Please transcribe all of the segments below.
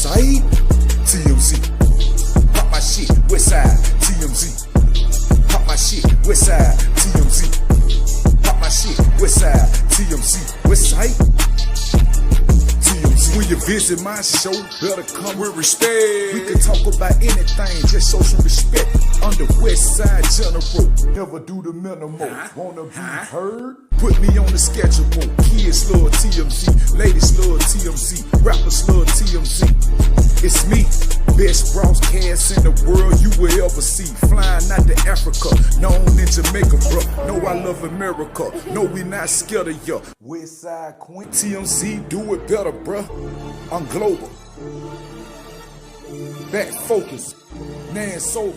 side, TMZ. Pop my shit, west side, TMZ. Pop my shit, west side, TMZ. Pop my shit, west side, TMZ. West side, TMZ. When you visit my show, better come with respect. We can talk about anything, just show some respect. Under West Side General, never do the minimal. Wanna be heard? Put me on the schedule. Kids love TMZ, ladies love TMZ, rappers love TMZ. It's me, best broadcast in the world you will ever see. Flying out to Africa, known in Jamaica, bro. Know I love America, no we not scared of ya. West Side Queen, TMZ, do it better, bro. I'm global. Back focus, Nan sober.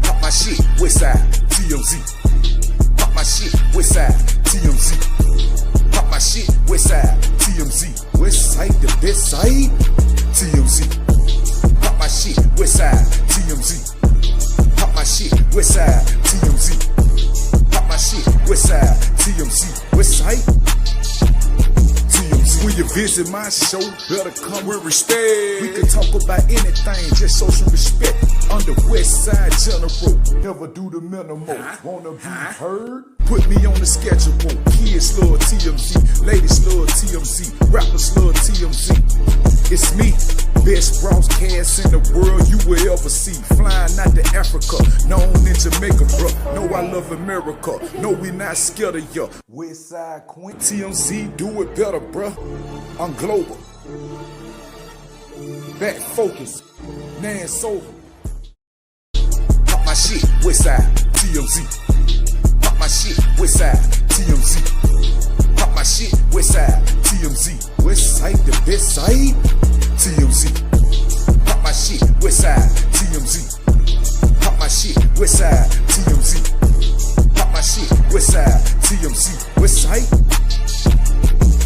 Pop my shit, West Side, TMZ. Pop my shit, West Side, TMZ. Pop my shit, West Side, TMZ. West Side, the best side, TMZ. Pop my shit, West Side, TMZ. Pop my shit, West Side, TMZ. Pop my shit, West Side, TMZ. West Side, TMZ. When you visit my show, better come with respect. We can talk about anything, just show some respect. Under West Side General, never do the minimal. Wanna be heard? Put me on the schedule. Kids love TMZ, ladies love TMZ, rappers love TMZ. It's me, best broadcast in the world you will ever see. Flying out to Africa, known in Jamaica, bro. Know I love America, no we not scared of ya. West Side Queen, TMZ, do it better, bro. I'm global. Back focus, Nan sober. Pop my shit, West Side, TMZ. Pop my shit, West Side, TMZ. Pop my shit, West Side, TMZ. West Side, the best side, TMZ. Pop my shit, West Side, TMZ. Pop my shit, West Side, TMZ. Pop my shit, West Side, TMZ. West Side,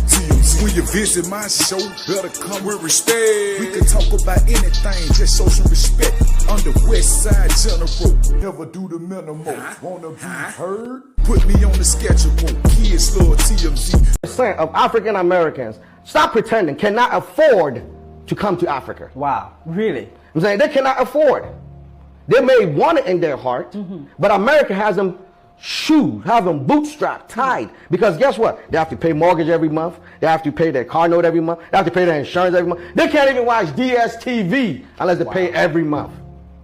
TMZ. When you visit my show, better come with respect. We can talk about anything, just show some respect. Under West Side General, never do the minimal. Wanna be heard? Put me on the schedule. Kids love TMZ. Percent of African Americans, stop pretending, cannot afford to come to Africa. Wow, really? I'm saying they cannot afford. They may want it in their heart, but America has them have them bootstrapped, tied. Because guess what? They have to pay mortgage every month. They have to pay their car note every month. They have to pay their insurance every month. They can't even watch DSTV unless they pay every month.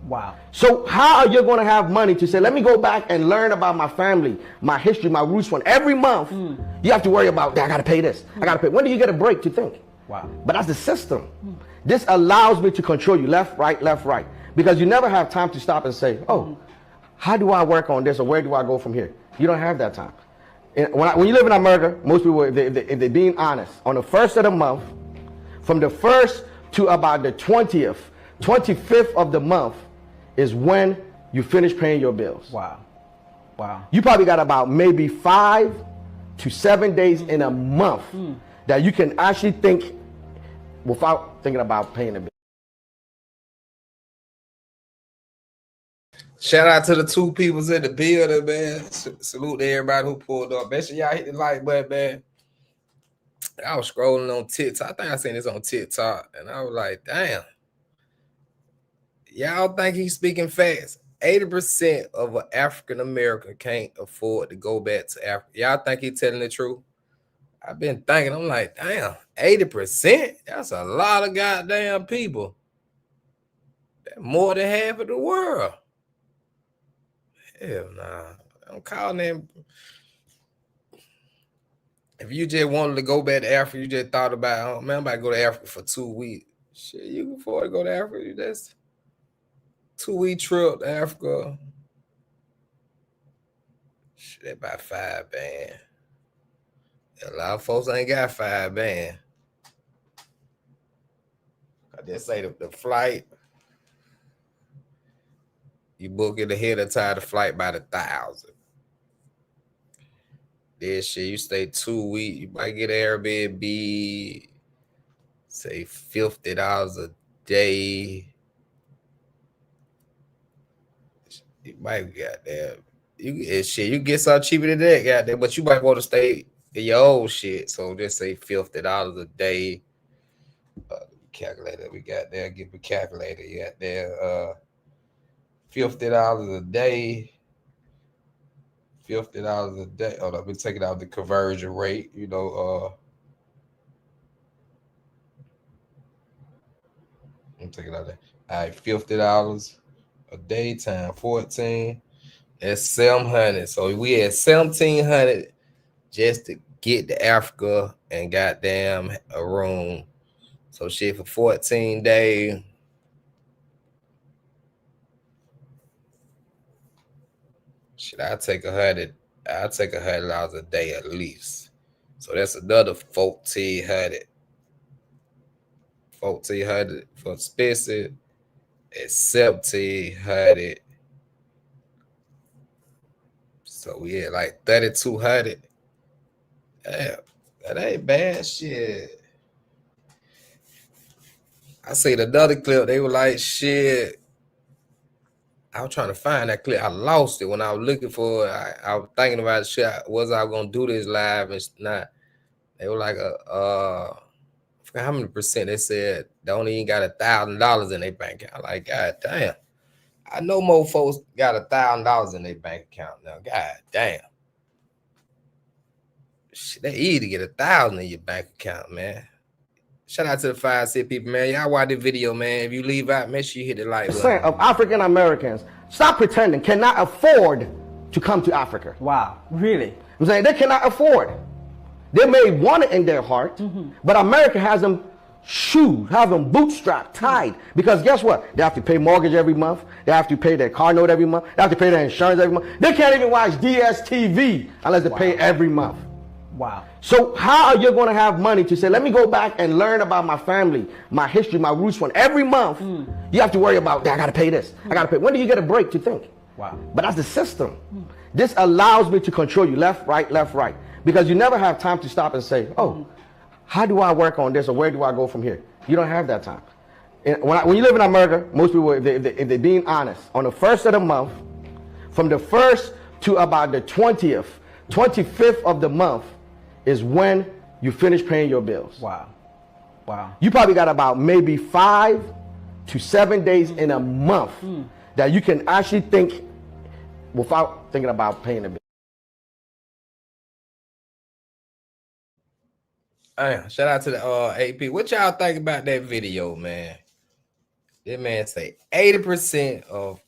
Wow. So how are you going to have money to say, let me go back and learn about my family, my history, my roots from every month? You have to worry about, I got to pay this. I got to pay. When do you get a break to think? Wow. But that's the system. This allows me to control you left, right. Because you never have time to stop and say, oh, how do I work on this or where do I go from here? You don't have that time. When you live in America, most people, if they're being honest, on the first of the month, from the 1st to about the 20th, 25th of the month is when you finish paying your bills. Wow. Wow. You probably got about maybe 5 to 7 days in a month that you can actually think without thinking about paying the bill. Shout out to the two peoples in the building, man. Salute to everybody who pulled up. Make sure y'all hit the like button, man. I was scrolling on TikTok. I think I seen this on TikTok, and I was like, damn. Y'all think he's speaking fast? 80% of an African American can't afford to go back to Africa. Y'all think he's telling the truth? I've been thinking, I'm like, damn, 80%? That's a lot of goddamn people. That's more than half of the world. Hell nah. I'm calling them. If you just wanted to go back to Africa, you just thought about, oh, man, I'm about to go to Africa for 2 weeks. Shit, you can afford to go to Africa. That's 2-week trip to Africa. Shit, about $5 a lot of folks ain't got $5. I just say the flight. You book it ahead of time, the flight by the 1,000. This shit, you stay 2 weeks. You might get Airbnb, say $50 a day. You might get that. You get something cheaper than that, goddamn. But you might want to stay in your old shit. So just say $50 a day. calculator we got there. Give a calculator. You got there $50 a day. $50 a day. Hold up, we take it out the conversion rate. You know, let me take it out there. All right, $50 a day times 14. That's 700. So we had 1,700 just to get to Africa and goddamn a room. So shit for 14 days. Shit, I'll take $100 a day at least. So that's another 1,400. 1,400 for expensive. It's 1,700. So we had like 3,200. Damn, that ain't bad shit. I seen another clip. They were like, shit. I was trying to find that clip. I lost it when I was looking for it. I was thinking about shit. Was I gonna do this live and not? They were like I forgot how many percent. They said they only even got $1,000 in their bank account. Like, god damn. I know more folks got $1,000 in their bank account now. God damn. Shit, they easy to get 1,000 in your bank account, man. Shout out to the 5 City people, man. Y'all watch the video, man. If you leave out, make sure you hit the like button. Of African Americans, stop pretending, cannot afford to come to Africa. Wow, really? I'm saying they cannot afford. They may want it in their heart, but America has them shoes, have them bootstrapped, tied. Because guess what? They have to pay mortgage every month. They have to pay their car note every month. They have to pay their insurance every month. They can't even watch DSTV unless they pay every month. Wow. So how are you going to have money to say, let me go back and learn about my family, my history, my roots from every month? You have to worry about, I got to pay this. I got to pay. When do you get a break to think? Wow. But that's the system. This allows me to control you left, right. Because you never have time to stop and say, oh, how do I work on this or where do I go from here? You don't have that time. And when you live in America, most people, if they're being honest, on the first of the month, from the 1st to about the 20th, 25th of the month is when you finish paying your bills. Wow. Wow. You probably got about maybe 5 to 7 days in a month that you can actually think without thinking about paying the bill. Shout out to the AP. What y'all think about that video, man? That man say 80% of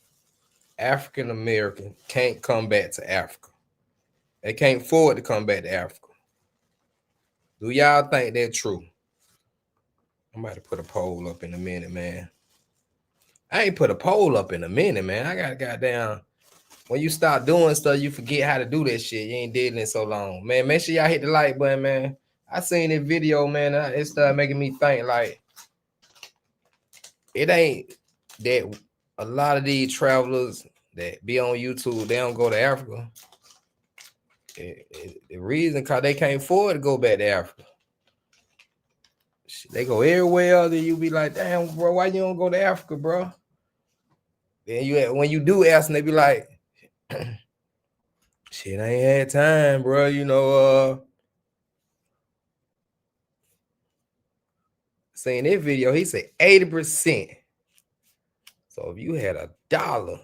African Americans can't come back to Africa. They can't afford to come back to Africa. Do y'all think that's true? I'm about to put a poll up in a minute, man. I ain't put a poll up in a minute, man. I got goddamn. When you start doing stuff, you forget how to do that shit. You ain't did it in so long, man. Make sure y'all hit the like button, man. I seen this video, man. It started making me think like it ain't that a lot of these travelers that be on YouTube, they don't go to Africa. The reason because they can't afford to go back to Africa. They go everywhere else, and you be like, damn, bro, why you don't go to Africa, bro? Then when you do ask them, they be like, shit, I ain't had time, bro. You know, saying this video, he said 80%. So if you had $1,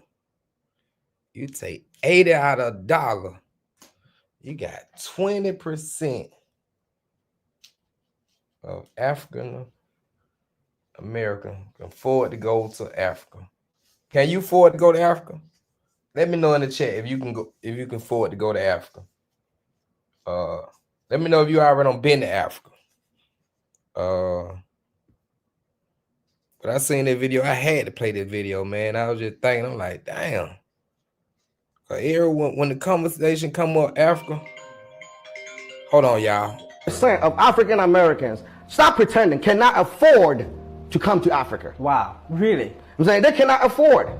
you take 80 out of $1, you got 20% of African American can afford to go to Africa. Can you afford to go to Africa? Let me know in the chat if you can go, if you can afford to go to Africa. Let me know if you already done been to Africa. But I seen that video. I had to play that video, man. I was just thinking, I'm like, damn. When the conversation come up Africa, hold on, y'all. Percent of African Americans, stop pretending, cannot afford to come to Africa. Wow, really? I'm saying they cannot afford.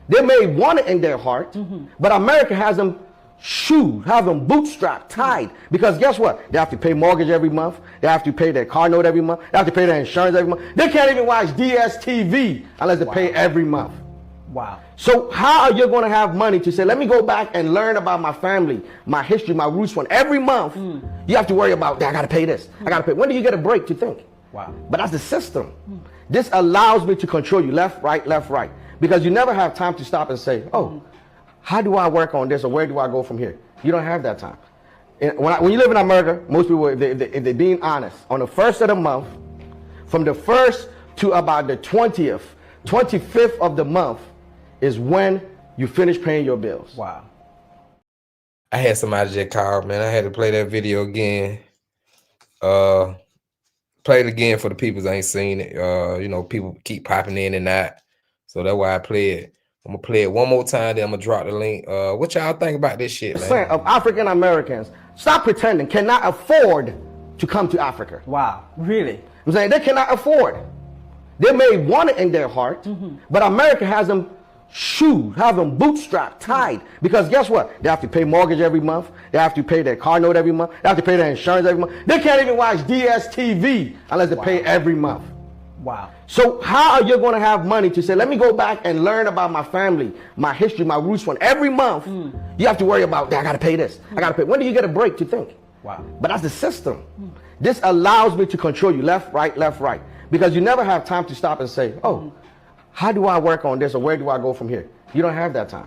They may want it in their heart, but America has them shoes, have them bootstrapped, tied. Because guess what? They have to pay mortgage every month. They have to pay their car note every month. They have to pay their insurance every month. They can't even watch DSTV unless they pay every month. Wow. So how are you going to have money to say, let me go back and learn about my family, my history, my roots from every month? You have to worry about, I got to pay this. I got to pay. When do you get a break to think? Wow. But that's the system. This allows me to control you left, right, because you never have time to stop and say, oh, how do I work on this or where do I go from here? You don't have that time. And when you live in America, most people, if they're being honest, on the first of the month, from the first to about the 20th, 25th of the month is when you finish paying your bills. Wow. I had somebody just call, man. I had to play that video again. Play it again for the people that ain't seen it. You know, people keep popping in and out. So that's why I play it. I'm gonna play it one more time, then I'm gonna drop the link. What y'all think about this shit, man? Of African Americans, stop pretending, cannot afford to come to Africa. Wow. Really? I'm saying they cannot afford. They may want it in their heart, but America has them shoes, have them bootstrapped, tied. Because guess what? They have to pay mortgage every month. They have to pay their car note every month. They have to pay their insurance every month. They can't even watch DSTV unless they pay every month. Wow. So how are you going to have money to say, let me go back and learn about my family, my history, my roots from every month? You have to worry about, I got to pay this. I got to pay. When do you get a break to think? Wow. But that's the system. This allows me to control you left, right, because you never have time to stop and say, oh, how do I work on this or where do I go from here? You don't have that time.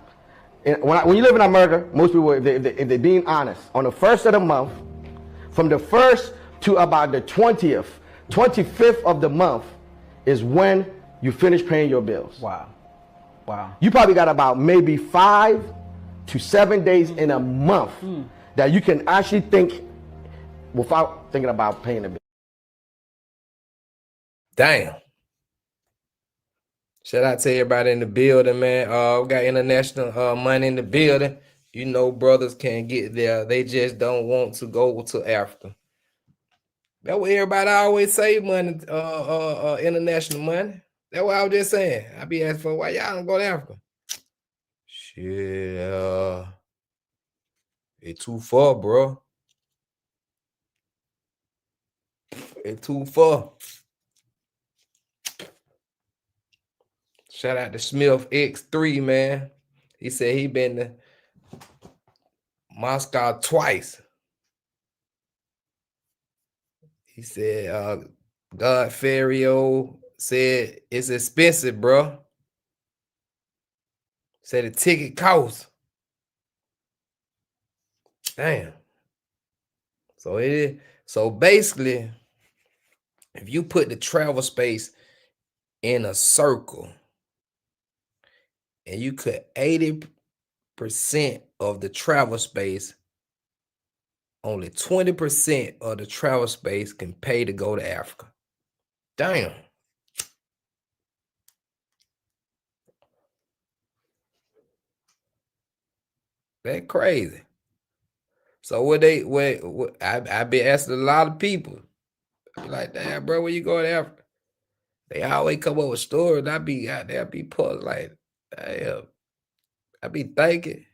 And when you live in America, most people, if they're being honest, on the first of the month, from the first to about the 20th, 25th of the month is when you finish paying your bills. Wow. Wow. You probably got about maybe 5 to 7 days in a month that you can actually think without thinking about paying the bill. Damn. Shout out to everybody in the building, man. We got international money in the building. You know, brothers can't get there. They just don't want to go to Africa. That's what everybody always say, money, international money. That's what I was just saying. I be asking for why y'all don't go to Africa. Shit, it's too far, bro. It's too far. Shout out to Smith X3, man. He said he been to Moscow twice. He said, God Ferrio said it's expensive, bro. Said the ticket costs. Damn. So it is. So basically, if you put the travel space in a circle and you cut 80% of the travel space, only 20% of the travel space can pay to go to Africa. Damn. That crazy. So what I been asking a lot of people. I be like, damn, bro, where you going to Africa? They always come up with stories. I be out there, I be put like, damn. I be thinking.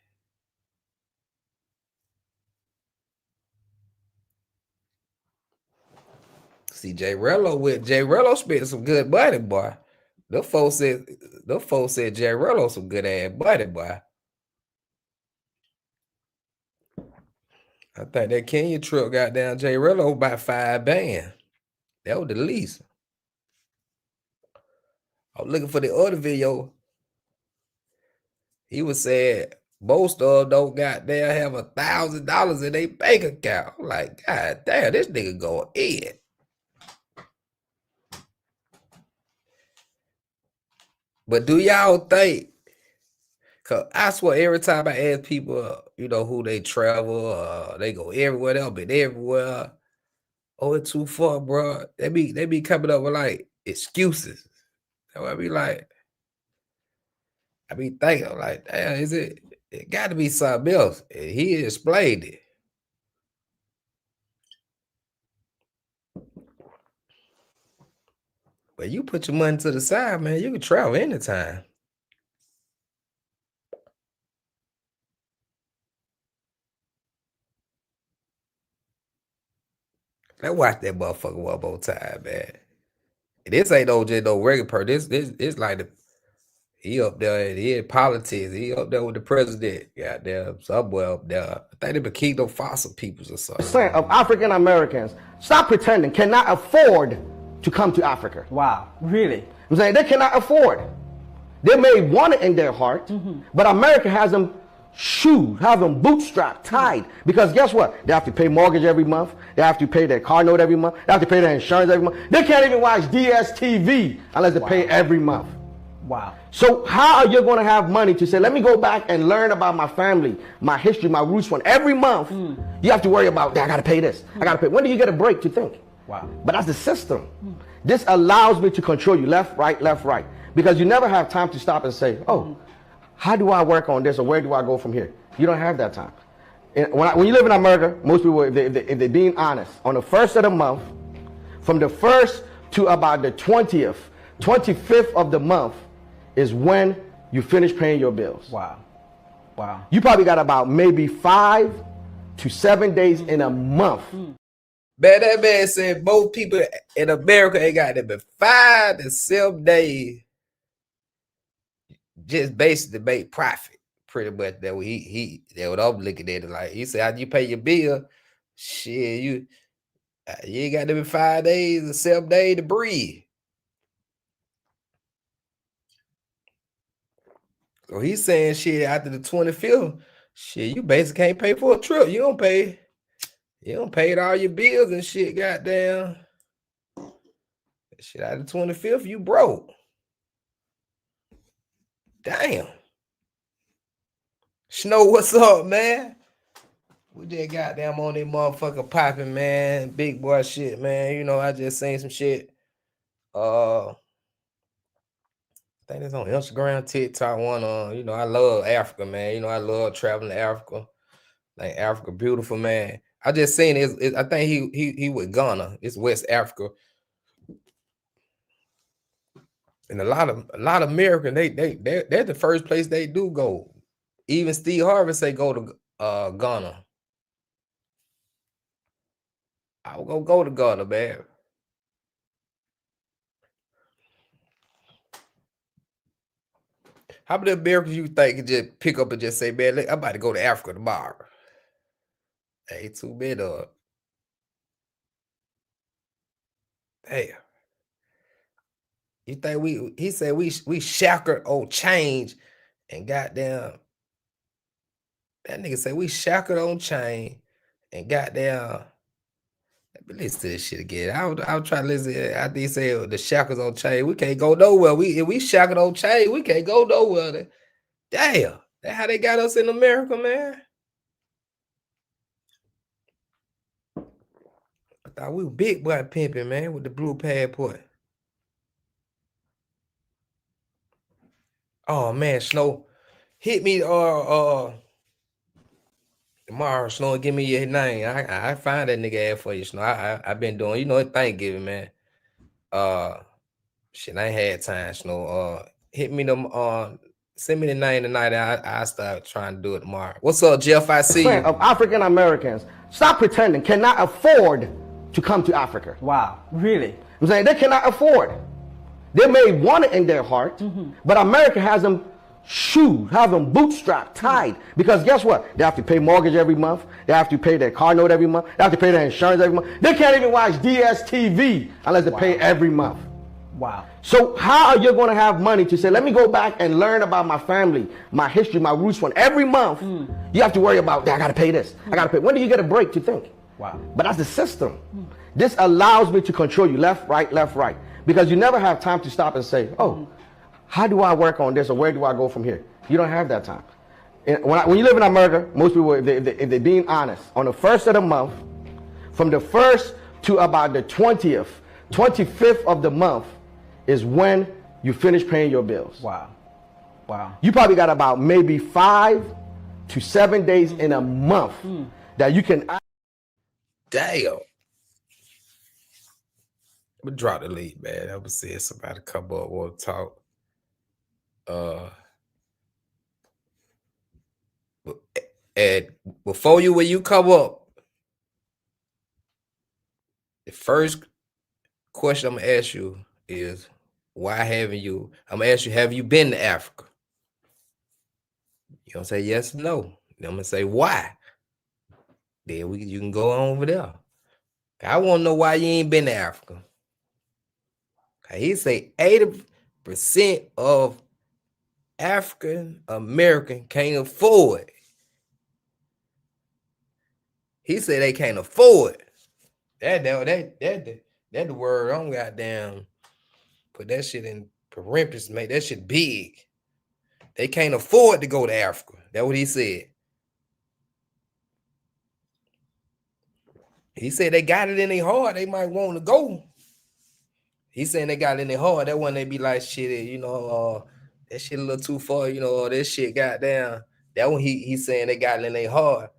See, J Rello spent some good money, boy. The folks said J Rello some good ass money, boy. I think that Kenya trip got down J Rello about 5 bands. That was the least. I was looking for the other video. He was saying most of them don't got there have $1,000 in their bank account. I'm like, God damn, this nigga going in. But do y'all think? Cause I swear every time I ask people, you know, who they travel, they go everywhere. They'll be everywhere. Oh, it's too far, bro. They be coming up with like excuses. So I be like, I be thinking like, damn, it got to be something else. And he explained it. But you put your money to the side, man, you can travel anytime. Let's watch that motherfucker one more time, man. This ain't just no regular person. This like he up there, he in politics. He up there with the president. Goddamn, somewhere up there. I think they became no fossil peoples or something. Of African Americans, stop pretending, cannot afford to come to Africa. Wow. Really? I'm saying they cannot afford. They may want it in their heart, but America has them shoes, have them bootstrapped, tied. Because guess what? They have to pay mortgage every month. They have to pay their car note every month. They have to pay their insurance every month. They can't even watch DSTV unless they pay every month. Wow. So how are you going to have money to say, let me go back and learn about my family, my history, my roots from every month? You have to worry about, I got to pay this. I got to pay. When do you get a break to think? Wow. But that's the system. This allows me to control you left, right. Because you never have time to stop and say, oh, how do I work on this or where do I go from here? You don't have that time. And when you live in America, most people, if they're being honest, on the first of the month, from the 1st to about the 20th, 25th of the month is when you finish paying your bills. Wow. Wow. You probably got about maybe 5 to 7 days in a month. That man said most people in America ain't got that but 5 to 7 days just basically make profit. Pretty much that that what I'm looking at it like. He said, how you pay your bill? Shit, you ain't got them 5 days or 7 days to breathe. So he's saying shit after the 25th, shit, you basically can't pay for a trip. You don't pay all your bills and shit, goddamn. Shit after the 25th, you broke. Damn. Snow, what's up, man? We just goddamn on that motherfucker popping, man. Big boy shit, man. You know, I just seen some shit. I think it's on Instagram, TikTok, one. You know, I love Africa, man. You know, I love traveling to Africa. Like Africa, beautiful, man. I just seen it. I think he with Ghana. It's West Africa. And a lot of American, they're the first place they do go. Even Steve Harvey say go to Ghana. I will go to Ghana, man. How many Americans you think can just pick up and just say, man, I'm about to go to Africa tomorrow? Ain't too many of them. Damn. You think he said we shackled on change and goddamn, that nigga said we shackled on chain and goddamn, let me listen to this shit again. I'll try to listen. After he said the shackles on chain, we can't go nowhere. If we shackled on chain, we can't go nowhere. Damn, that's how they got us in America, man. I thought we were big boy pimping, man, with the blue passport. Oh man, Snow, hit me tomorrow, Snow, give me your name. I find that nigga ad for you, Snow. I've been doing, you know, it's Thanksgiving, man. Shit, I ain't had time, Snow. Hit me them send me the name tonight. I start trying to do it tomorrow. What's up, Jeff? I see you. Of African Americans, stop pretending, cannot afford to come to Africa. Wow. Really? I'm saying they cannot afford. They may want it in their heart, but America has them shoes, have them bootstrapped, tied. Because guess what? They have to pay mortgage every month. They have to pay their car note every month. They have to pay their insurance every month. They can't even watch DSTV unless they pay every month. Wow. So how are you going to have money to say, let me go back and learn about my family, my history, my roots from every month? You have to worry about, I got to pay this. I got to pay. When do you get a break to think? Wow. But that's the system. This allows me to control you left, right. Because you never have time to stop and say, oh, how do I work on this or where do I go from here? You don't have that time. And when you live in America, most people, if they're being honest, on the 1st of the month, from the 1st to about the 20th, 25th of the month is when you finish paying your bills. Wow. Wow. You probably got about maybe 5 to 7 days in a month that you can. Damn. I'm gonna drop the lead, man. I was saying somebody come up, want to talk. And before when you come up, the first question I'm gonna ask you is, why haven't you? I'm gonna ask you, have you been to Africa? You're gonna say yes or no. Then I'm gonna say why. Then you can go on over there. I want to know why you ain't been to Africa. He say 80% of African American can't afford it. He said they can't afford it. That the word. I'm goddamn put that shit in parentheses, make that shit big. They can't afford to go to Africa. That's what he said. He said they got it in their heart. They might want to go. He saying they got it in their heart. That when they be like, shit, you know, that shit a little too far, you know, this shit goddamn. That one he's saying they got it in their heart.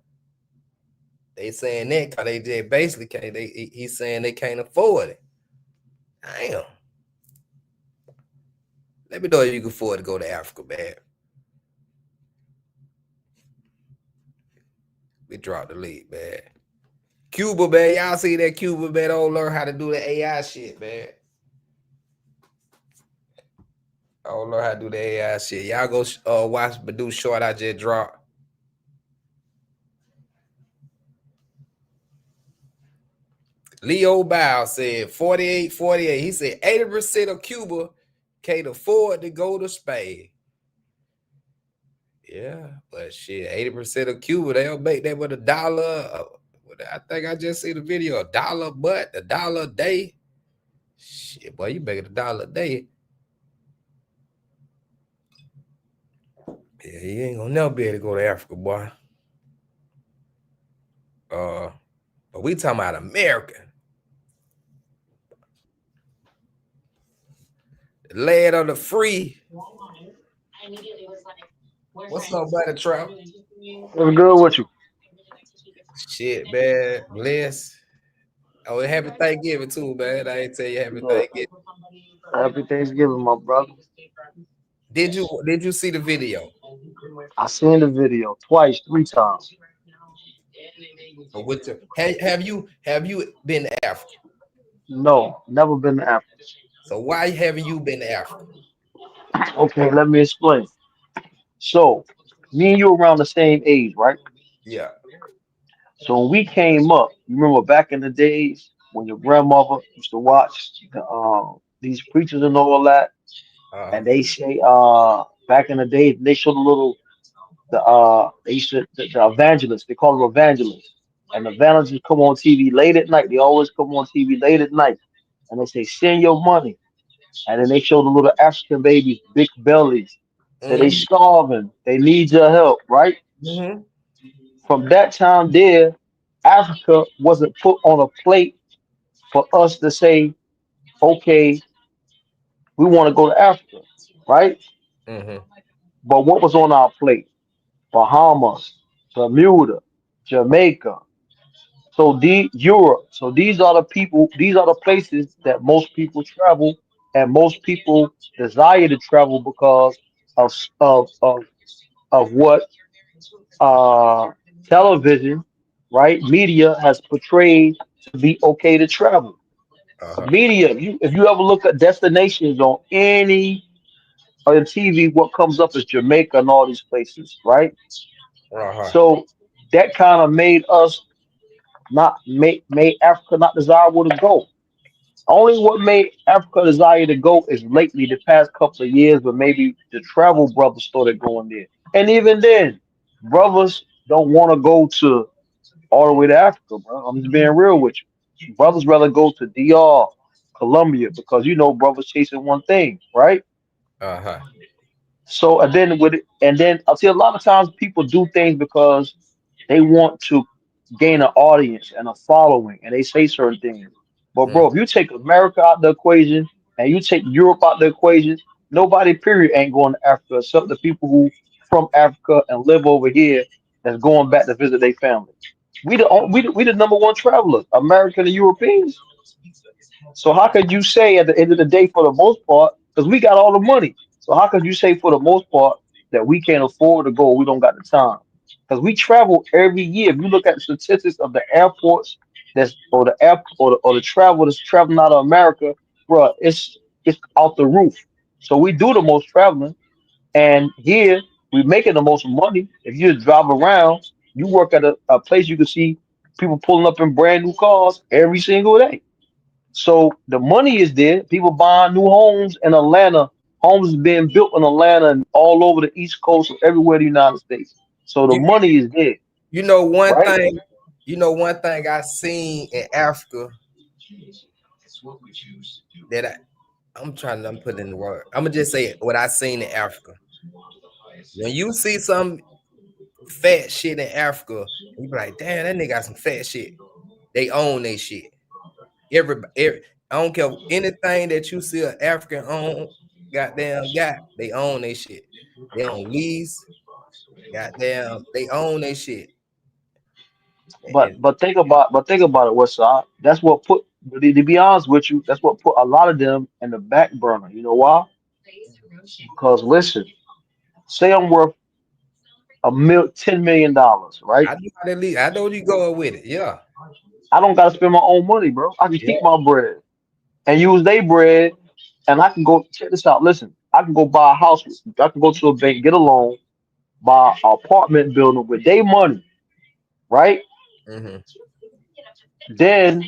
They saying that because they just basically can't. He's saying they can't afford it. Damn. Let me know if you can afford to go to Africa, man. We dropped the lead, man. Cuba, man. Y'all see that Cuba, man? Don't learn how to do the AI shit, man. I don't know how to do the AI shit. Y'all go watch Badu short I just dropped. Leo Bow said 48. He said 80% of Cuba can't afford to go to Spain. Yeah, but shit, 80% of Cuba, they'll make that with $1. I think I just see the video. $1 a day. Shit, boy, you making $1 a day. Yeah, you ain't gonna never be able to go to Africa, boy. But we talking about America. The land of the free. What's up, buddy, Trump? What's good with you? Shit, man. Bless. Oh, happy Thanksgiving too, man. I ain't tell you happy Thanksgiving. Happy Thanksgiving, my brother. Did you see the video? I seen the video twice, 3 times. Have you been to Africa? No, never been to Africa. So why haven't you been to Africa? Okay, let me explain. So, me and you around the same age, right? Yeah. So when we came up, you remember back in the days when your grandmother used to watch these preachers and all that, and they say back in the day they showed a little they used to the evangelists, they call them evangelists. And the evangelists come on TV late at night. They always come on TV late at night. And they say, send your money. And then they show the little African babies, big bellies. Say they starving. They need your help, right? Mm-hmm. From that time there, Africa wasn't put on a plate for us to say, okay, we want to go to Africa, right? Mm-hmm. But what was on our plate? Bahamas, Bermuda, Jamaica, so Europe. So these are the people, these are the places that most people travel and most people desire to travel because of of of, of what uh television, right? Media has portrayed to be okay to travel. Media, if you ever look at destinations on any on TV, what comes up is Jamaica and all these places, right? So that kind of made us not made Africa not desirable to go. Only what made Africa desire to go is lately the past couple of years, but maybe the travel brothers started going there. And even then, brothers don't want to go to all the way to Africa, bro. I'm just being real with you. Brothers rather go to DR, Colombia, because you know brothers chasing one thing, right? So and then I'll see a lot of times people do things because they want to gain an audience and a following, and they say certain things. But bro, if you take America out the equation and you take Europe out the equation, nobody period ain't going to Africa except the people who from Africa and live over here that's going back to visit their family. We the number one travelers, American and Europeans. So how could you say at the end of the day, for the most part, because we got all the money. So how could you say for the most part that we can't afford to go? We don't got the time because we travel every year. If you look at the statistics of the airports that's or the air or the travel that's traveling out of America, bro, it's out the roof. So we do the most traveling, and here we making the most money. If you just drive around, you work at a place you can see people pulling up in brand new cars every single day. So the money is there. People buying new homes in Atlanta. Homes is being built in Atlanta and all over the East Coast, everywhere in the United States. So the You, money is there, you know one right? thing. You know one thing I seen in Africa that I'm trying to put in the word. I'm gonna just say what I seen in Africa. When you see some fat shit in Africa, you be like, damn, that nigga got some fat shit. They own their shit. Every I don't care anything that you see an African own, goddamn got, they own their shit. They own lease, goddamn, they own their shit. And But think about it, Westside. That's what put to be honest with you, that's what put a lot of them in the back burner. You know why? Because listen, say I'm worth $10 million, right? I know how that lease. I know you going with it. Yeah. I don't gotta spend my own money, bro. I can Yeah. keep my bread and use their bread, and I can go check this out. Listen, I can go buy a house. I can go to a bank, get a loan, buy an apartment building with their money, right? Mm-hmm. Then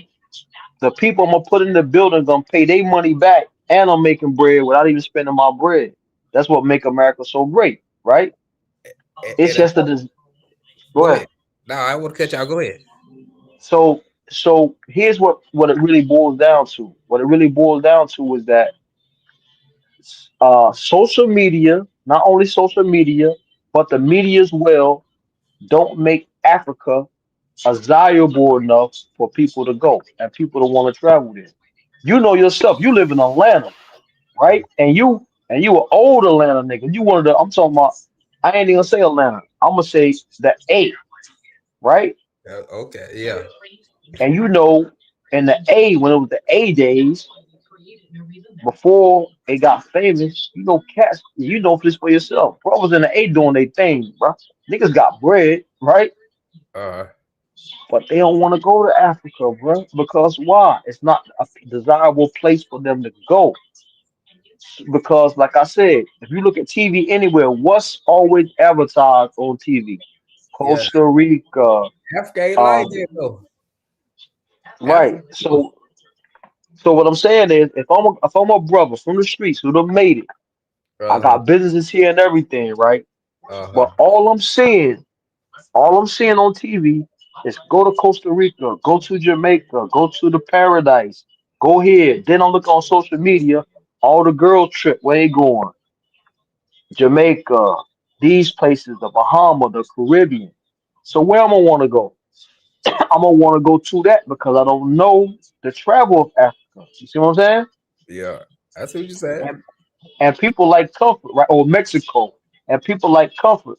the people I'm gonna put in the building gonna pay their money back, and I'm making bread without even spending my bread. That's what make America so great, right? It's just a go Go ahead. ahead. No, I want to cut y'all. Go ahead. So here's what it really boils down to. What it really boils down to is that social media, not only social media, but the media as well, don't make Africa desirable enough for people to go and people to want to travel there. You know yourself. You live in Atlanta, right? And you an old Atlanta nigga. You one of the. I'm talking about. I ain't even gonna say Atlanta. I'm gonna say the A, right? Okay. Yeah. And you know, in the A, when it was the A days, before it got famous, you know, cats, you know this for yourself. Bro was in the A doing their thing, bro. Niggas got bread, right? Uh. But they don't want to go to Africa, bro. Because why? It's not a desirable place for them to go. Because, like I said, if you look at TV anywhere, what's always advertised on TV? Yeah. Costa Rica, Africa ain't like um, that though. right. Africa. So what I'm saying is, if I'm a brother from the streets who done made it, I Uh huh. got businesses here and everything, right? Uh huh. But all I'm seeing on TV is go to Costa Rica, go to Jamaica, go to the Paradise, go here. Then I look on social media, all the girl trip where they going, Jamaica, these places, the Bahama, the Caribbean. So where I'm gonna want to go? I'm gonna want to go to that because I don't know the travel of Africa. You see what I'm saying? Yeah. That's what you said. And people like comfort, right? Or Mexico, and people like comfort.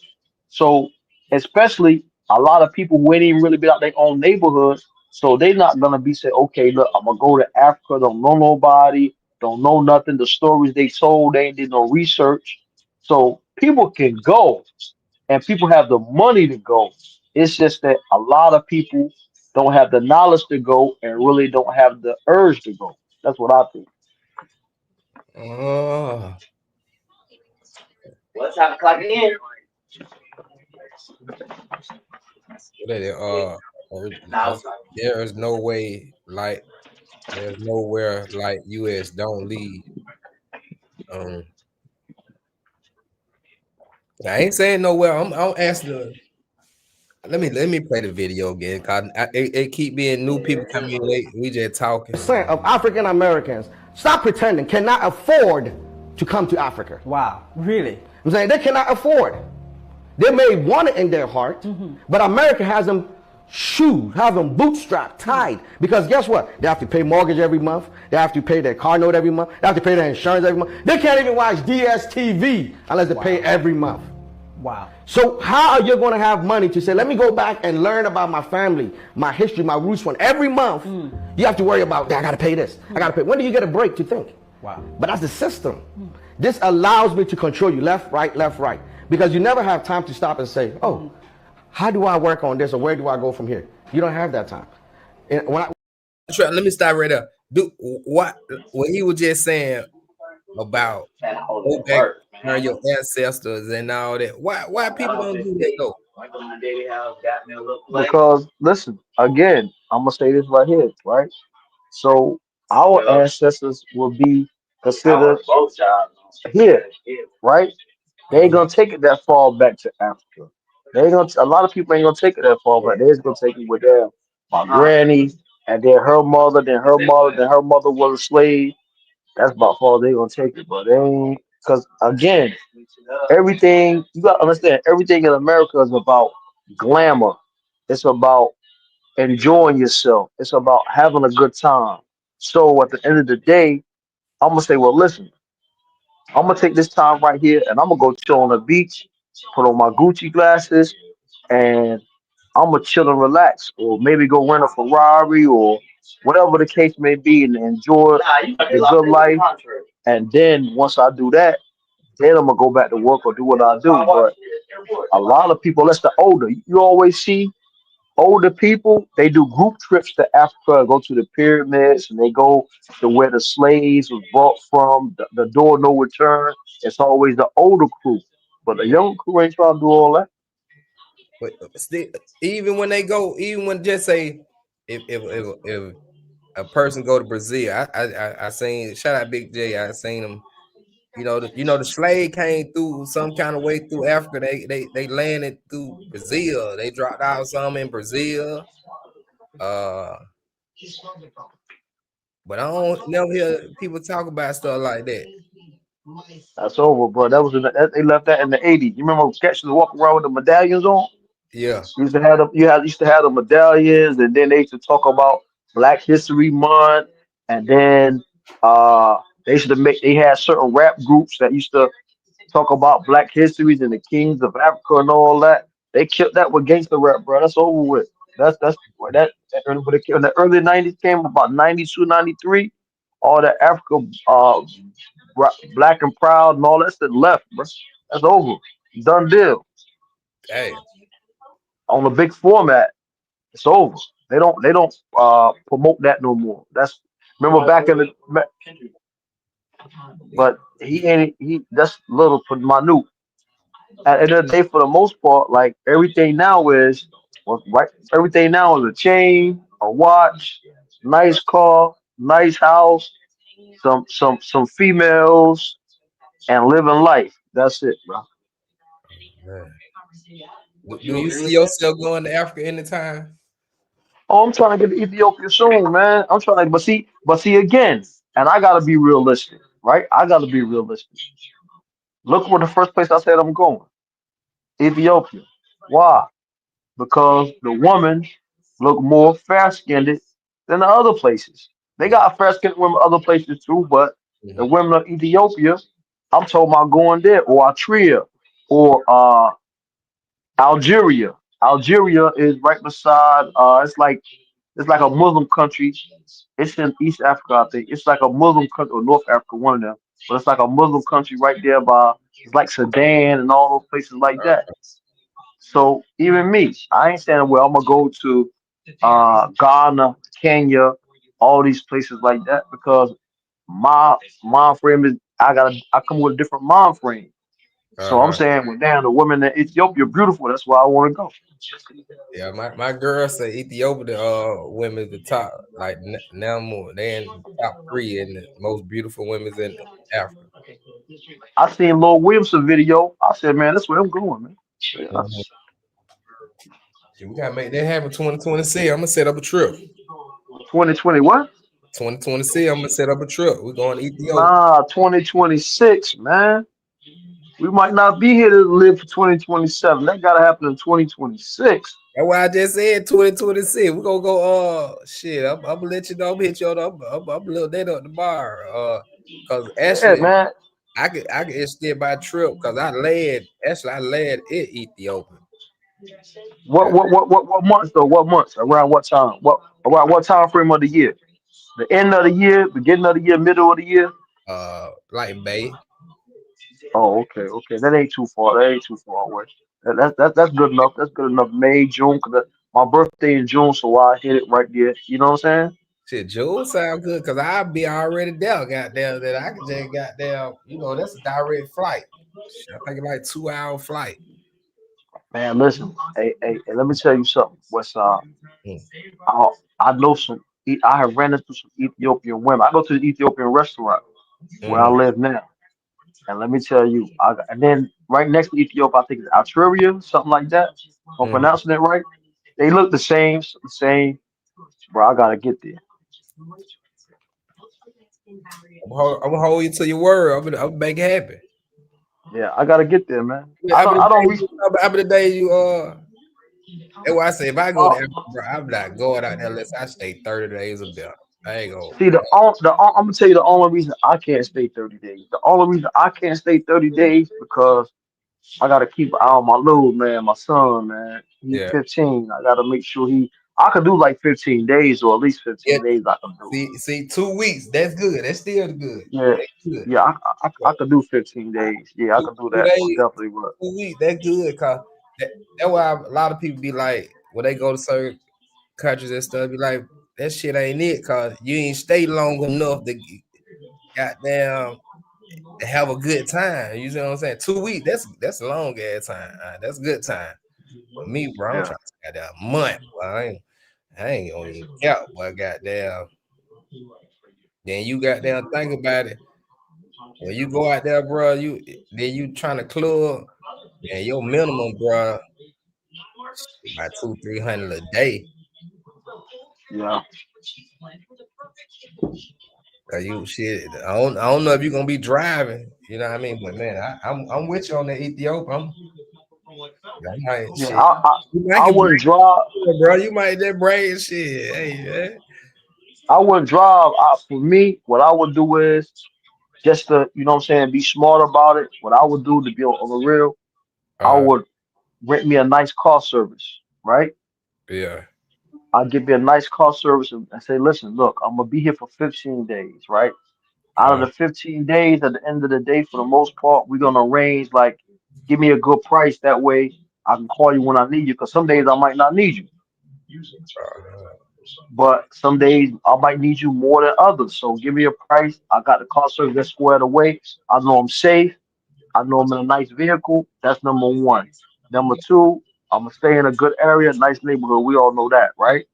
So, especially a lot of people who ain't even really been out their own neighborhood, so they not gonna be say, okay, look, I'm gonna go to Africa, don't know nobody, don't know nothing. The stories they told, they ain't did no research. So people can go, and people have the money to go. It's just that a lot of people don't have the knowledge to go, and really don't have the urge to go. That's what I think. Oh. Well, it's time to clock in. That there is no way like there's nowhere like US don't lead. Um, I ain't saying nowhere. I'm asking. Let me play the video again. Cause it keep being new people coming in late. We just talking. Percent of African Americans, stop pretending, cannot afford to come to Africa. Wow. Really? I'm saying they cannot afford. They may want it in their heart, but America has them shoes, have them bootstrapped, tied. Because guess what? They have to pay mortgage every month. They have to pay their car note every month. They have to pay their insurance every month. They can't even watch DSTV unless they pay every month. Wow. So how are you going to have money to say, let me go back and learn about my family, my history, my roots from every month? You have to worry about, I got to pay this. I got to pay. When do you get a break to think? Wow. But that's the system. This allows me to control you left, right. Because you never have time to stop and say, oh, how do I work on this or where do I go from here? You don't have that time. And Let me stop right there. Do what he was just saying about go back learn your ancestors and all that. Why people don't do that though? Because listen, again, I'm gonna say this right here, right? So our ancestors will be considered here, right? They ain't gonna take it that far back to Africa. They ain't gonna. A lot of people ain't gonna take it that far back. They just gonna take it with their my granny, and then her mother, then her mother, then her mother was a slave. That's about far they gonna take it, but they ain't. Because again, everything you gotta understand. Everything in America is about glamour. It's about enjoying yourself. It's about having a good time. So at the end of the day, I'm gonna say, well, listen, I'm gonna take this time right here and I'm gonna go chill on the beach, put on my Gucci glasses, and I'm gonna chill and relax, or maybe go rent a Ferrari or whatever the case may be, and enjoy the good life. And then once I do that, then I'm gonna go back to work or do what I do. But a lot of people, that's the older. You always see older people, they do group trips to Africa, go to the pyramids, and they go to where the slaves was brought from, the door no return. It's always the older crew. But the young crew ain't trying to do all that. But still, even when they go, even when just say if a person go to Brazil, I seen shout out Big J, I seen them. The slave came through some kind of way through Africa. They landed through Brazil. They dropped out some in Brazil. But I don't never hear people talk about stuff like that. That's over, bro. That was they left that in the '80s. You remember catching the walk around with the medallions on? Yeah. You used to have them. Used to have the medallions, and then they used to talk about Black History Month, and then they used to make. They had certain rap groups that used to talk about Black histories and the kings of Africa and all that. They killed that with gangster rap, bro. That's over with. That's where when the early '90s came, about '92, '93, all that Africa, Black and Proud and all that shit left, bro. That's over. Done deal. Hey. On the big format, it's over. They don't promote that no more. That's remember back in the but he ain't he that's little for minute. At the end of the day, for the most part, like everything now is well, right. Everything now is a chain, a watch, nice car, nice house, some females, and living life. That's it, bro. Man. Do you see yourself going to Africa anytime? Oh, I'm trying to get to Ethiopia soon, man. I'm trying to, but see again, and I gotta be realistic, right? I gotta be realistic. Look where the first place I said I'm going, Ethiopia. Why? Because the women look more fair skinned than the other places. They got fair skinned women other places too, but the Mhm. women of Ethiopia, I'm talking about going there, or Eritrea, or Algeria. Algeria is right beside. It's like a Muslim country. It's in East Africa, I think. It's like a Muslim country or North Africa, one of them. But it's like a Muslim country right there by. It's like Sudan and all those places like that. So even me, I ain't saying well I'm gonna go to Ghana, Kenya, all these places like that because my mind frame is I come with a different mind frame. So I'm Uh-huh. saying, well, damn, the women in Ethiopia are beautiful. That's why I want to go. Yeah, my girl say Ethiopia, the women the top, like now more. They in top 3 in the most beautiful women in Africa. I seen Lil Williamson video. I said, man, that's where I'm going, man. Yeah. Mhm. Shit, we gotta make that happen. 2026. I'm gonna set up a trip. 2020 what? 2026. I'm gonna set up a trip. We're going to Ethiopia. Nah, 2026, man. We might not be here to live for 2027. That gotta happen in 2026. That's why I just said 2026. We're gonna go. Shit. I'm gonna let you know. I'm hit you on. I'm a little date up the bar. Cause Yeah, actually, man. I could extend my trip because I led in Ethiopia. What months though? What months? Around what time? Around what time frame of the year? The end of the year, beginning of the year, middle of the year? Like May. Oh, okay, okay. That ain't too far. That ain't too far away. That's good enough. That's good enough. May, June, cause my birthday in June, so I hit it right there. You know what I'm saying? Shit, June sound good because I'll be already there. Goddamn, that I can just goddamn. That's a direct flight. Shit, I think like 2 hour flight. Man, listen. Hey, let me tell you something. What's Mm. I know some. I have ran into some Ethiopian women. I go to the Ethiopian restaurant where I Mhm. live now, and let me tell you, and then right next to Ethiopia, I think it's Algeria, something like that. If I'm Mhm. pronouncing it right. They look the same. Bro, I gotta get there. I'm gonna hold you to your word. I'm gonna make it happen. Yeah, I gotta get there, man. How many I don't days? reach. How many days you That's why I say if I go to Uh, Africa, bro, I'm not going out there unless I stay 30 days or better. I ain't going. See, I'm gonna tell you the only reason I can't stay 30 days. The only reason I can't stay 30 days because I gotta keep an eye on my little man, my son, man. He's Yeah. 15. I gotta make sure I could do like 15 days or at least Yeah. 15 days. I can do. See, 2 weeks. That's good. That's still good. Yeah, That's good. yeah. I But could do 15 days. Yeah, I two, could do two that. Most days, definitely would. 2 weeks. That's good. That's why a lot of people be like, when they go to certain countries and stuff, be like, that shit ain't it, cause you ain't stay long enough to goddamn to have a good time. You see what I'm saying? 2 weeks. That's a long ass time. That's a good time. But me, bro, I'm Yeah. trying to get that month. Well, I ain't gonna even count. But goddamn, then you goddamn think about it. When you go out there, bro, you trying to club, and your minimum, bro, about 200-300 a day. Yeah. Cause you shit, I don't know if you're gonna be driving, you know what I mean? But man, I'm with you on the Ethiopia. I'm like Yeah. shit. You might I can wouldn't bring, drive. bro. You might that brain shit. Hey, man. I wouldn't drive. For me, what I would do is just to, what I'm saying, be smart about it. What I would do to be on the real, I Uh, would rent me a nice car service, right? yeah. I'd give me a nice car service and say, listen, look, I'm gonna be here for 15 days, right? Out of Uh, the 15 days, at the end of the day, for the most part, we're gonna arrange like, give me a good price. That way, I can call you when I need you. Because some days I might not need you, but some days I might need you more than others. So give me a price. I got the car service that's squared away. I know I'm safe. I know I'm in a nice vehicle. That's number one. Number two, I'm gonna stay in a good area, nice neighborhood. We all know that, right?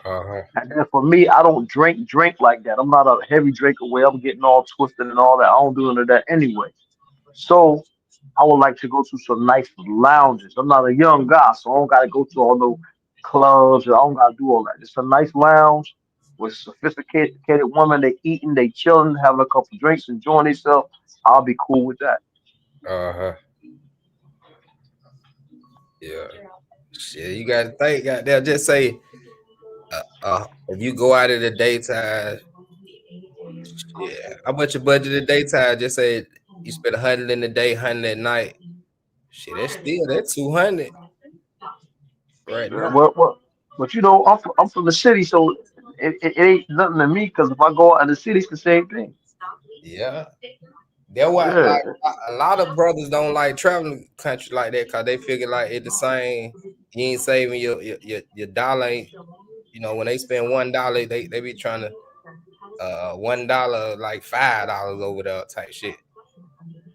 uh-huh. And then for me, I don't drink like that. I'm not a heavy drinker where I'm getting all twisted and all that. I don't do none of that anyway. So I would like to go to some nice lounges. I'm not a young guy, so I don't gotta go to all no clubs. I don't gotta do all that. Just a nice lounge with sophisticated women. They eating, they chilling, having a couple drinks, enjoying themselves. I'll be cool with that. Uh-huh. Yeah. Shit, you gotta think, goddamn, just say if you go out in the daytime, yeah, how much your budget in the daytime? Just say you spend 100 in the day, 100 at night. Shit, that's 200 right Yeah, now. but I'm from the city, so it ain't nothing to me. Because if I go out in the city, it's the same thing. Yeah. That's why Yeah, like a lot of brothers don't like traveling country like that because they figure like it's the same. You ain't saving your dollar. When they spend $1, they be trying to $1 like $5 over there type shit.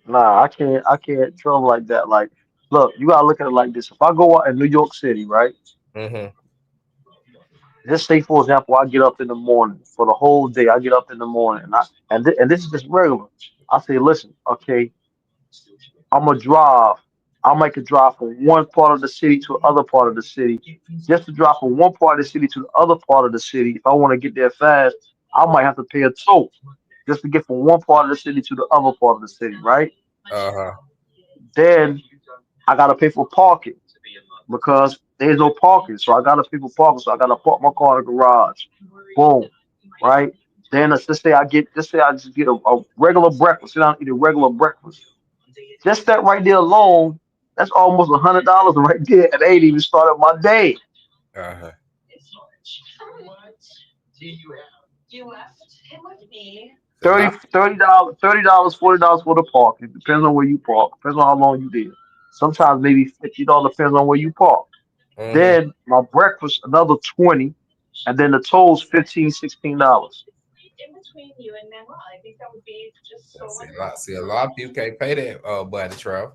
nah, I can't travel like that. Like, look, you gotta look at it like this. If I go out in New York City, right? Mm-hmm. Just say, for example, I get up in the morning for the whole day. I get up in the morning, and this is just regular. I say, listen, okay, I'm gonna drive. I'll make a drive from one part of the city to the other part of the city. Just to drive from one part of the city to the other part of the city. If I want to get there fast, I might have to pay a toll just to get from one part of the city to the other part of the city, right? Uh-huh. Then I gotta pay for parking because there's no parking. So I gotta pay for parking. So I gotta park my car in the garage. Boom. Right? Then let's say I just get a regular breakfast. Sit down and eat a regular breakfast. Just that right there alone, that's almost $100 right there. And they ain't even started my day. Uh-huh. 30 $30, $30, $40 for the parking. Depends on where you park. Depends on how long you there. Sometimes maybe $50 depends on where you park. Mm-hmm. Then my breakfast, another 20, and then the tolls $15, $16. See, a lot of people can't pay that buddy travel.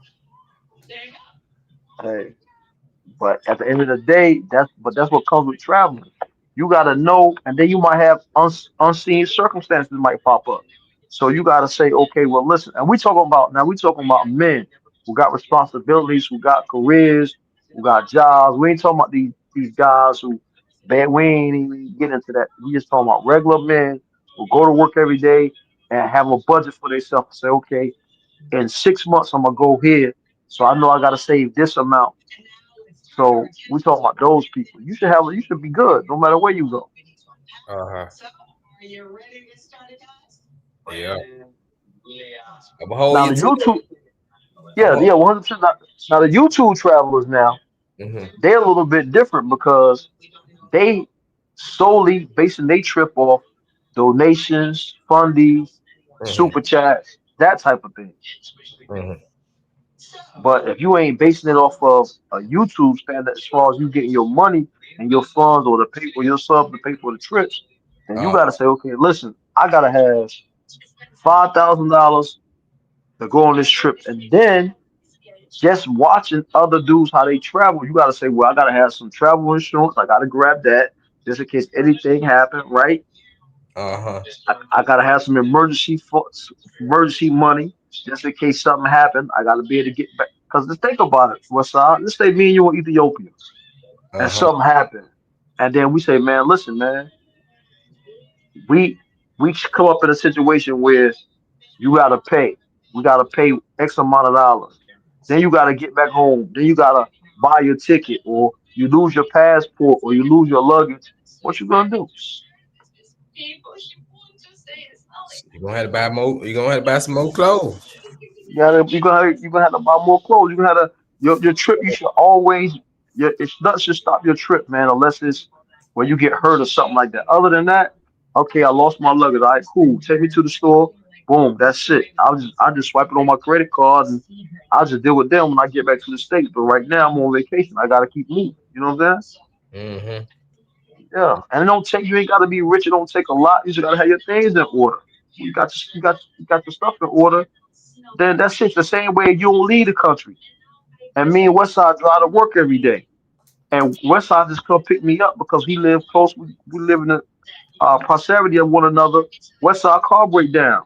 Hey, but at the end of the day, that's what comes with traveling. You gotta know, and then you might have unseen circumstances might pop up. So you gotta say, okay, well, listen. And we talking about men who got responsibilities, who got careers, who got jobs. We ain't talking about these guys who bad. We ain't even get into that. We just talking about regular men who go to work every day and have a budget for themselves. Say, okay, in 6 months I'm gonna go here, so I know I gotta save this amount. So we talking about those people. You should be good no matter where you go. Uh-huh. Yeah. I'm gonna hold Now you the to that. YouTube, I'm yeah, a, yeah, 100%. Now the YouTube travelers now hmm they're a little bit different because they solely basing their trip off donations, fundies, hmm super chats, that type of thing. hmm But if you ain't basing it off of a YouTube standard as far as you getting your money and your funds or the pay for your sub to pay for the trips, then you Uh, gotta say, okay, listen, I gotta have $5,000 to go on this trip, and then just watching other dudes how they travel, you gotta say, well, I gotta have some travel insurance. I gotta grab that just in case anything happen, right? uh-huh. I gotta have some emergency money just in case something happened. I gotta be able to get back. Because let's think about it, Westside. Let's say me and you in Ethiopia and Uh-huh. something happened, and then we say, man, listen, man, we we come up in a situation where you gotta pay. We gotta pay X amount of dollars. Then you gotta get back home. Then you gotta buy your ticket, or you lose your passport, or you lose your luggage. What you gonna do? You're gonna have to buy more, you're gonna have to buy some more clothes. You gonna have to buy more clothes. You gonna have to your trip. You should always it's not should stop your trip, man, unless it's when you get hurt or something like that. Other than that, okay, I lost my luggage. All right, cool. Take me to the store. Boom, that's it. I just swipe it on my credit card and I'll just deal with them when I get back to the States. But right now I'm on vacation. I gotta keep moving. You know what I'm saying? Mm-hmm. Yeah. And it don't take you ain't gotta be rich, it don't take a lot. You just gotta have your things in order. You got your stuff in order, then that's it. The same way you don't leave the country. And me and Westside drive to work every day. And Westside just come pick me up because he live close. We live in the proximity of one another. Westside car break down.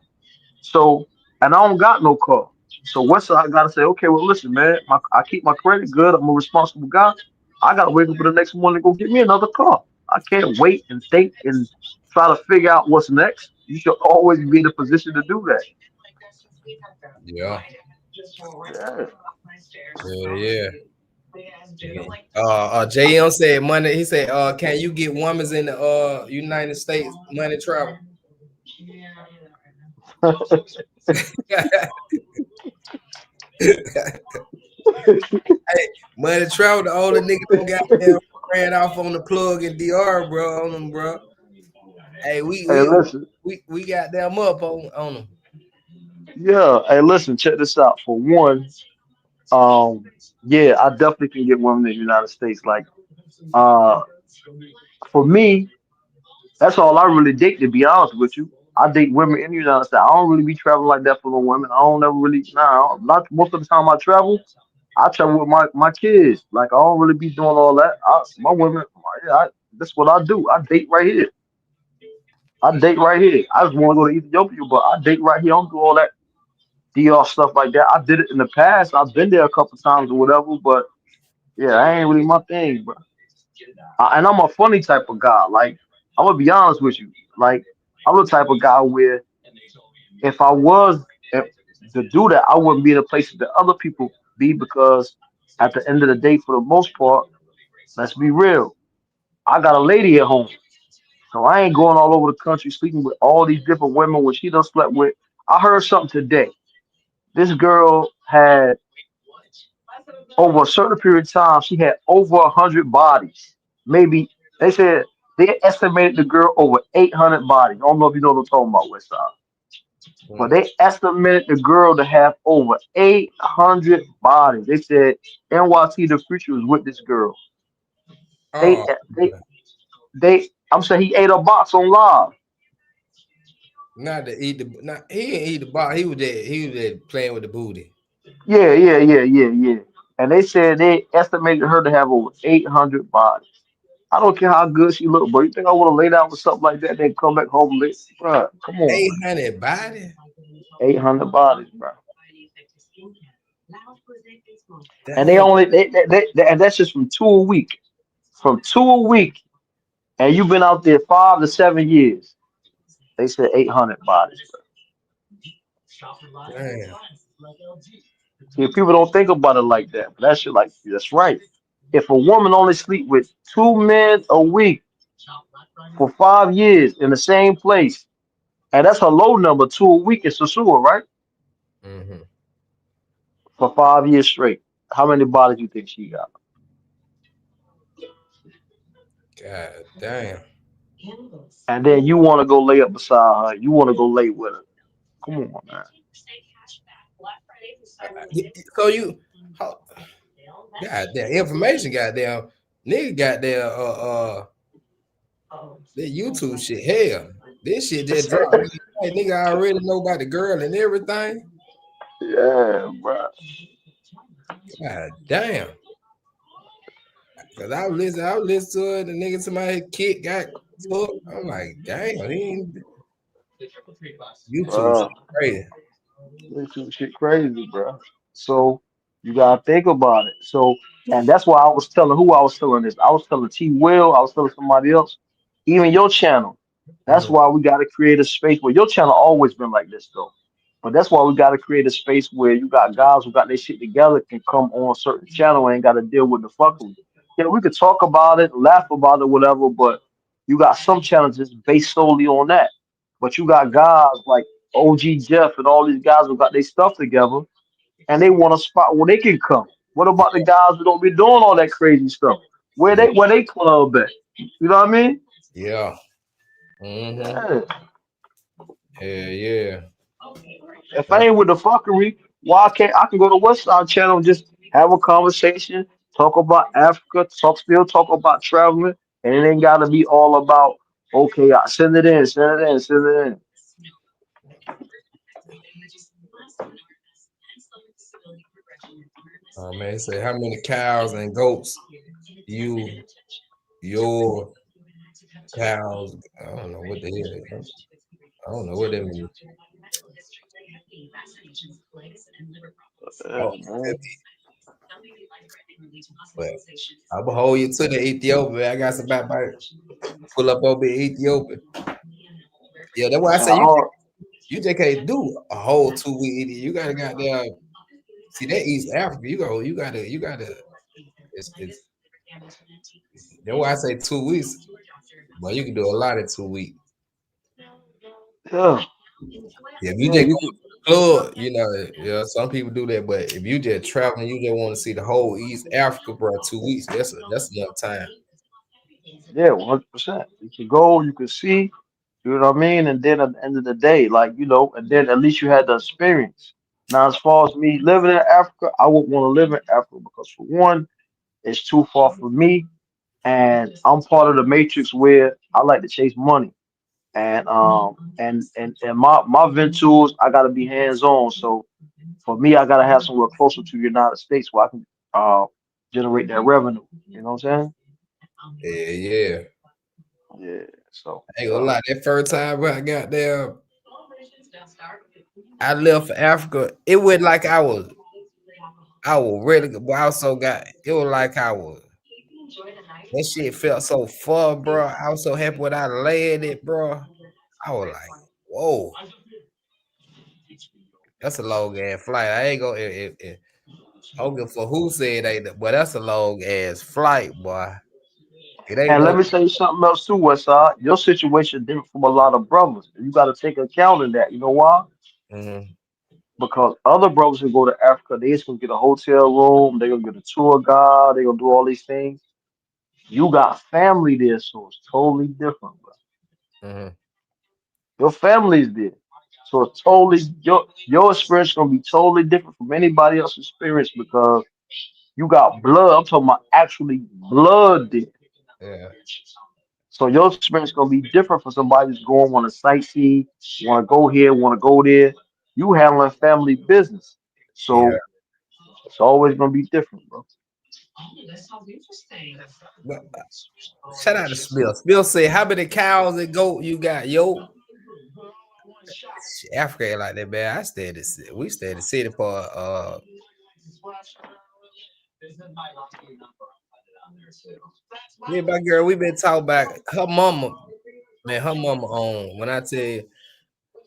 So, and I don't got no car. So Westside got to say, okay, well, listen, man, I keep my credit good. I'm a responsible guy. I got to wake up the next morning and go get me another car. I can't wait and think and try to figure out what's next. You should always be in a position to do that. Yeah. Yeah. Yeah, yeah. Yeah. JM said money. He said, can you get women in the United States money travel? Money travel, the older nigga don't got them ran off on the plug in DR, bro, on them, bro. Hey, we Hey, we listen. we got them up on them. Yeah. Hey, listen. Check this out. For one, um, yeah, I definitely can get women in the United States. Like, uh, for me, that's all I really date. To be honest with you, I date women in the United States. I don't really be traveling like that for no women. I don't ever really. Nah, not most of the time I travel. I travel with my kids. Like I don't really be doing all that. My women, yeah, that's what I do. I date right here. I date right here. I just want to go to Ethiopia, but I date right here. I don't do all that DR stuff like that. I did it in the past. I've been there a couple times or whatever, but yeah, that ain't really my thing, bro. And I'm a funny type of guy. Like I'm gonna be honest with you. Like I'm the type of guy where if I was if, to do that, I wouldn't be in the places that other people be because at the end of the day, for the most part, let's be real. I got a lady at home, so I ain't going all over the country sleeping with all these different women when she done slept with. I heard something today. This girl had over a certain period of time, she had over 100 bodies. Maybe they said they estimated the girl over 800 bodies. I don't know if you know what I'm talking about, Westside. But Mm. they estimated the girl to have over 800 bodies. They said NYC the Future was with this girl. They Oh, they they. I'm saying he ate a box on live. not to eat the not he didn't eat the bar. He was there playing with the booty. Yeah, yeah, yeah, yeah, yeah. And they said they estimated her to have over 800 bodies. I don't care how good she look, bro. You think I want to lay down with something like that, then come back home late, bro? Come on, man. 800 body. 800 bodies, bro. And they Dang. only and that's just from two a week. From two a week, and you've been out there 5 to 7 years. They said 800 bodies, bro. Damn. See, people don't think about it like that, but that shit, like, that's right. If a woman only sleep with 2 men a week for 5 years in the same place, and that's her low number, two a week is Sasua, right? Hmm. For 5 years straight, how many bodies you think she got? God damn. And then you want to go lay up beside her, you want to go lay with her. Come on, man. So you, how, goddamn information, goddamn nigga, goddamn that YouTube shit. Hell, this shit just dropped. Hey, nigga, I already know about the girl and everything. Yeah, bro. God damn. Cause I was listening to it, the nigga to my kid got hooked. I'm like, damn, he ain't YouTube shit Bro, crazy. this shit crazy, bro. So you gotta think about it. So, and that's why I was telling who I was telling this. I was telling T Will. I was telling somebody else. Even your channel. That's Mhm. why we gotta create a space where your channel always been like this though. But that's why we gotta create a space where you got guys who got their shit together can come on a certain channel and ain't gotta deal with the fuckery. Yeah, we could talk about it, laugh about it, whatever. But you got some challenges based solely on that. But you got guys like OG Jeff and all these guys who got their stuff together and they want a spot where they can come. What about the guys who don't be doing all that crazy stuff? Yeah, Where they club at? You know what I mean? yeah. Mm-hmm. Yeah. Yeah, yeah. If I ain't with the fuckery, why can't I can go to West Side Channel and just have a conversation, talk about Africa, talk about traveling, and it ain't gotta be all about okay, I send it in, send it in, send it in. Oh man, say how many cows and goats you your cows? I don't know what the hell. I don't know what that means. Yeah, Oh, man. but I will hold you to the Ethiopia. I got some back pull up over in Ethiopia. Yeah, that's why I And say all, you just can't do a whole 2 week. You gotta see that East Africa. You gotta. It's that's why I say 2 weeks. But you can do a lot in 2 weeks. yeah, Yeah, if you yeah, just you go could. to the club, yeah, some people do that. But if you just traveling, you just want to see the whole East Africa, bro. 2 weeks, that's enough time. Yeah, 100%. You can go, you can see, you know what I mean? And then at the end of the day, like, and then at least you had the experience. Now, as far as me living in Africa, I wouldn't want to live in Africa because, for one, it's too far from me. And I'm part of the matrix where I like to chase money. And my ventures, I gotta be hands on. So for me, I gotta have somewhere closer to the United States where I can uh generate that revenue. You know what I'm Yeah, yeah. saying? Yeah. So I ain't gonna lie. That first time I got there, I left for Africa. It was like I was really good, but I also got it was like that shit felt so fun, bro. I was so happy when I landed, bro. I was like, whoa, that's a long ass flight. I ain't gonna I don't give a fuck who said that, but that's a long ass flight, boy. It ain't and let no me tell you something else too, Westside. Your situation different from a lot of brothers. You got to take account of that. You know why? mhm. Because other brothers who go to Africa, they just gonna get a hotel room, they gonna get a tour guide, they gonna do all these things. You got family there, so it's totally different, bro. Mhm. Your family's there. So it's totally your experience gonna be totally different from anybody else's experience because you got blood. I'm talking about actually blood there. Yeah, So your experience gonna be different from somebody who's going want to sightsee, want to go here, want to go there. You handling family business, yeah. so it's always gonna be different, bro. But, shout out to Smith. Smith said, "How many cows and goat you got, yo?" Africa ain't like that, man. We stay in the city for me and my girl. We been talking about her mama, man. Her mama on when I tell you,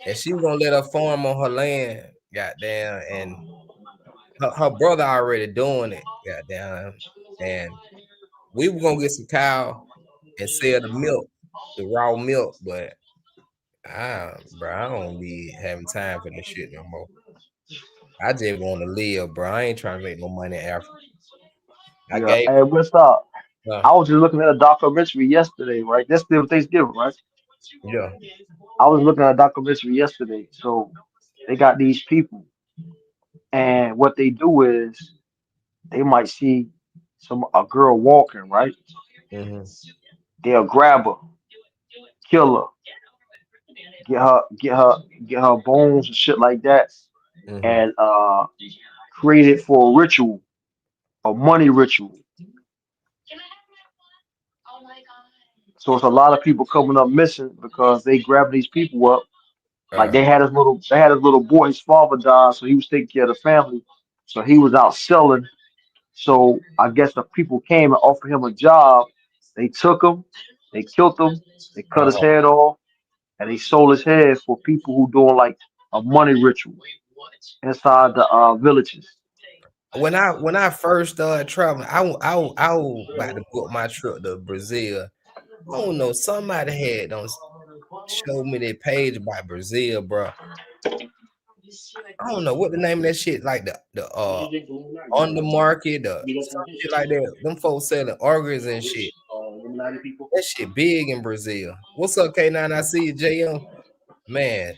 and she was gonna let her farm on her land, goddamn, and her brother already doing it, goddamn, and we were gonna get some cow and sell the milk, the raw milk, but I don't be having time for this shit no more. I just want to live, bro. I ain't trying to make no money in Africa. I Yeah. gave, Hey, what's up? uh, I was just looking at a documentary yesterday, right? That's still Thanksgiving, right? yeah, I was looking at a documentary yesterday. So they got these people, and what they do is they might see a girl walking, right? mm-hmm, They'll grab her, kill her, get her bones and shit like that, mm-hmm. and create it for a ritual, a money ritual. So it's a lot of people coming up missing because they grab these people up. Like they had his little boy. His father died, so he was taking care of the family. So he was out selling. So I guess the people came and offered him a job. They took him, they killed him, they cut his Uh, head off, and they sold his head for people who doing like a money ritual inside the villages. when I first started traveling, I was about to book my trip to Brazil. I don't know. Somebody had don't show me that page about Brazil, bro. I don't know what the name of that shit, like the on the market, some shit like that. Them folks selling organs and shit. That shit big in Brazil. What's up, K9? I see you, JM. Man,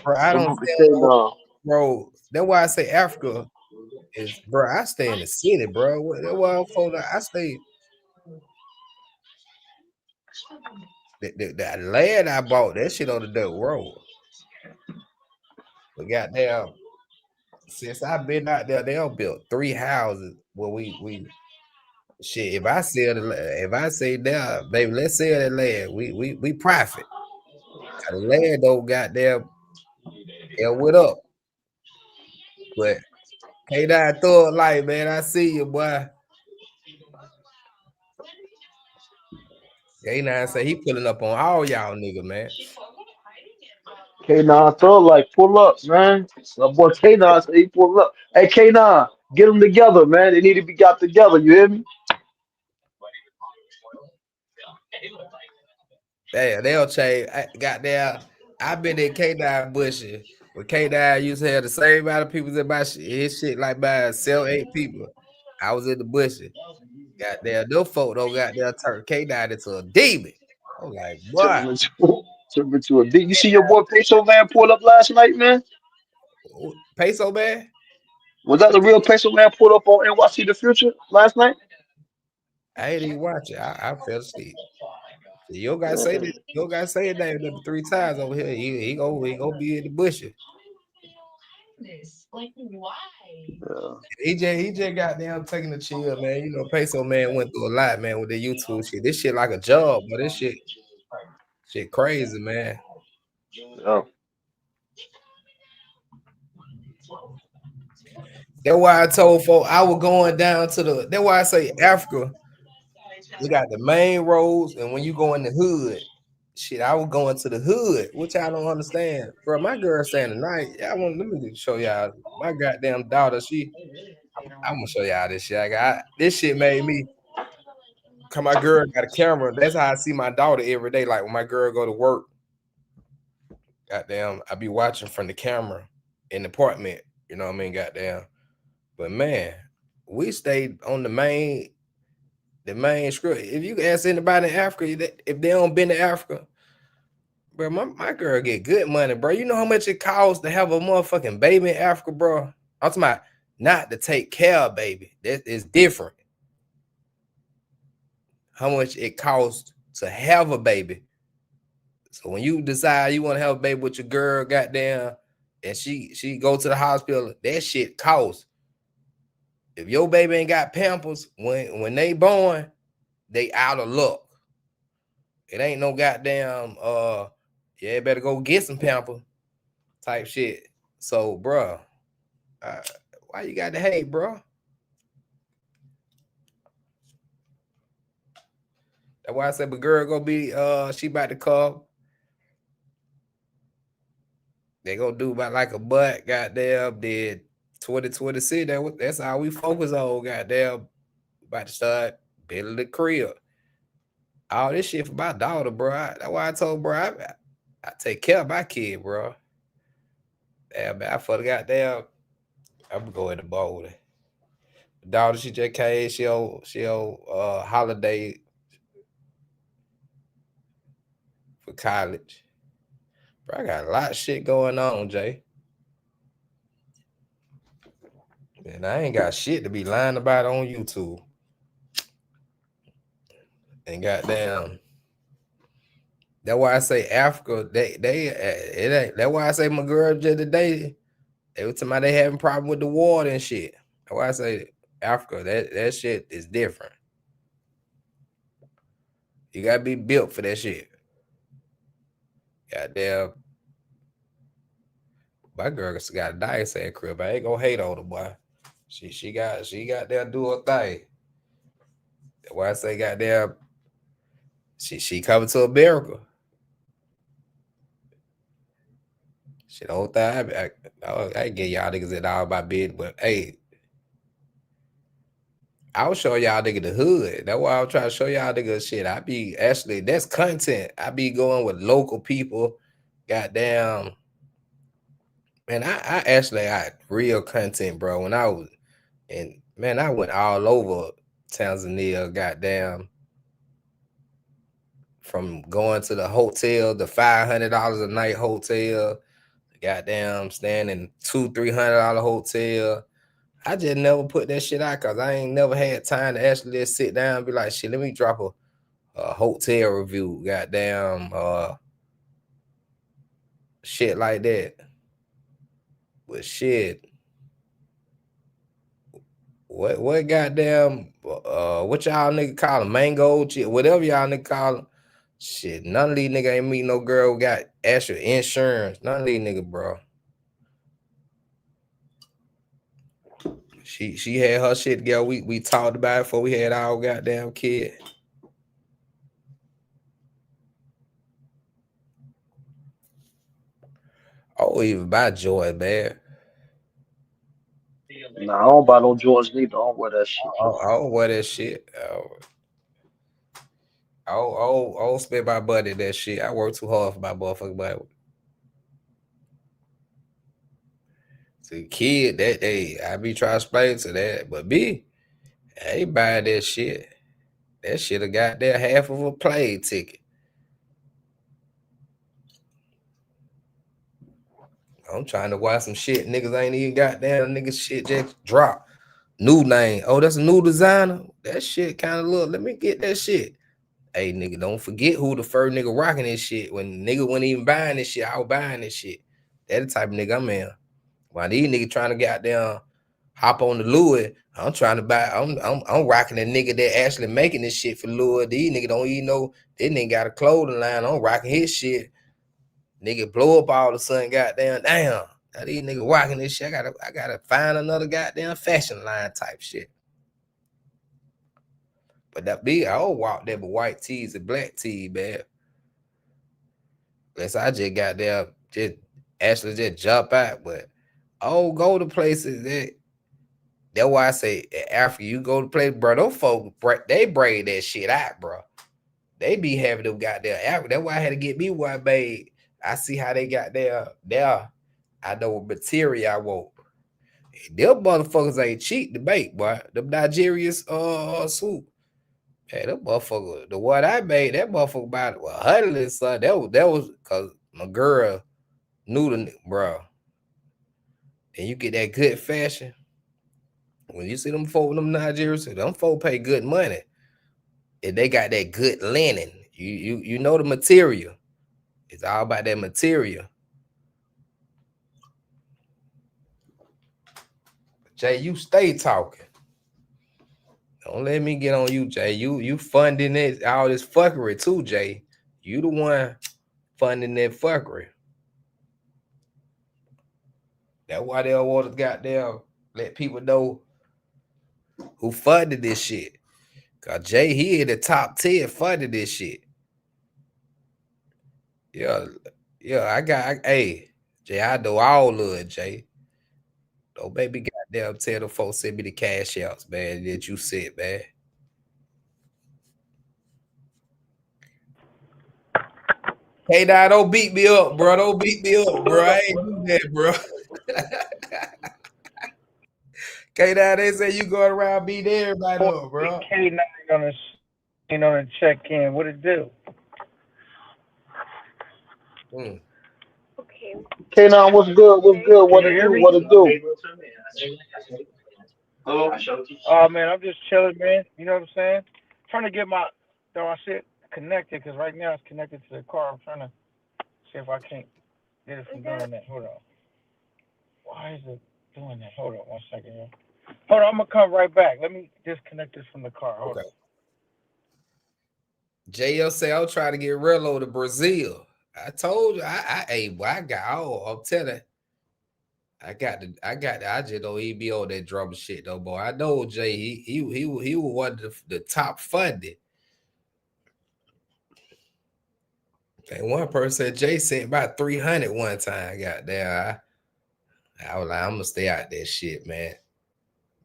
bro, I don't Salute to stay on the K-Dog. road. That's why I say Africa is, bro. I stay in the city, bro. That's why I stay. The land I bought, that shit on the dirt road. But goddamn, since I've been out there, they all built 3 houses. Well, we shit. If I say there, baby, let's sell that land. We profit. The land though, goddamn, hell with up. But K9 throw it like, man, I see you, boy. K9 say he pulling up on all y'all nigga, man. K9 thug like pull up, man. My boy K9 said he pull up. Hey K9, get them together, man. They need to be got together. You hear me? Damn, they'll change. Goddamn, I've been in K9 bushes. When K9 used to have the same amount of people in my shit, his shit like by 7-8 people. I was in the bushes. Goddamn, no folk don't goddamn turn K9 into a demon. I'm like, Turn boy, him into a D. You see your boy Peso man pull up last night, man? peso man. Was that the real Peso man pulled up on NYC The Future last night? I ain't even watch it. I fell asleep. You gotta say that. You gotta say it name number 3 times over here. He gonna be in the bushes. Yeah. He just got down taking the chill, man. You know, Peso man went through a lot, man, with the YouTube shit. This shit like a job, but this shit crazy, man. Yeah. That's why I told folks I was going down to the. That's why I say Africa. We got the main roads, and when you go in the hood, shit, I was going to the hood, which I don't understand, bro. My girl saying tonight, let me show y'all my goddamn daughter. I'm gonna show y'all this shit. This shit made me. Cause my girl got a camera. That's how I see my daughter every day. Like when my girl go to work, goddamn, I be watching from the camera in the apartment. You know what I mean? Goddamn. But man, we stayed on the main script. If you ask anybody in Africa, if they don't been to Africa, bro, my girl get good money, bro. You know how much it costs to have a motherfucking baby in Africa, bro? I'm talking about not to take care of baby. That is different. How much it costs to have a baby. So when you decide you want to have a baby with your girl, goddamn, and she go to the hospital, that shit costs. If your baby ain't got Pampers when they born, they out of luck. It ain't no goddamn yeah, better go get some Pampers type shit. So, bro, why you got to hate, bro? That's why I said, but girl gonna be she about to come. They gonna do about like a butt, goddamn, did 2026. That's how we focus on, goddamn. About to start building the crib. All this shit for my daughter, bro. That's why I told bro, I take care of my kid, bro. Damn, man, I forgot goddamn. I'm going to Boulder. Daughter, she just came. She on holiday for college. Bro, I got a lot of shit going on, Jay. And I ain't got shit to be lying about on YouTube. And goddamn, that's why I say Africa. It ain't. That's why I say my girl just today. Every time they having problem with the water and shit. That's why I say Africa. That shit is different. You gotta be built for that shit. Goddamn. My girl got a dice at crib. I ain't gonna hate on her, boy. She got there do her thing. That's why I say goddamn. She coming to America. Shit, the whole time I get y'all niggas in all my bed, but hey, I was showing y'all nigga the hood. That's why I was trying to show y'all nigga shit. I be actually that's content. I be going with local people. Goddamn. Man, I actually got real content, bro. When I was I went all over Tanzania, goddamn. From going to the hotel, the $500 a night hotel, goddamn staying in $200-$300 hotel. I just never put that shit out because I ain't never had time to actually just sit down and be like, shit, let me drop a hotel review, goddamn shit like that. But shit, what goddamn what y'all nigga call them, mango shit, whatever y'all nigga call them. Shit, none of these niggas ain't meet no girl who got extra insurance. None of these niggas, bro. She had her shit together. We talked about it before we had our goddamn kid. Oh, even buy Joy, man. Nah, I don't buy no Jordans neither. I don't wear that shit. I don't wear that shit. I don't spend my money that shit. I work too hard for my motherfucking money. See, kid, that day, I be trying to explain to that, but me, I ain't buying that shit. That shit have got there half of a plane ticket. I'm trying to watch some shit. Niggas ain't even got there. Niggas shit just drop. New name. Oh, that's a new designer. That shit kind of look. Let me get that shit. Hey, nigga, don't forget who the first nigga rocking this shit. When nigga wasn't even buying this shit, I was buying this shit. That the type of nigga I'm in. While these niggas trying to get down, hop on the Louis, I'm trying to buy. I'm rocking a nigga that actually making this shit for Louis. These niggas don't even know. This nigga got a clothing line. I'm rocking his shit. Nigga blow up all of a sudden. Goddamn, damn. Now these niggas rocking this shit. I gotta find another goddamn fashion line type shit. But that big, I don't walk there with white tees and black tees, man. Unless I just got there, just jump out. But go to places that's why I say after you go to place, bro, those folks they braid that shit out, bro. They be having them goddamn Africa. That's why I had to get me one made. I see how they got there. I know what material I want. Them motherfuckers ain't cheap to make, boy. Them Nigerian suit. Hey, that motherfucker, the one I made, that motherfucker about $100, son. That was because my girl knew the bro. And you get that good fashion. When you see them folk, them Nigerians, them folk pay good money. And they got that good linen. You know the material. It's all about that material. Jay, you stay talking. Don't let me get on you, Jay. You funding it all this fuckery too, Jay. You the one funding that fuckery. That's why they want to goddamn let people know who funded this shit. Cause Jay, he in the top 10 funded this shit. Yeah, hey, Jay, I know all of it, Jay. Don't baby goddamn tell the folks send me the cash outs, man, that you said, man. Hey, now don't beat me up, bro. Don't beat me up, bro. I ain't do that, bro. K9, they say you going around beating everybody up, bro. K9 on the check in. What it do? Mm. Okay. K9, what's good? What's good? What Can it you hear do? me? What it do? Oh man, I'm just chilling, man. You know what I'm saying? Trying to get my shit connected because right now it's connected to the car. I'm trying to see if I can't get it from doing that. Hold on. Why is it doing that? Hold on 1 second. Here. Hold on, I'm gonna come right back. Let me disconnect this from the car. Hold Okay. on. JL say I'm trying to get Relo to Brazil. I told you, I got all. I'm telling. I just don't even be on that drama shit though, boy. I know Jay. He was one of the top funded. And one person said Jay sent about 300 one time. Goddamn, I was like, I'm gonna stay out that shit, man.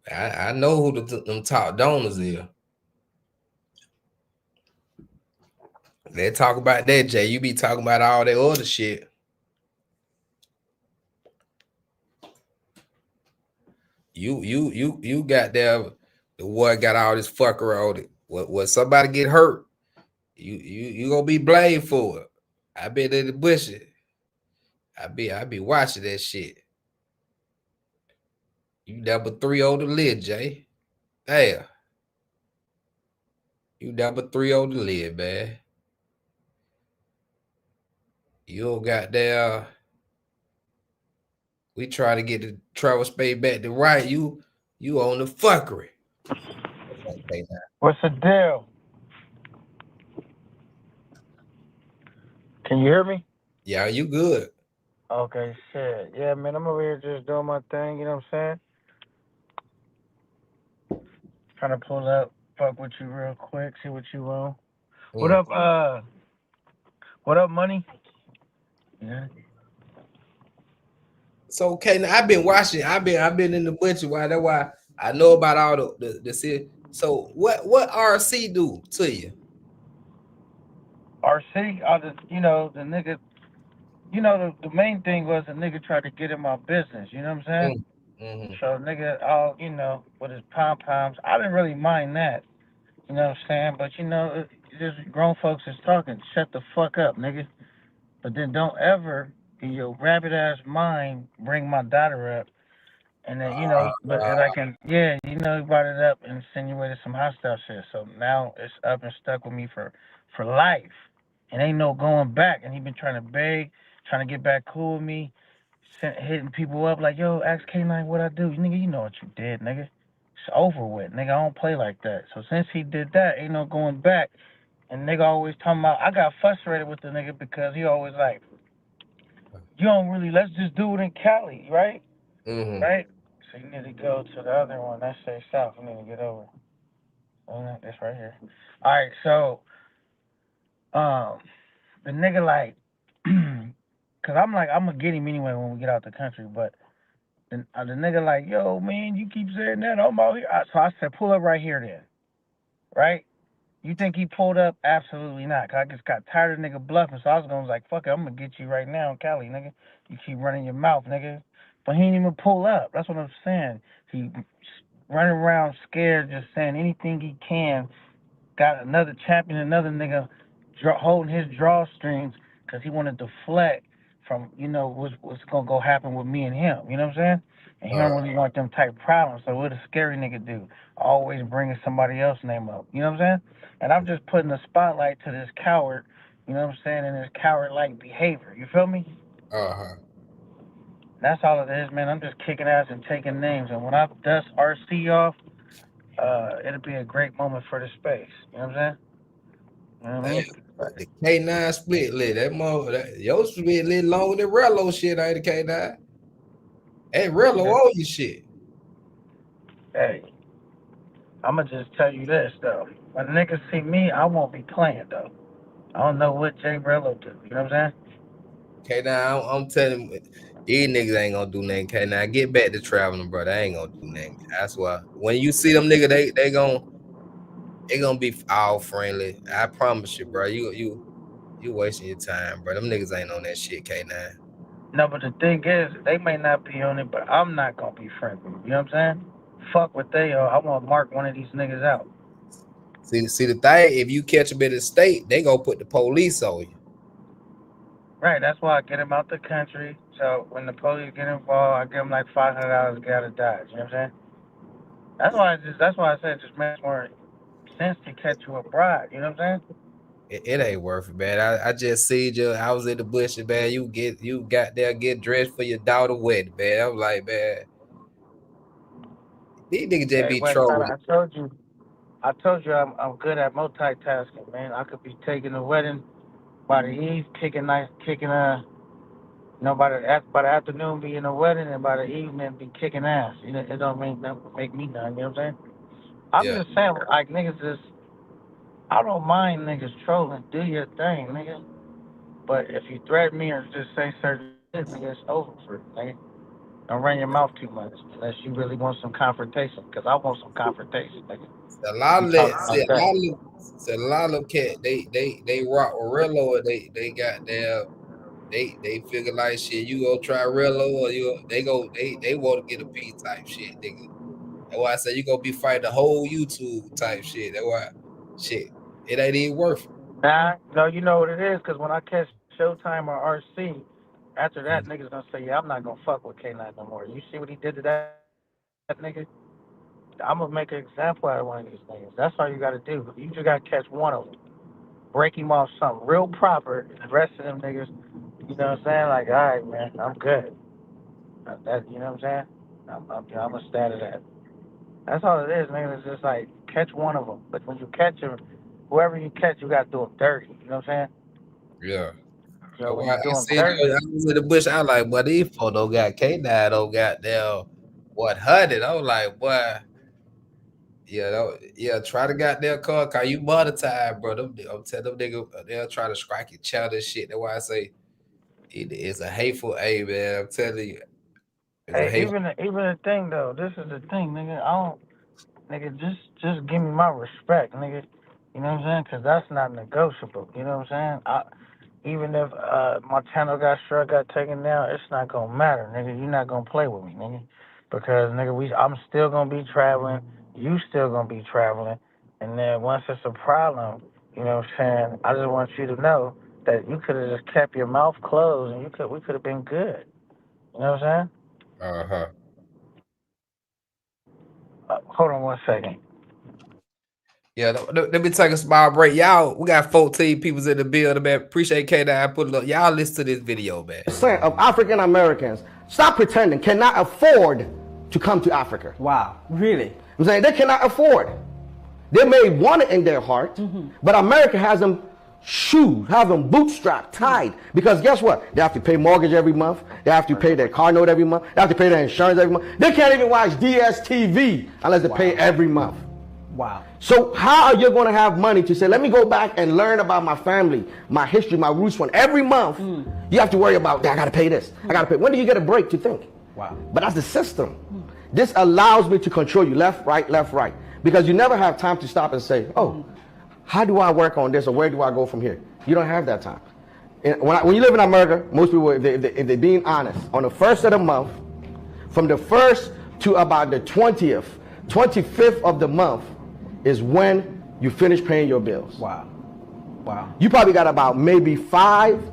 I know who them top donors is. They talk about that, Jay. You be talking about all that other shit. You got there. The one got all this fucker on it. When somebody get hurt, you gonna be blamed for it. I been in the bushes. I be watching that shit. You number 3 on the lid, Jay. Damn. You number 3 on the lid, man. You don't got there. We try to get the Travis Spade back to right. You on the fuckery. What's the deal? Can you hear me? Yeah, you good. Okay, shit. Yeah, man, I'm over here just doing my thing. You know what I'm saying? Trying to pull up, fuck with you real quick, see what you want. What up, what up, money? Yeah. So okay, now I've been watching. I've been in the butcher. Why? That's why I know about all the shit. So what RC do to you? RC, the nigga, the main thing was the nigga tried to get in my business. You know what I'm saying? Mm-hmm. So nigga, all with his pom poms, I didn't really mind that. You know what I'm saying? But just grown folks is talking. Shut the fuck up, nigga. But then don't ever in your rabbit ass mind bring my daughter up. And then he brought it up and insinuated some hostile shit. So now it's up and stuck with me for life. And ain't no going back. And he been trying to beg, trying to get back cool with me, hitting people up like, yo, ask K9 what I do. Nigga, you know what you did, nigga. It's over with. Nigga, I don't play like that. So since he did that, ain't no going back. And nigga always talking about, I got frustrated with the nigga because he always like, you don't really, let's just do it in Cali, right? Mm-hmm. Right? So you need to go to the other one. That says south. You need to get over. That's right here. All right, so the nigga like, cause I'm gonna get him anyway when we get out the country. But the nigga like, yo man, you keep saying that I'm out here. So I said, pull up right here then, right? You think he pulled up? Absolutely not. Cause I just got tired of nigga bluffing. So I was gonna like, fuck it, I'm gonna get you right now in Cali, nigga. You keep running your mouth, nigga. But he didn't even pull up. That's what I'm saying. He running around scared, just saying anything he can. Got another champion, another nigga holding his drawstrings because he wanted to deflect from, what's going to go happen with me and him. You know what I'm saying? And he don't really want them type problems. So what a scary nigga do? Always bringing somebody else's name up. You know what I'm saying? And I'm just putting the spotlight to this coward, you know what I'm saying, and this coward-like behavior. You feel me? Uh-huh. That's all it is, man. I'm just kicking ass and taking names. And when I dust RC off, it'll be a great moment for the space. You know what I'm saying? You know what I mean? The K9 split lit. That mother, your split lit longer than Rello shit, ain't the K9? Hey, Rello owe you shit. Hey, I'ma just tell you this though. When niggas see me, I won't be playing though. I don't know what Jay Rello do. You know what I'm saying? K9, I'm telling you, these niggas ain't gonna do nothing. K9, get back to traveling, bro. They ain't gonna do nothing. That's why when you see them niggas, they gonna be all friendly. I promise you, bro. You wasting your time, bro. Them niggas ain't on that shit, K9. No, but the thing is, they may not be on it, but I'm not gonna be friendly. You know what I'm saying? Fuck what they are. I want to mark one of these niggas out. See the thing, if you catch them in the state, they gonna put the police on you. Right, that's why I get them out the country. So when the police get involved, I give them like $500 to get out of Dodge. You know what I'm saying? That's why I said it just makes more sense to catch you abroad. You know what I'm saying? It ain't worth it, man. I just see you. I was in the bush, man. You got there, get dressed for your daughter wedding, man. I'm like, man, these niggas just be West trolling. Side, I told you I'm good at multitasking, man. I could be taking the wedding by the eve, kicking by the afternoon be in the wedding, and by the evening be kicking ass. You know, it don't make me none. You know what I'm saying? I'm Yeah. just saying, like niggas I don't mind niggas trolling. Do your thing, nigga. But if you threaten me or just say certain shit, nigga, it's over for it, nigga. Don't run your mouth too much unless you really want some confrontation. Because I want some confrontation, nigga. A lot of a lot of cat they rock with Rello, or they got their they figure like shit. You go try Rello, or they want to get a piece type shit, nigga. That's why I say you gonna be fighting the whole YouTube type shit. That's why shit, it ain't even worth it. Nah, no, you know what it is, because when I catch Showtime or RC, after that, niggas gonna say, yeah, I'm not gonna fuck with K9 no more. You see what he did to that nigga? I'm gonna make an example out of one of these niggas. That's all you gotta do. You just gotta catch one of them, break him off something real proper, and the rest of them niggas, you know what I'm saying? Like, all right, man, I'm good. You know what I'm saying? I'm gonna stand to that. That's all it is, nigga. It's just like, catch one of them. But when you catch him, whoever you catch, you gotta do them dirty. You know what I'm saying? Yeah. So when I you do them see dirty, I was in the bush. I was like, boy, these folks don't got K9, don't got them 100. I was like, boy, try to goddamn car you monetize, bro. I'm telling them niggas, they'll try to strike your child and shit. That's why I say it's a hateful man. I'm telling you. hey, even the thing though, this is the thing, nigga. Just give me my respect, nigga. You know what I'm saying? Because that's not negotiable. You know what I'm saying? Even if my channel got taken down, it's not gonna matter, nigga. You're not gonna play with me, nigga. Because nigga, I'm still gonna be traveling. You still gonna be traveling. And then once it's a problem, you know what I'm saying? I just want you to know that you could have just kept your mouth closed, and we could have been good. You know what I'm saying? Uh-huh. Hold on one second. Yeah, let me take a small break. Y'all, we got 14 people in the building, man. Appreciate K9 put it up. Y'all listen to this video, man. Percent of African Americans, stop pretending, cannot afford to come to Africa. Wow. Really? I'm saying they cannot afford. They may want it in their heart, but America has them bootstrapped, tied. Because guess what? They have to pay mortgage every month. They have to pay their car note every month. They have to pay their insurance every month. They can't even watch DSTV unless they pay every month. Wow. So how are you going to have money to say, let me go back and learn about my family, my history, my roots from every month? You have to worry about, I got to pay this. I got to pay. When do you get a break to think? Wow. But that's the system. This allows me to control you left, right, because you never have time to stop and say, oh, how do I work on this, or where do I go from here? You don't have that time. And when you live in America, most people, if they're being honest, on the first of the month, from the 1st to about the 20th, 25th of the month is when you finish paying your bills. Wow. Wow. You probably got about maybe 5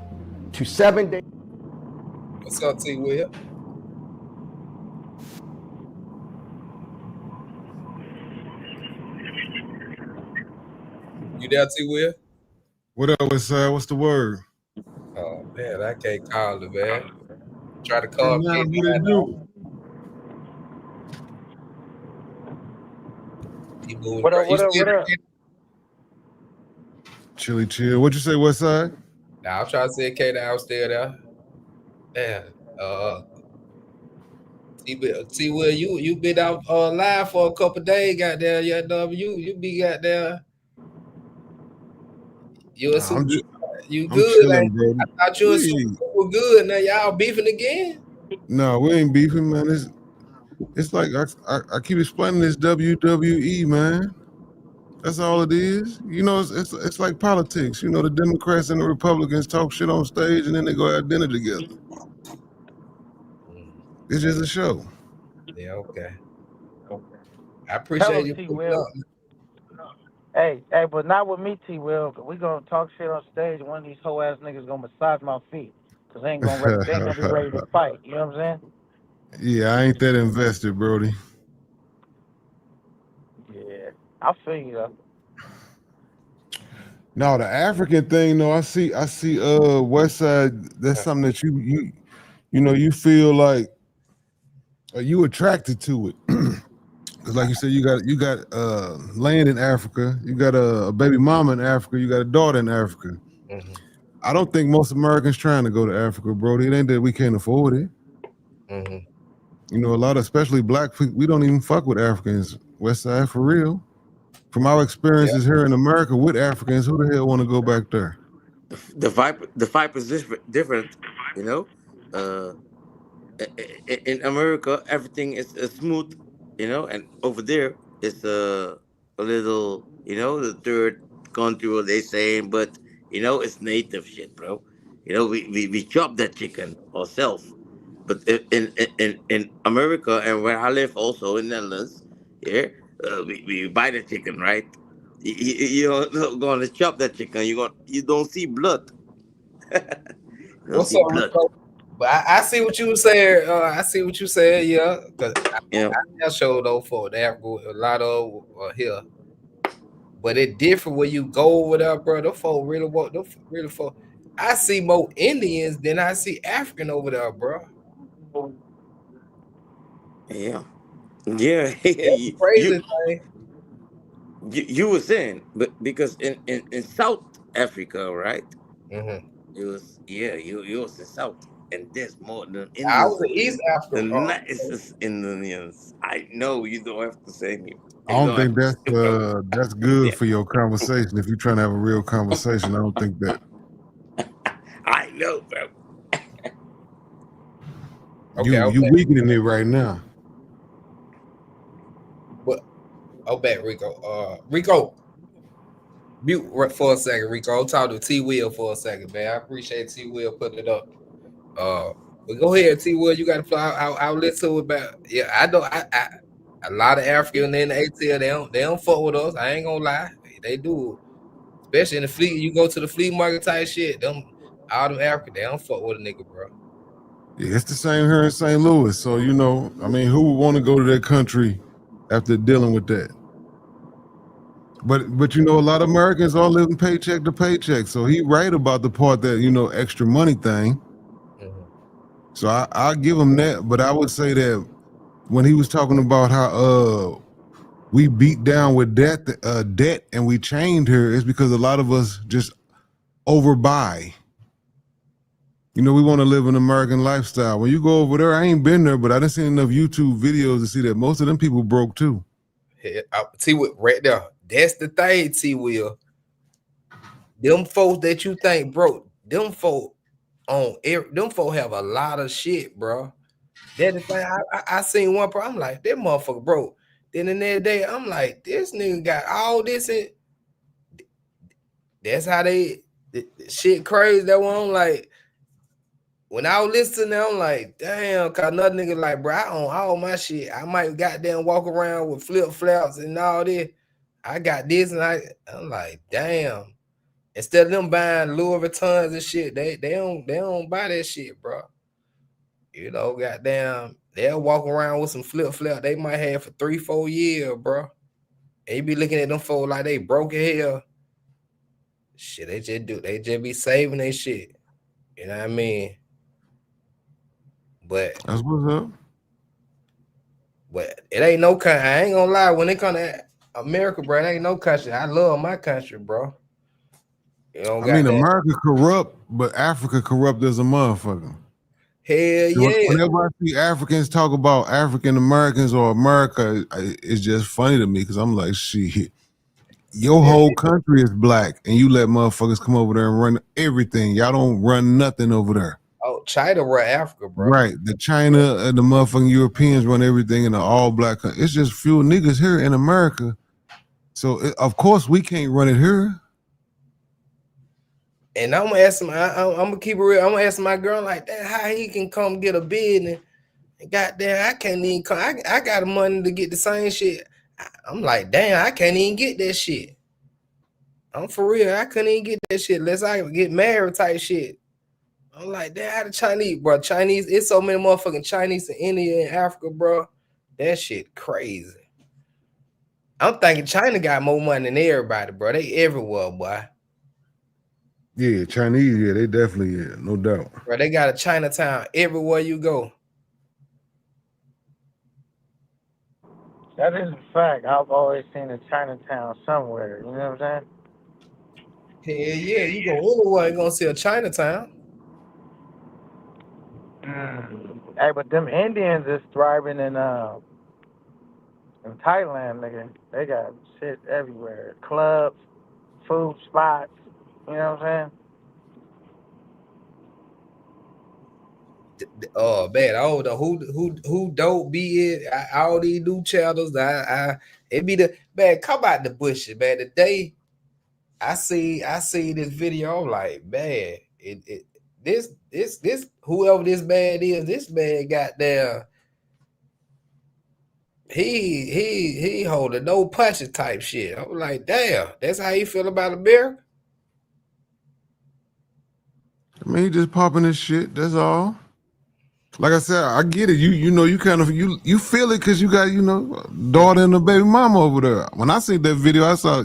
to 7 days. What's up, T. Will? You there, T. Will? What up? What's the word? Oh man, I can't call it, man. Try to call What it K9. do? He moving What up? crazy. What up? What up? Chilly chill. What'd you say, West Side? Nah, I'm trying to say K down still there. Man, T Will, you been out live for a couple days, goddamn. You be goddamn. You a Nah, I'm super, just, you I'm good? chilling, Like, bro. I thought you a super good. Now y'all beefing again? No, we ain't beefing, man. It's like I keep explaining this WWE, man. That's all it is. You know, it's like politics. You know, the Democrats and the Republicans talk shit on stage and then they go have dinner together. It's just a show. Yeah, okay. I Tell appreciate him, you T. putting Will. up. Hey, but not with me, T. Will. We gonna talk shit on stage. One of these hoe ass niggas gonna massage my feet, cause they ain't gonna be ready to fight. You know what I'm saying? Yeah, I ain't that invested, Brody. Yeah, I feel you though. No, the African thing, no, I see West Side, that's something that you know, you feel like you attracted to it. Cause like you said, you got land in Africa, you got a baby mama in Africa, you got a daughter in Africa. Mm-hmm. I don't think most Americans trying to go to Africa, bro. It ain't that we can't afford it. Mm-hmm. You know, a lot of, especially black people, we don't even fuck with Africans. West Side, for real. From our experiences here in America with Africans, who the hell want to go back there? The vibe is different, you know. Uh, in America, everything is smooth, you know, and over there it's a little, you know, the third country what they saying, but you know, it's native shit, bro. You know, we chop that chicken ourselves, but in America and where I live, also in Netherlands, yeah, we buy the chicken, right? You're not gonna chop that chicken. You don't see blood. You don't What's see up, blood. Rico? But I see what you saying. I see what you saying. Yeah, because You know. I showed though for the Africa, a lot of here. But it different when you go over there, bro. The folk really want them really folk. I see more Indians than I see African over there, bro. Yeah. Yeah, That's the crazy thing. you were saying, but because in South Africa, right? Mm-hmm. It was you was in South, and there's more than I was Indians, in East the Africa. nicest Indians. I know you don't have to say me. I You don't don't have think to say, bro. that's good Yeah, for your conversation. If you're trying to have a real conversation, I don't think that I know, bro. Okay, you weakening it right now. but back Rico, mute for a second, Rico. I'll talk to T Will for a second, man. I appreciate T Will putting it up. But go ahead, T Will. You got to fly. I'll listen to it about. Yeah, I know. I a lot of African in the ATL. They don't fuck with us. I ain't gonna lie. They do, especially in the fleet. You go to the flea market type shit. Them all them African. They don't fuck with a nigga, bro. Yeah, it's the same here in St. Louis. So you know, I mean, who would want to go to that country after dealing with that? But you know, a lot of Americans are living paycheck to paycheck. So he right about the part that, you know, extra money thing. Mm-hmm. So I'll give him that. But I would say that when he was talking about how we beat down with debt and we chained her, is because a lot of us just overbuy. You know, we want to live an American lifestyle. When you go over there, I ain't been there, but I done seen enough YouTube videos to see that most of them people broke too. T Will right there. That's the thing, T Will. Them folks that you think broke, them folk have a lot of shit, bro. That's the thing. I seen one I'm like, that motherfucker broke. Then the next day, I'm like, this nigga got all this. That's how the shit crazy. That one, I'm like, when I was listening, I'm like, damn, cause another nigga like, bro, I own all my shit. I might goddamn walk around with flip flops and all this. I got this, and I'm like, damn. Instead of them buying Louis Vuittons and shit, they don't buy that shit, bro. You know, goddamn, they'll walk around with some flip flop they might have for 3-4 years, bro. And you be looking at them folks like they broke as hell. Shit, they just be saving their shit. You know what I mean? But That's what's up. it ain't no kind. I ain't gonna lie. When it come to America, bro. It ain't no country. I love my country, bro. You don't I got mean, that. America corrupt, but Africa corrupt as a motherfucker. Hell So yeah. whenever I see Africans talk about African Americans or America, it's just funny to me because I'm like, shit, your whole country is black, and you let motherfuckers come over there and run everything. Y'all don't run nothing over there. Oh, China run Africa, bro. Right. The China and the motherfucking Europeans run everything in the all black country. It's just few niggas here in America. So of course we can't run it here. And I'm gonna ask my, I'm gonna keep it real. I'm gonna ask my girl like that, how he can come get a bid and goddamn, I can't even come. I got the money to get the same shit. I'm like, damn, I can't even get that shit. I'm for real. I couldn't even get that shit unless I get married type shit. I'm like, damn, how the Chinese, bro? Chinese, it's so many motherfucking Chinese in India and Africa, bro. That shit crazy. I'm thinking China got more money than everybody, bro. They everywhere, boy. Yeah, Chinese, yeah, they definitely, yeah, no doubt. Bro, they got a Chinatown everywhere you go. That is a fact. I've always seen a Chinatown somewhere. You know what I'm saying? Hell yeah, you go anywhere, you gonna see a Chinatown. Hey, but them Indians is thriving in Thailand, nigga. They got shit everywhere. Clubs, food spots. You know what I'm saying? Oh man, I don't know who dope be it. All these new channels. It be the man. Come out the bushes, man. The day I see this video, I'm like, man, this whoever this man is, this man got there. He holding no punches type shit. I'm like, damn, that's how you feel about America? I mean, he just popping his shit, that's all. Like I said, I get it. You know, you kind of you feel it because you got, you know, daughter and a baby mama over there. When I see that video, I saw,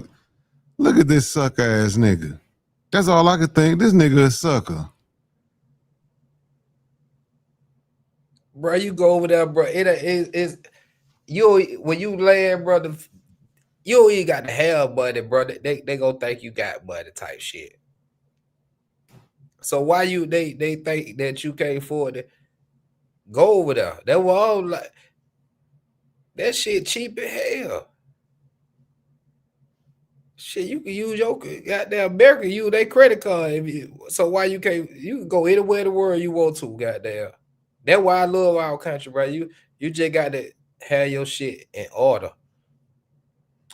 look at this sucker ass nigga. That's all I could think. This nigga a sucker. Bro, you go over there, bro. It is you when you land, brother. You ain't got to have money, bro. They gonna think you got money type shit. So why they think that you can't afford it? Go over there. That was all like that shit cheap as hell. Shit, you can use your goddamn American, use their credit card. So why you can't? You can go anywhere in the world you want to, goddamn. That's why I love our country, bro. You just got to have your shit in order.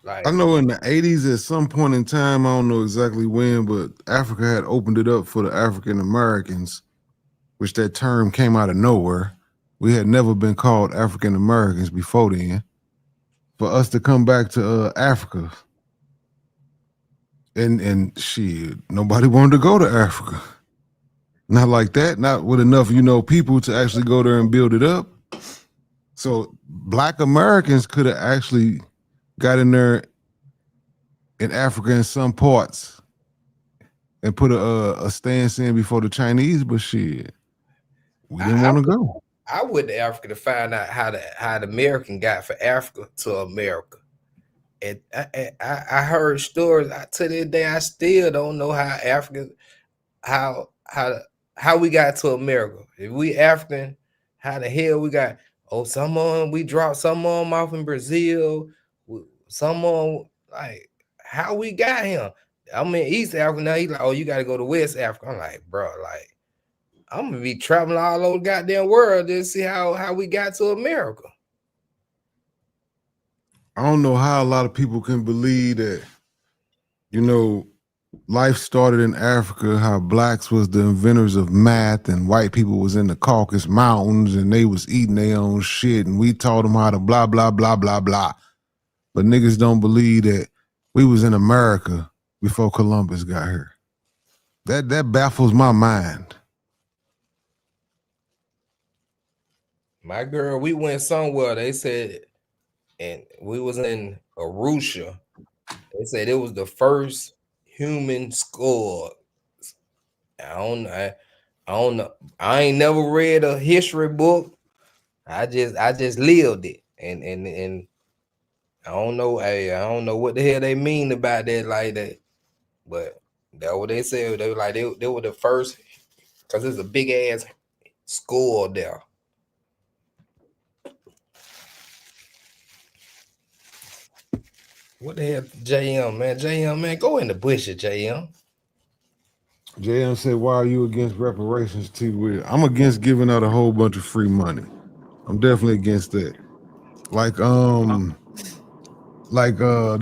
Like I know in the 80s at some point in time, I don't know exactly when, but Africa had opened it up for the African Americans, which that term came out of nowhere. We had never been called African Americans before then. For us to come back to Africa, and shit, nobody wanted to go to Africa. Not like that, not with enough, you know, people to actually go there and build it up. So Black Americans could have actually got in there in Africa in some parts and put a stance in before the Chinese, but shit, we didn't want to go. I went to Africa to find out how the American got from Africa to America. And I heard stories. To this day, I still don't know how Africa, how we got to America. If we African, how the hell we got? Oh, someone we dropped someone off in Brazil. Someone like how we got him. I'm in East Africa now. He's like, oh, you got to go to West Africa. I'm like, bro, like I'm gonna be traveling all over the goddamn world to see how we got to America. I don't know how a lot of people can believe that, you know, life started in Africa, how blacks was the inventors of math and white people was in the Caucasus Mountains and they was eating their own shit and we taught them how to blah, blah, blah, blah, blah. But niggas don't believe that we was in America before Columbus got here. That baffles my mind. My girl, we went somewhere. They said, and we was in Arusha. They said it was the first human skull. I don't know. I ain't never read a history book. I just lived it, and I don't know. Hey, I don't know what the hell they mean about that like that, but that's what they said. They were like they were the first, because it's a big ass school there. What the hell, JM, man? JM, man, go in the bushes, JM. JM said, "Why are you against reparations, T. Will?" I'm against giving out a whole bunch of free money. I'm definitely against that. Like they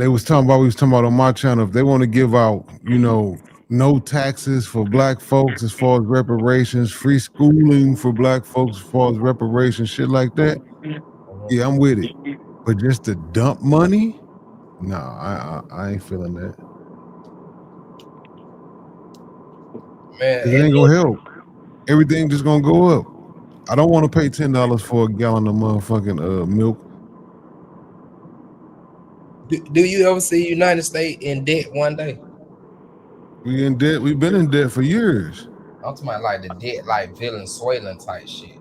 was talking about, we was talking about on my channel, if they want to give out, no taxes for black folks as far as reparations, free schooling for black folks as far as reparations, shit like that, yeah, I'm with it. But just to dump money, nah, I ain't feeling that. Man, It ain't gonna help. Everything just gonna go up. I don't want to pay $10 for a gallon of motherfucking milk. do you ever see United States in debt one day? We in debt. We've been in debt for years. I'm talking about like the debt, like Venezuelan type shit.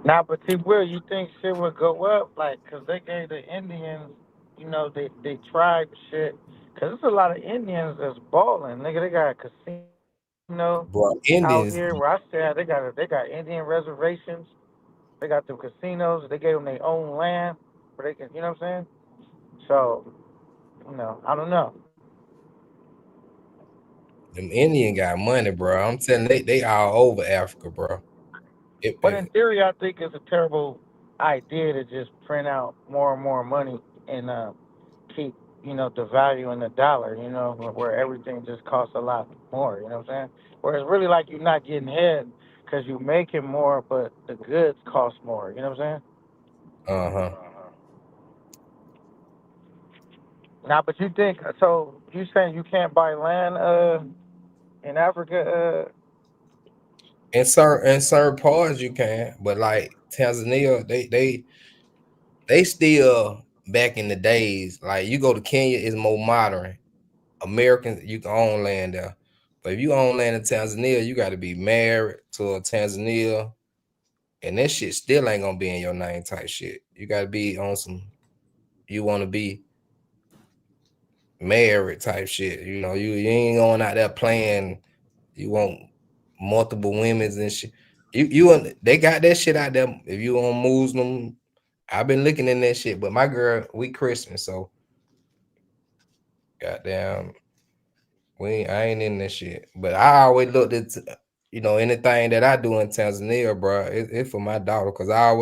Now, but T. Will, you think shit would go up? Like, because they gave the Indians, they tried shit. Because there's a lot of Indians that's balling. Nigga, they got a casino Bro, out Indians, here where I stay at. They got Indian reservations. They got the casinos. They gave them their own land where they can, you know what I'm saying? So, I don't know. them Indian got money, bro. I'm telling you, they all over Africa, bro. But in theory, I think it's a terrible idea to just print out more and more money and keep, the value in the dollar, where everything just costs a lot more, you know what I'm saying? Whereas really like you're not getting ahead because you're making more, but the goods cost more, you know what I'm saying? Uh-huh. Now, but you think, so you saying you can't buy land in Africa? In certain parts you can, but like Tanzania, they still back in the days. Like you go to Kenya, it's more modern. Americans, you can own land there. But if you own land in Tanzania, you got to be married to a Tanzania, and that shit still ain't gonna be in your name type shit. You got to be on some. You want to be married type shit. You ain't going out there playing. You want multiple women's and shit. They got that shit out there. If you on Muslim, I've been looking in that shit. But my girl, we Christian, so goddamn. I ain't in that shit, but I always looked at anything that I do in Tanzania, bro. It's for my daughter, cause I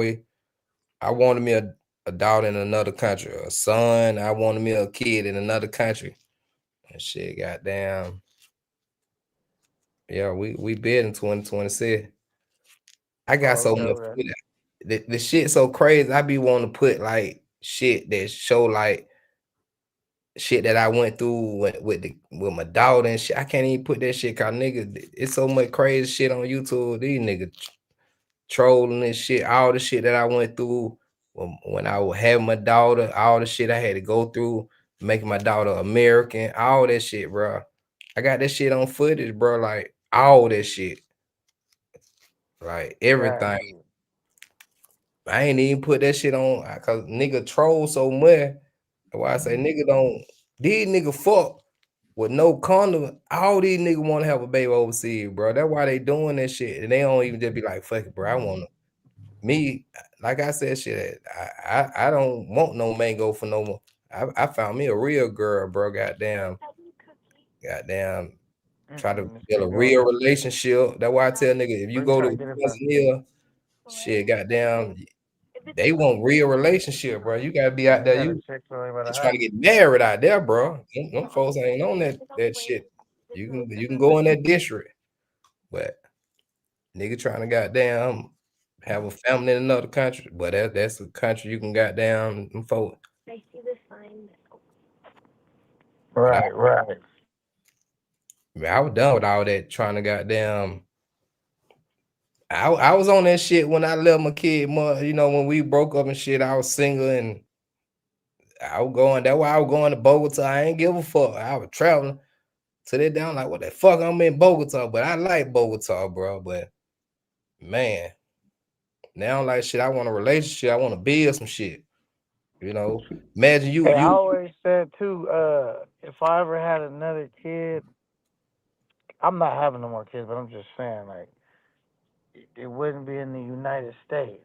wanted me a daughter in another country, a son. I wanted me a kid in another country, and shit, goddamn. Yeah, we bid in 2026. I got so much. The shit so crazy. I be wanting to put like shit that show like shit that I went through with my daughter and shit. I can't even put that shit, cause nigga, it's so much crazy shit on YouTube. These niggas trolling and shit, all the shit that I went through when I would have my daughter, all the shit I had to go through, making my daughter American, all that shit, bro. I got that shit on footage, bro. Like all that shit, like everything. Right. I ain't even put that shit on, cause nigga troll so much. That's why I say nigga don't. These nigga fuck with no condom. All these niggas want to have a baby overseas, bro. That's why they doing that shit, and they don't even just be like, "Fuck it, bro. I want me." Like I said, shit. I don't want no mango for no more. I found me a real girl, bro. Goddamn. Try to build a real relationship. That's why I tell nigga, if you go to Tanzania, shit, goddamn. They want real relationship, bro. You gotta be out there. You trying to get married out there, bro. Them folks ain't on that shit. You can go in that district, but nigga trying to goddamn have a family in another country. But that's a country you can goddamn them folks. Right. I was done with all that trying to goddamn. I was on that shit when I left my kid, when we broke up and shit. I was single and I was going. That's why I was going to Bogota. I ain't give a fuck. I was traveling to that down like, what the fuck? I'm in Bogota, but I like Bogota, bro. But man, now like shit, I want a relationship. I want to build some shit. You know, imagine Hey, I you always said too, if I ever had another kid, I'm not having no more kids, but I'm just saying, like, it wouldn't be in the United States.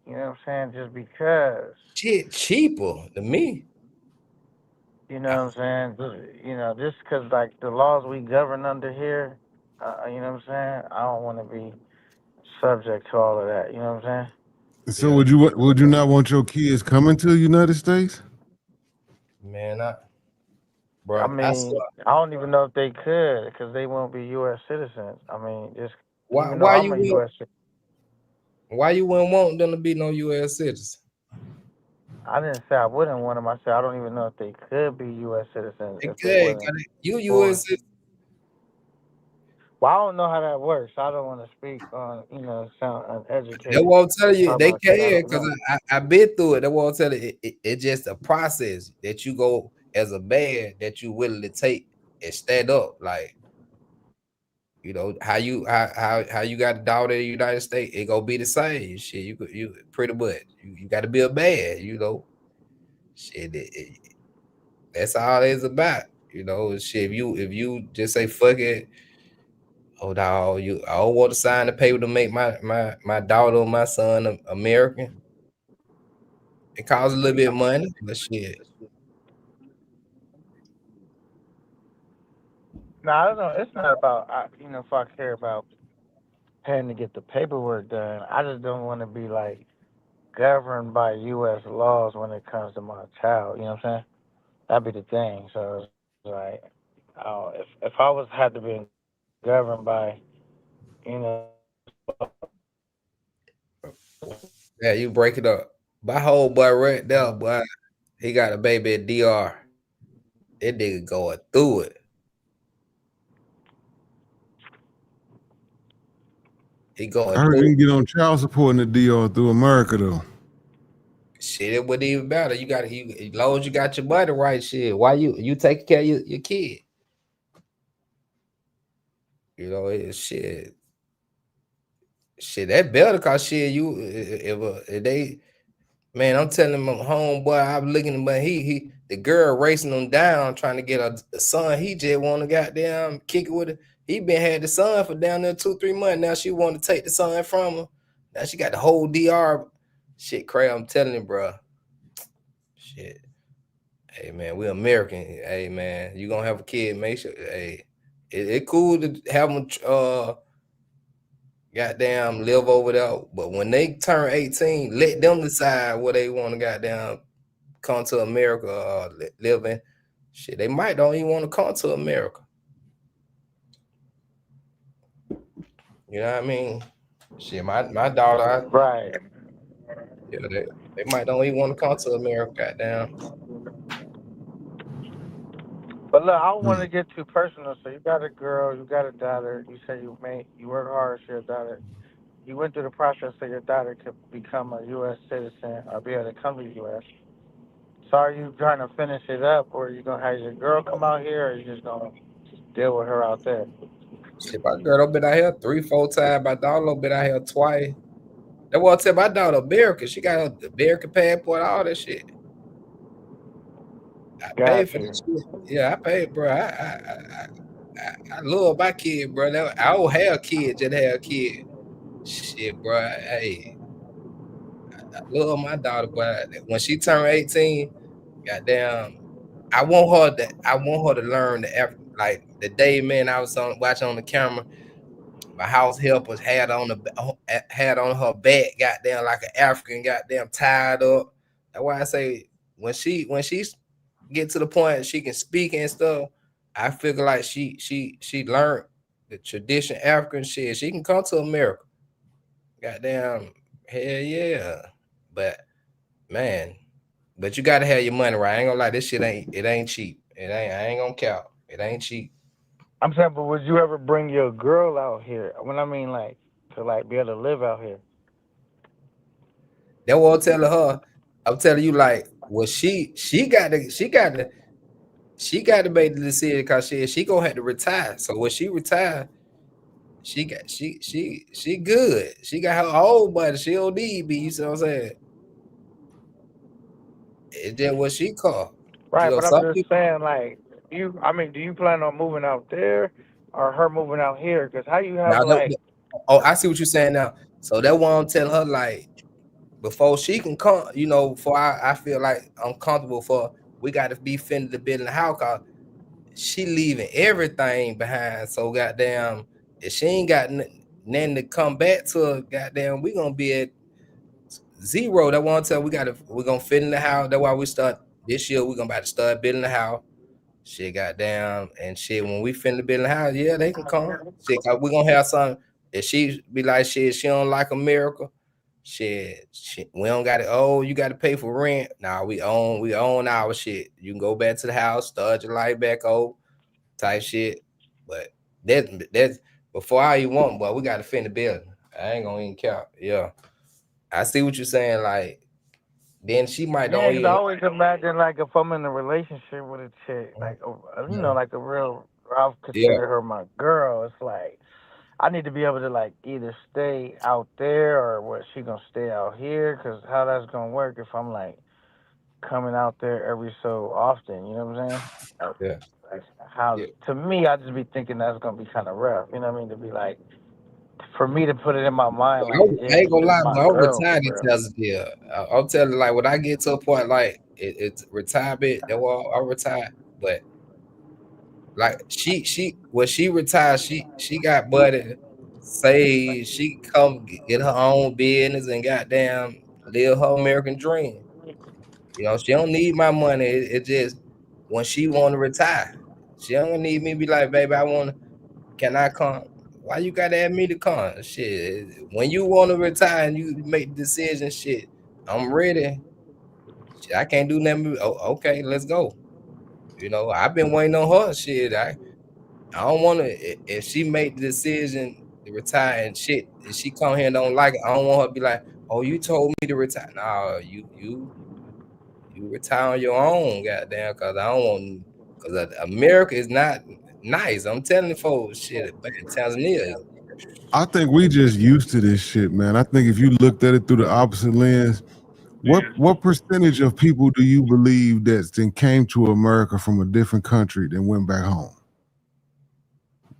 You know what I'm saying? Just because, shit cheaper than me. you know what I'm saying? Just because, like, the laws we govern under here, you know what I'm saying? I don't want to be subject to all of that. You know what I'm saying? So Yeah, would you not want your kids coming to the United States? man, I bro, I mean, swear. I don't even know if they could because they won't be U.S. citizens. I mean, just Why even though why I'm you a would U.S. citizen, why you wouldn't want them to be no U.S. citizen? I didn't say I wouldn't want them. I said I don't even know if they could be U.S. citizens if they Okay, wasn't you born. U.S. citizen. Well, I don't know how that works. I don't want to speak on, sound They uneducated. won't tell you Talk they about shit I can don't because know. I been through it. They won't tell you it's just a process that you go as a man that you willing to take and stand up. Like, you know, how you got a daughter in the United States, it gonna be the same shit. You pretty much you got to be a man, you know. Shit, that's all it's about. You know, shit. If you just say fuck it, oh no, I don't want to sign the paper to make my daughter or my son American. It costs a little bit of money, but shit. No, I don't know. It's not about if I care about paying to get the paperwork done. I just don't want to be like governed by U.S. laws when it comes to my child. You know what I'm saying? That'd be the thing. So it's like, if I was had to be governed by, you know, Yeah, you break it up. My whole boy right there, boy, he got a baby at DR. That nigga going through it. He I going heard through you can get on child support in the DR through America though. shit. It wouldn't even matter. You got as long as you got your money right, shit. Why you taking care of your kid? You know, it's shit. Shit, that better cause shit. You if they man, I'm telling my homeboy, I'm looking but the girl racing him down trying to get a son. He just want to goddamn kick it with it. He been had the son for down there 2-3 months. Now she want to take the son from him. Now she got the whole DR. Shit, crazy. I'm telling you, bro. Shit. Hey man, we American. Hey man, you gonna have a kid, make sure it cool to have them goddamn live over there. But when they turn 18, let them decide where they want to goddamn come to America or live in. Shit, they might don't even want to come to America. You know what I mean? Shit, my daughter, right. yeah, they might don't even want to come to America, goddamn. But look, I don't want to get too personal. So you got a girl, you got a daughter. You say you work hard for your daughter. You went through the process so your daughter could become a U.S. citizen or be able to come to the U.S. So are you trying to finish it up, or are you gonna have your girl come out here, or are you just gonna deal with her out there? Shit, my girl done been out here 3-4 times. My daughter done been out here twice. That what I tell my daughter American. She got her American passport, all that shit. I paid for Gotcha. this shit. Yeah, I paid, bro. I love my kid, bro. I don't have kids, just have a kid. Shit, bro. Hey, I love my daughter, but when she turned 18, goddamn, I want her to learn like the day, man, I was watching on the camera. My house helpers had on her back, goddamn, like an African, goddamn, tied up. That's why I say when she get to the point she can speak and stuff, I feel like she learned the tradition African shit. She can come to America. Goddamn, hell yeah. But man, but you gotta have your money right. I ain't gonna lie, this shit ain't cheap. I ain't gonna count. It ain't cheap. I'm saying, but would you ever bring your girl out here? When I mean, like, to like be able to live out here. That what I'm telling her. I'm telling you, like, well, she got to make the decision because she gonna have to retire. So when she retire, she good. She got her own money. She don't need me. You see what I'm saying? It's just what she called. Right, but I'm Some just people. saying, like, do you plan on moving out there or her moving out here? Because how you have Now, like, oh, I see what you're saying now. So that why I'm telling her, like, before she can come, before I feel like I'm comfortable for, we got to be finished to build in the house, cause she leaving everything behind. So goddamn, if she ain't got nothing to come back to her, goddamn, we gonna be at zero. That one time we're gonna fit in the house. That's why we start this year. We're gonna about to start building the house. Shit, goddamn, and shit. When we finna build the house, yeah, they can come. Shit, cause we gonna have something. If she be like, shit, she don't like America. Shit, we don't got it. Oh, you got to pay for rent. Nah, we own our shit. You can go back to the house, start your life back over, type shit. But that's before I even want, but we got to finish the building. I ain't gonna even count. Yeah, I see what you're saying. Like, then she might yeah, don't 'cause I even. always imagine like if I'm in a relationship with a chick, like like a real, I Yeah, consider her my girl. It's like I need to be able to like either stay out there or what she gonna stay out here. Cause how that's gonna work if I'm like coming out there every so often. You know what I'm saying? yeah, Like how yeah. to me, I just be thinking that's gonna be kind of rough. You know what I mean? To be like for me to put it in my mind, like I yeah, ain't gonna this is lie, my but I'm girl retired for in real. Tanzania. I'm telling you, like when I get to a point like it's retirement, that well, I'm retired. But like she when she retired, she got buddy. Say she come get her own business and goddamn live her American dream. She don't need my money. It just when she want to retire, she don't need me to be like, baby, can I come? Why you gotta ask me to come? Shit. When you want to retire and you make the decision, shit, I'm ready. Shit, I can't do nothing. Oh, okay, let's go. I've been waiting on her. Shit, I don't want to. If she make the decision to retire and shit, if she come here and don't like it, I don't want her to be like, "Oh, you told me to retire." No, you retire on your own, goddamn. Cause I don't want. Cause America is not nice. I'm telling you, folks, shit. But Tanzania is. I think we just used to this shit, man. I think if you looked at it through the opposite lens, what percentage of people do you believe that then came to America from a different country than went back home?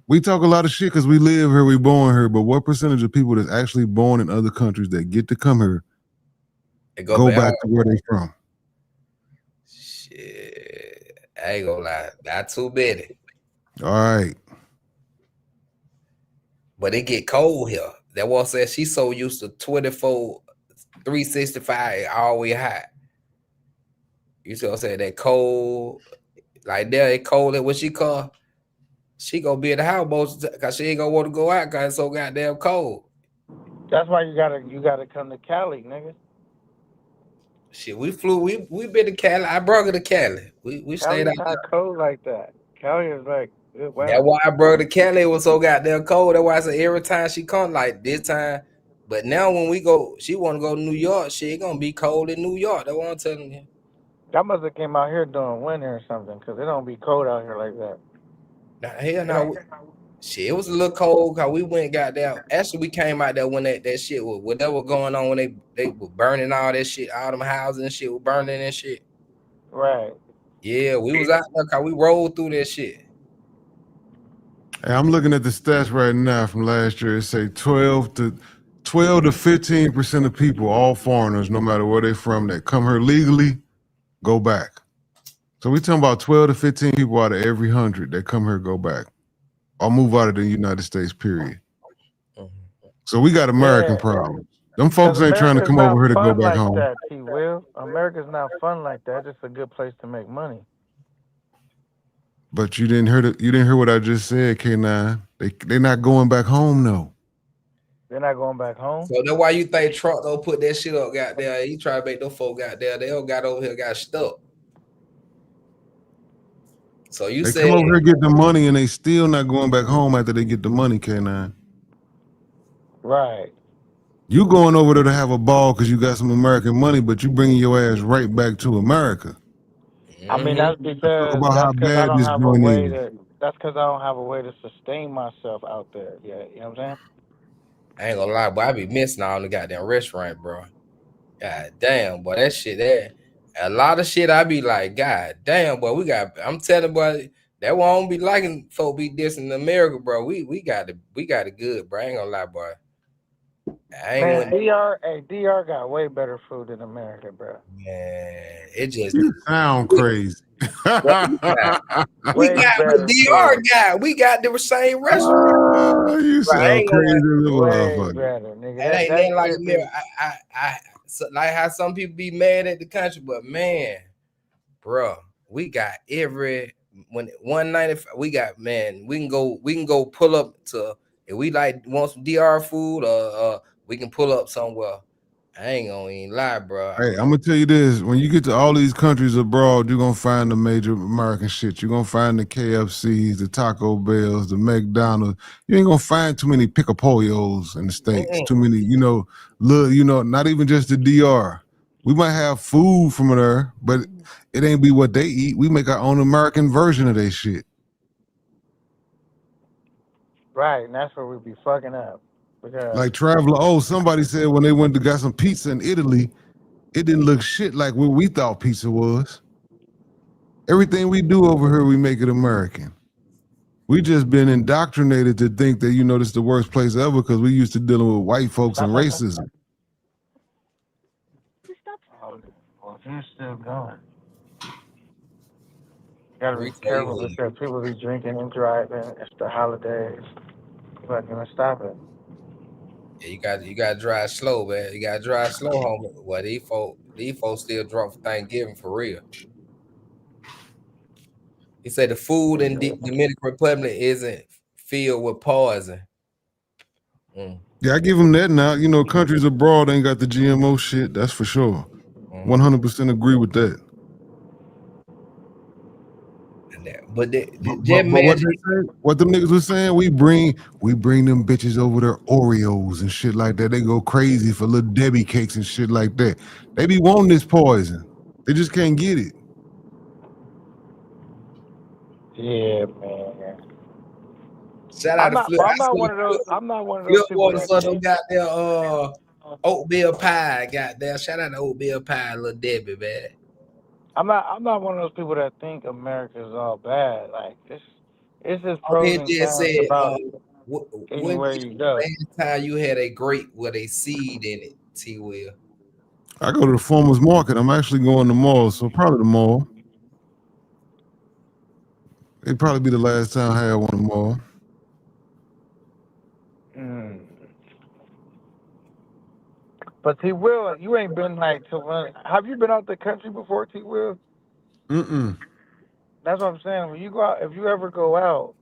We talk a lot of shit because we live here, we born here, but what percentage of people that's actually born in other countries that get to come here They go back home. to where they from? Shit, I ain't gonna lie, not too many. All right. But it get cold here. That one said she's so used to 24, 365, always hot. You see what I'm saying? That cold, like there, it cold. What she call? She gonna be at the house most because she ain't gonna want to go out because it's so goddamn cold. That's why you gotta come to Cali, nigga. Shit, we been to Cali. I brought her to Cali. We stayed out Cali's there. not cold like that. Cali is like good That's weather. why I brought her to Cali. It was so goddamn cold. That's why I said every time she come, like this time. But now when we go, she want to go to New York. She ain't gonna be cold in New York. That's what I'm telling you. That must have came out here during winter or something, cause it don't be cold out here like that. Now, hell no. Shit, it was a little cold because we went goddamn. Actually, we came out there when that shit was whatever going on when they were burning all that shit, all them houses and shit were burning and shit. Right. Yeah, we was out there because we rolled through that shit. Hey, I'm looking at the stats right now from last year. It say 12 to 15% of people, all foreigners, no matter where they from, that come here legally, go back. So we talking about 12 to 15 people out of every 100 that come here go back or move out of the United States, period. So we got American problems. Them folks ain't trying to come over here to go back home. That, T-Will. America's not fun like that. It's just a good place to make money. But you didn't hear what I just said, K9. They're not going back home, no. They're not going back home. So that's why you think Trump don't put that shit up, goddamn. He try to make them folk out there. They all got over here, got stuck. So you they come over here, get the money, and they still not going back home after they get the money, K9. Right. You going over there to have a ball because you got some American money, but you bringing your ass right back to America. I mean, that's because I don't have a way to. That's because I don't have a way to sustain myself out there. Yeah, you know what I'm saying? I ain't gonna lie, boy. I be missing all the goddamn restaurant, bro. God damn, boy, that shit there. A lot of shit I be like, God damn, boy, I'm telling boy, that won't be liking folk be dissing America, bro. We got it good, bro. I ain't gonna lie, boy. I ain't Man, went, DR got way better food than America, bro. man. It just You sound we, crazy. we Way got the better DR food. guy. We got the same restaurant. You Bro, I sound ain't gonna crazy lie. as a Way motherfucker. better, nigga. It ain't nothing like shit America. is Like how some people be mad at the country, but man, bro, we got every when 195. We got man. We can go pull up to if we want some DR food, or we can pull up somewhere. I ain't gonna even lie, bro. Hey, I'm gonna tell you this: when you get to all these countries abroad, you're gonna find the major American shit. You're gonna find the KFCs, the Taco Bells, the McDonald's. You ain't gonna find too many Piccapollos in the States. Too many, not even just the DR. We might have food from there, but it ain't be what they eat. We make our own American version of that shit. right, and that's where we be fucking up. Because Like Traveler, somebody said when they went to got some pizza in Italy, it didn't look shit like what we thought pizza was. Everything we do over here, we make it American. We just been indoctrinated to think that, this is the worst place ever because we used to dealing with white folks and racism. well, you're still going. You gotta be careful because people be drinking and driving. It's the holidays. You're not gonna stop it. Yeah, you got to drive slow, man. You got to drive slow, homie. Well, these folks still drunk for Thanksgiving for real. He said the food in the Dominican Republic isn't filled with poison. Yeah, I give them that now. Countries abroad ain't got the GMO shit. That's for sure. 100% agree with that. But what them niggas was saying, we bring them bitches over there Oreos and shit like that. They go crazy for little Debbie cakes and shit like that. They be wanting this poison. They just can't get it. Yeah, man. Shout out to Flip. I'm not one of those people that Flip got their oatmeal pie. Got there. Shout out to oatmeal pie, little Debbie, man. I'm not one of those people that think America's all bad. Like it's just pros and cons about anywhere you go. Last time you had a grape with a seed in it, T. Will. I go to the farmer's market. I'm actually going to the mall, so probably the mall. It'd probably be the last time I had one in the mall. But T. Will, you ain't been have you been out the country before, T. Will? That's what I'm saying. When you go out, if you ever go out,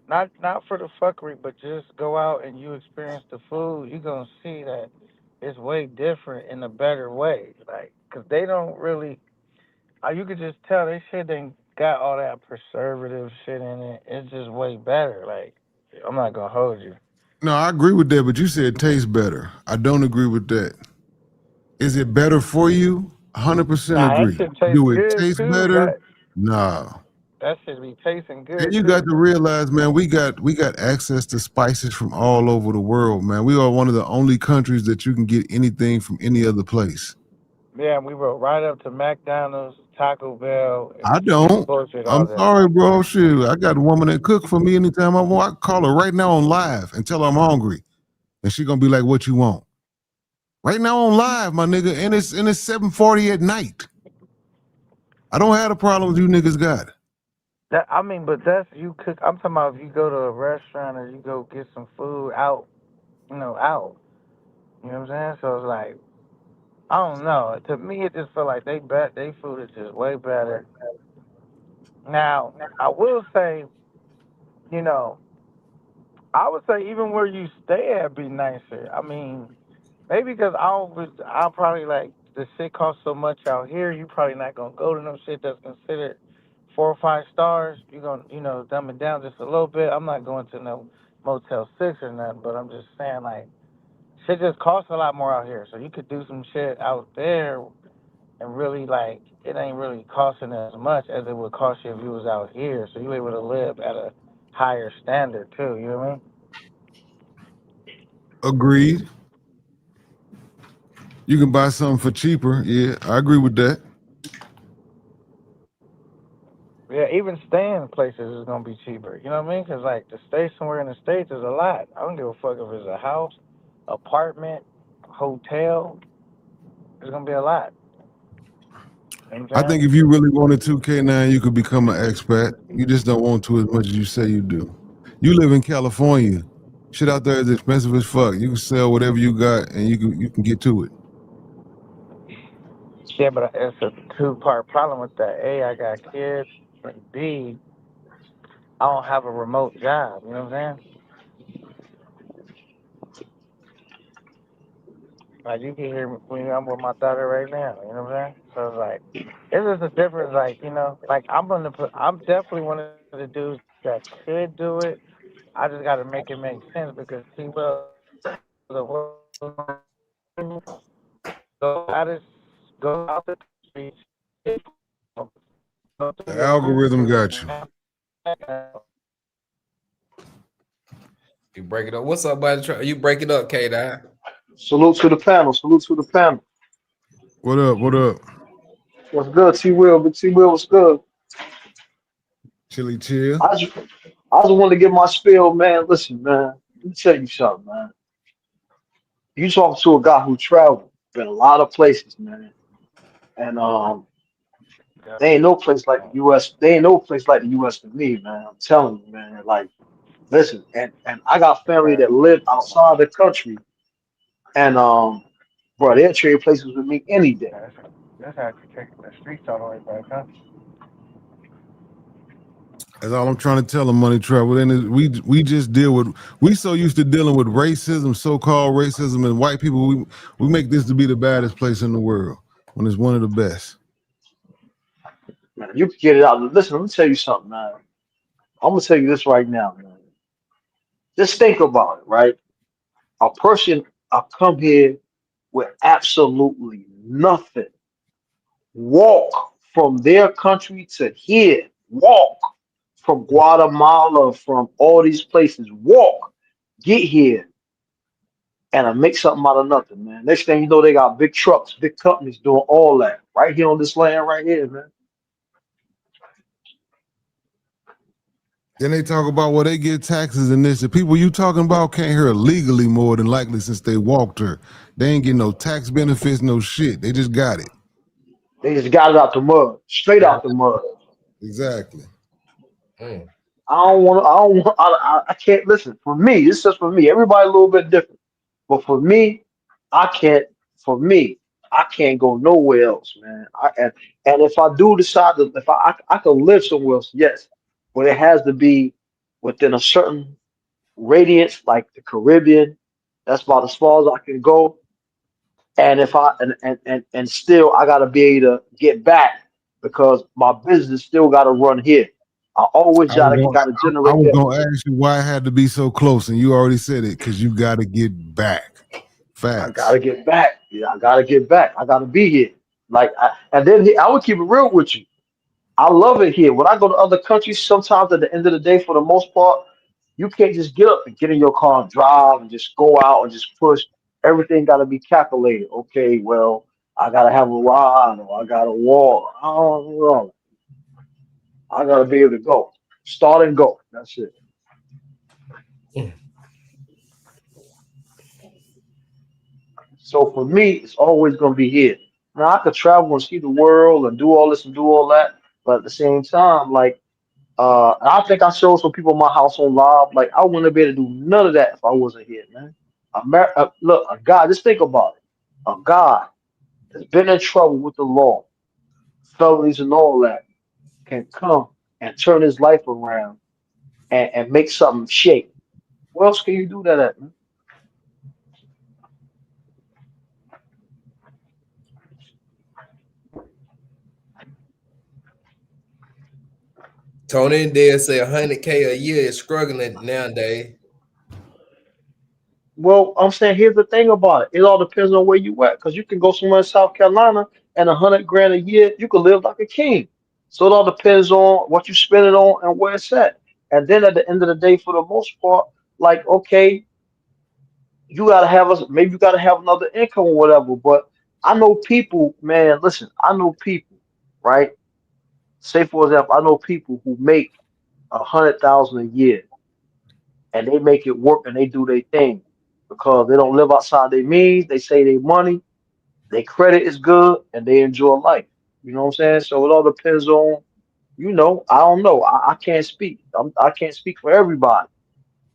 not for the fuckery, but just go out and you experience the food, you're gonna see that it's way different in a better way. Like, cause they don't really, you could just tell they shit ain't got all that preservative shit in it. It's just way better. Like, I'm not gonna hold you. No, I agree with that, but you said it tastes better. I don't agree with that. Is it better for you? 100% agree. Do it taste better? Nah. That should be tasting good. And you got to realize, man, we got access to spices from all over the world, man. We are one of the only countries that you can get anything from any other place. Yeah, we rode right up to McDonald's, Taco Bell. I don't. I'm sorry, bro. Shit, I got a woman that cook for me anytime I want. I can call her right now on live and tell her I'm hungry, and she gonna be like, "What you want?" Right now on live, my nigga, and it's 7:40 at night. I don't have the problems you niggas got. But that's you cook. I'm talking about if you go to a restaurant or you go get some food out, out. You know what I'm saying? So it's like, I don't know. To me, it just feel like they food is just way better. Now, I will say, I would say even where you stay at be nicer. I mean, maybe because I'll probably like the shit costs so much out here, you probably not gonna go to no shit that's considered 4 or 5 stars. You're gonna, dumb it down just a little bit. I'm not going to no Motel 6 or nothing, but I'm just saying like shit just costs a lot more out here. So you could do some shit out there and really like it ain't really costing as much as it would cost you if you was out here. So you're able to live at a higher standard too, you know what I mean? Agreed. You can buy something for cheaper. Yeah, I agree with that. Yeah, even staying places is gonna be cheaper. You know what I mean? Cause like to stay somewhere in the states is a lot. I don't give a fuck if it's a house, apartment, hotel. It's gonna be a lot. You know what I I'm think saying? if you really wanted to, K9, you could become an expat. You just don't want to as much as you say you do. You live in California. Shit out there is expensive as fuck. You can sell whatever you got and you can get to it. Yeah, but it's a two-part problem with that. A, I got kids, and B, I don't have a remote job. You know what I'm saying? Like you can hear me, I'm with my daughter right now. You know what I'm saying? So it's like, it's just a difference. Like like I'm definitely one of the dudes that could do it. I just got to make it make sense because he will go out of go out the country, go The through your algorithm got you. You break it up. What's up, buddy? You break it up, K-Dot. Salute to the panel. Salute to the panel. What up? What up? What's good, T Will? But T Will, what's good? Chili chill. I just want to get my spiel, man. Listen, man. Let me tell you something, man. You talking to a guy who traveled, been a lot of places, man. And there ain't no place like the US. There ain't no place like the US for me, man. I'm telling you, man. Like, listen, and I got family that live outside the country, and bro, they'll trade places with me any day. That's how you take the streets all the way back, huh? That's all I'm trying to tell them, money travel. And we just deal with, we so used to dealing with racism, so-called racism, and white people. We make this to be the baddest place in the world when it's one of the best. Man, you can get it out. Listen, let me tell you something, man. I'm gonna tell you this right now, man. Just think about it, right? A person I come here with absolutely nothing. Walk from their country to here. Walk from Guatemala, from all these places. Walk, get here, and I make something out of nothing, man. Next thing you know, they got big trucks, big companies doing all that right here on this land, right here, man. Then they talk about, well, they get taxes and this. The people you talking about can't hear legally more than likely since they walked her. They ain't getting no tax benefits, no shit. They just got it. They just got it out the mud, straight out the mud. Exactly. Mm. I can't listen. For me, it's just for me. Everybody a little bit different. But for me, I can't, for me, I can't go nowhere else, man. And if I do decide to, if I can live somewhere else, yes. But it has to be within a certain radius, like the Caribbean. That's about as far as I can go. And if I and still I gotta be able to get back because my business still gotta run here. I always I was gotta generate that. gonna ask you why it had to be so close, and you already said it, because you gotta get back. I Facts. gotta get back. Yeah, I gotta get back. I gotta be here. And then I would keep it real with you. I love it here. When I go to other countries, sometimes at the end of the day, for the most part, you can't just get up and get in your car and drive and just go out and just push. Everything got to be calculated. Okay, well, I got to have a ride or I got to walk. I don't know. I got to be able to go. Start and go. That's it. So for me, it's always going to be here. Now, I could travel and see the world and do all this and do all that. But at the same time, like, and I think I showed some people my house on live. Like I wouldn't be able to do none of that if I wasn't here, man. Look, a guy. Just think about it. A guy that's been in trouble with the law, felonies and all that, can come and turn his life around and make something shake. Where else can you do that at, man? Tony and Dale say 100K a year is struggling nowadays. Well, I'm saying here's the thing about it. It all depends on where you at, because you can go somewhere in South Carolina and 100 grand a year, you could live like a king. So it all depends on what you spend it on and where it's at. And then at the end of the day, for the most part, like okay, you gotta have us. Maybe you gotta have another income or whatever. But I know people, man. Listen, I know people, right? say for example, I know people who make 100,000 a year and they make it work and they do their thing because they don't live outside their means. They say their money, their credit is good, and they enjoy life. You know what I'm saying? So it all depends on, I don't know. I can't speak. I can't speak for everybody,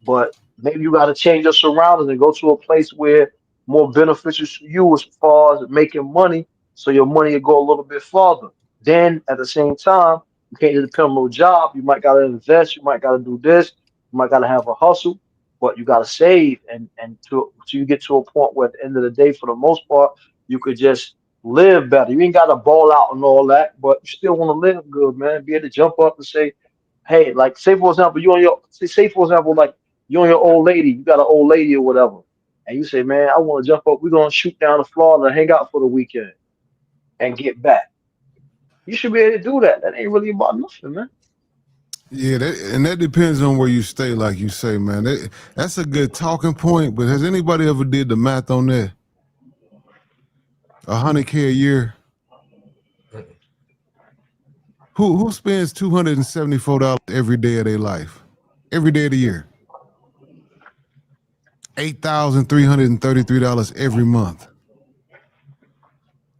but maybe you got to change your surroundings and go to a place where more beneficial to you as far as making money, so your money will go a little bit farther. Then at the same time, you can't just depend on no job. You might gotta invest. You might gotta do this. You might gotta have a hustle, but you gotta save and to you get to a point where at the end of the day, for the most part, you could just live better. You ain't gotta ball out and all that, but you still want to live good, man. Be able to jump up and say, hey, like say for example, you on your say for example, like you and your old lady, you got an old lady or whatever, and you say, man, I want to jump up. We're gonna shoot down to Florida and hang out for the weekend and get back. You should be able to do that. That ain't really about nothing, man. Yeah, that depends on where you stay, like you say, man. That's a good talking point. But has anybody ever did the math on that? $100K a year. Who spends $274 every day of their life, every day of the year? $8,333 every month.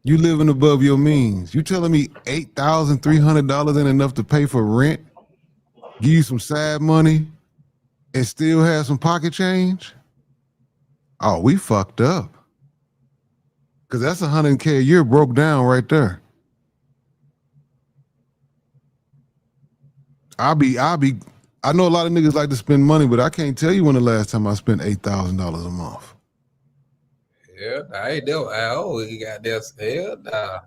You living above your means. You telling me $8,300 ain't enough to pay for rent, give you some side money, and still have some pocket change? Oh, we fucked up. Cause that's $100K a year broke down right there. I know a lot of niggas like to spend money, but I can't tell you when the last time I spent $8,000 a month. Yeah, I ain't know. We got this. Hell nah.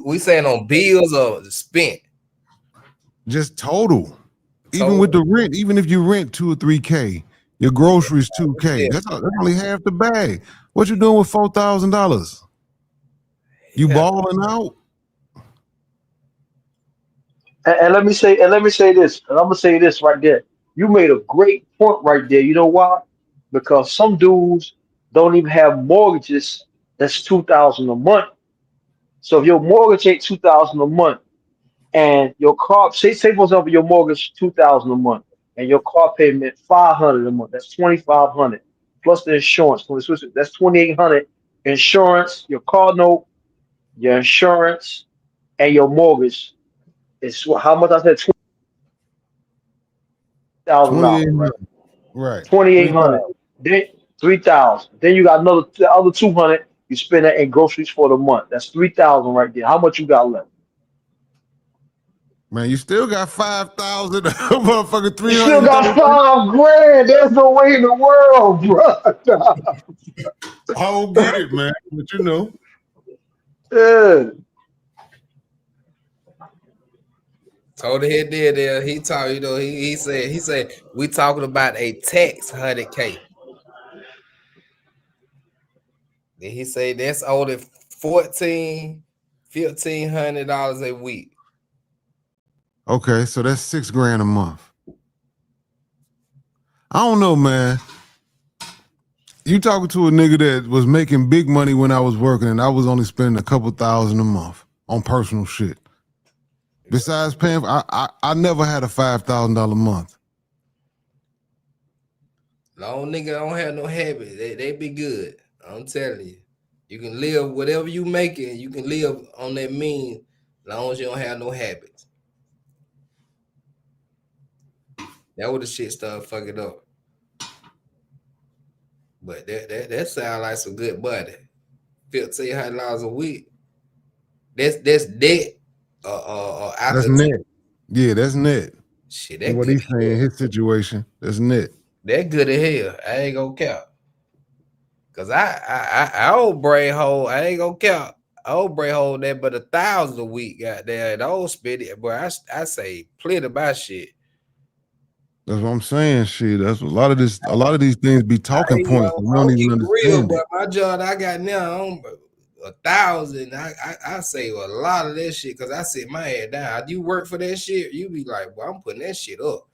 We saying on bills or spent? Just total. Even with the rent, even if you rent $2 or $3K, your groceries $2K. That's only half the bag. What you doing with $4,000? You balling out? And let me say this, and I'm gonna say this right there. You made a great point right there. You know why? Because some dudes don't even have mortgages that's 2,000 a month. So if your mortgage ain't 2,000 a month, and your car, say for example, your mortgage 2,000 a month, and your car payment 500 a month, that's 2,500 plus the insurance. That's 2,800 insurance, your car note, your insurance, and your mortgage. It's how much I said, $2,000, right? 2,800, then 3,000. Then you got the other 200. You spend that in groceries for the month. That's 3,000 right there. How much you got left? Man, you still got 5,000, motherfucker, 300. You still got $5,000. There's no way in the world, bro. I don't get it, man. But you know. Yeah. Told the head there. He talked, he said we talking about a tax 100K. Then he said that's only $1,500 a week. Okay, so that's $6,000 a month. I don't know, man. You talking to a nigga that was making big money when I was working, and I was only spending a couple thousand a month on personal shit. Besides paying, I never had a $5,000 a month. Long nigga don't have no habit. They be good. I'm telling you. You can live whatever you making. You can live on that mean, as long as you don't have no habits. That would the shit start fucking up. But that sound like some good money. $1,500 a week. That's debt. That's net. Yeah, that's net. Shit, that what good. he's saying, his situation, that's net. That good as hell. I ain't gonna count. Cause I old brain hole. I ain't gonna count. I old brain hole that but 1,000 a week got there. And I don't spend it, but I say plenty of my shit. That's what I'm saying. Shit, that's a lot of these things be talking points. We don't even understand. But my job I got now, 1,000. I save a lot of that shit because I sit my head down. You work for that shit, you be like, well, I'm putting that shit up.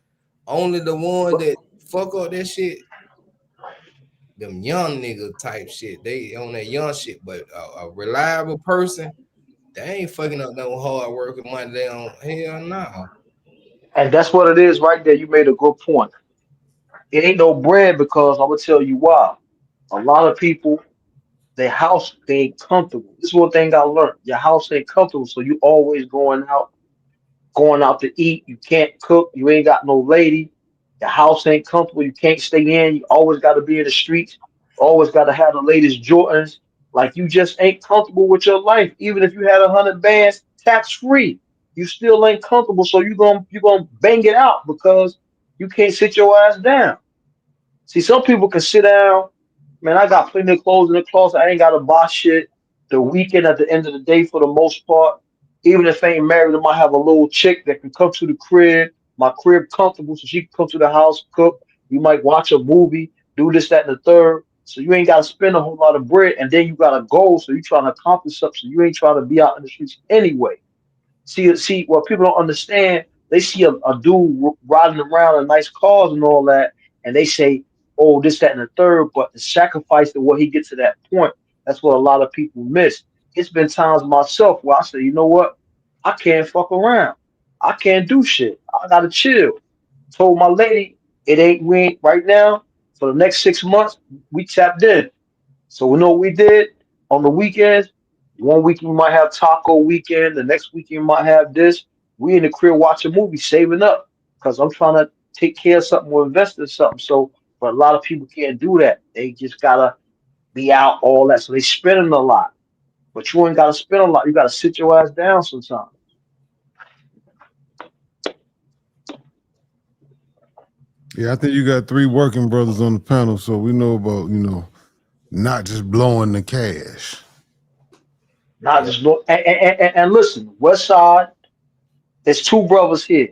Only the one that fuck up that shit, them young nigga type shit. They on that young shit, but a reliable person, They ain't fucking up no hard work and money. They don't. Hell no. And that's what it is right there. You made a good point. It ain't no bread because I'm gonna tell you why. A lot of people, their house they ain't comfortable. This is one thing I learned. Your house ain't comfortable, so you always going out to eat. You can't cook. You ain't got no lady. The house ain't comfortable. You can't stay in. You always got to be in the streets. Always got to have the latest Jordans. Like you just ain't comfortable with your life. Even if you had 100 bands tax free, you still ain't comfortable. So you gonna bang it out because you can't sit your ass down. See, some people can sit down. Man, I got plenty of clothes in the closet. I ain't got to buy shit. The weekend at the end of the day, for the most part, even if I ain't married, I might have a little chick that can come to the crib. My crib comfortable, so she can come to the house, cook. You might watch a movie, do this, that, and the third. So you ain't got to spend a whole lot of bread, and then you got a goal. So you trying to accomplish something. So you ain't trying to be out in the streets anyway. See what people don't understand. They see a dude riding around in nice cars and all that, and they say, "Oh, this, that, and the third." But the sacrifice to what he gets to that point, that's what a lot of people miss. It's been times myself where I say, "You know what? I can't fuck around. I can't do shit. I gotta chill." Told my lady, "It ain't we ain't right now. For the next 6 months, we tapped in." So we know what we did on the weekends. One week we might have taco weekend. The next weekend we might have this. We in the crib watching movies, saving up because I'm trying to take care of something or invest in something. So, but a lot of people can't do that. They just gotta be out all that. So they spending a lot. But you ain't gotta spend a lot. You gotta sit your ass down sometimes. Yeah, I think you got 3 working brothers on the panel, so we know about, not just blowing the cash. Not just look and listen, West Side, there's 2 brothers here.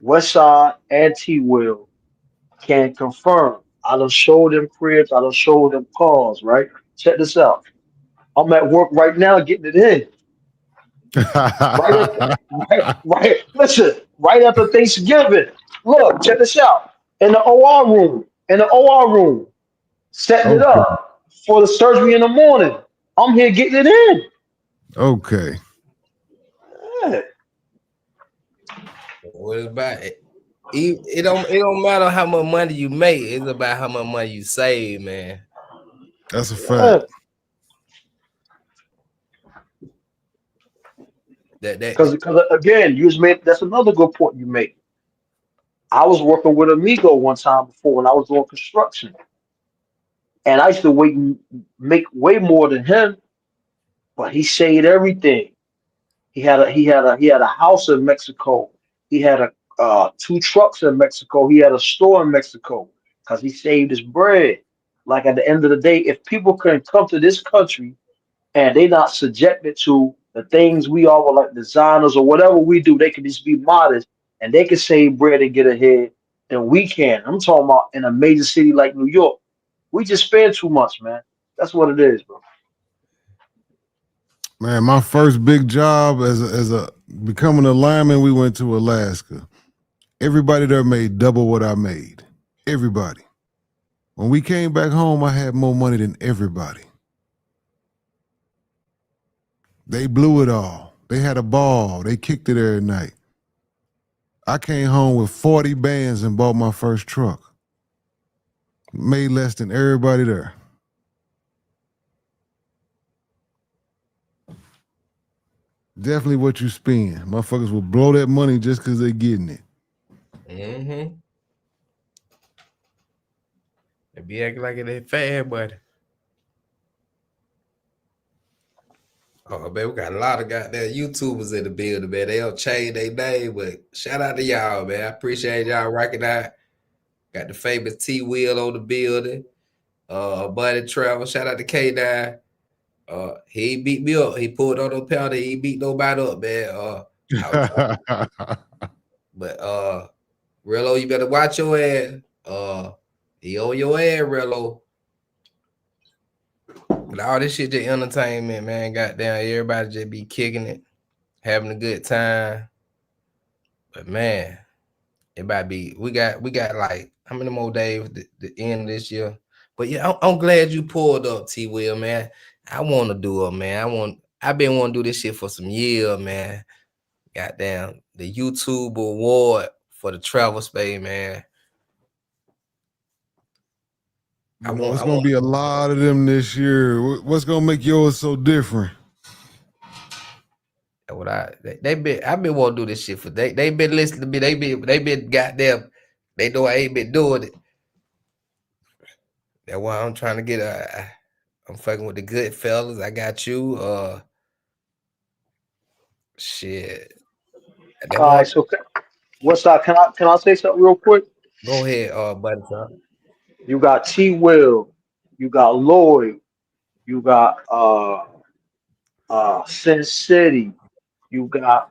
West Side and T Will can confirm. I done showed them cribs, I done showed them cars, right? Check this out. I'm at work right now getting it in. Right after, right. Listen, right after Thanksgiving. Look, check this out. In the OR room. In the OR room. Setting it Okay. up for the surgery in the morning. I'm here getting it in. Okay. Yeah. What about it? It don't matter how much money you make. It's about how much money you save, man. That's a Yeah. fact. That Because again, you just made that's another good point you make. I was working with Amigo one time before when I was doing construction, and I used to make way more than him, but he saved everything. He had a house in Mexico. He had 2 trucks in Mexico. He had a store in Mexico because he saved his bread. Like at the end of the day, if people can come to this country and they not subjected to the things we are like designers or whatever we do, they can just be modest and they can save bread and get ahead, then we can. I'm talking about in a major city like New York. We just spend too much, man. That's what it is, bro. Man, my first big job as a becoming a lineman, we went to Alaska. Everybody there made double what I made. Everybody. When we came back home, I had more money than everybody. They blew it all. They had a ball. They kicked it every night. I came home with 40 bands and bought my first truck. Made less than everybody there. Definitely what you spend. Motherfuckers will blow that money just because they're getting it. mm-hmm. They be acting like it ain't fair, but oh man, we got a lot of goddamn YouTubers in the building, man. They don't change their name, but shout out to y'all, man. I appreciate y'all rocking out. Got the famous T Wheel on the building. Buddy Travel, shout out to K9. He ain't beat me up. He pulled on no penalty. He ain't beat nobody up, man. But Rello, you better watch your ass. He on your ass, Rello. But all this shit just entertainment, man. Goddamn, everybody just be kicking it, having a good time. But man, it might be. We got like how many more days the end of this year? But yeah, I'm glad you pulled up, T Will, man. I want to do it, man. I've been wanting to do this shit for some years, man. Goddamn, the YouTube award for the travel space, man. You know, it's gonna be a lot of them this year. What's gonna make yours so different? What I've been wanting to do this shit for they been listening to me. They been goddamn. They know I ain't been doing it. That's why I'm trying to get I'm fucking with the good fellas. I got you. Shit. All right, so what's up? Can I say something real quick? Go ahead, Buttercup. You got T Will, you got Lloyd, you got Sin City, you got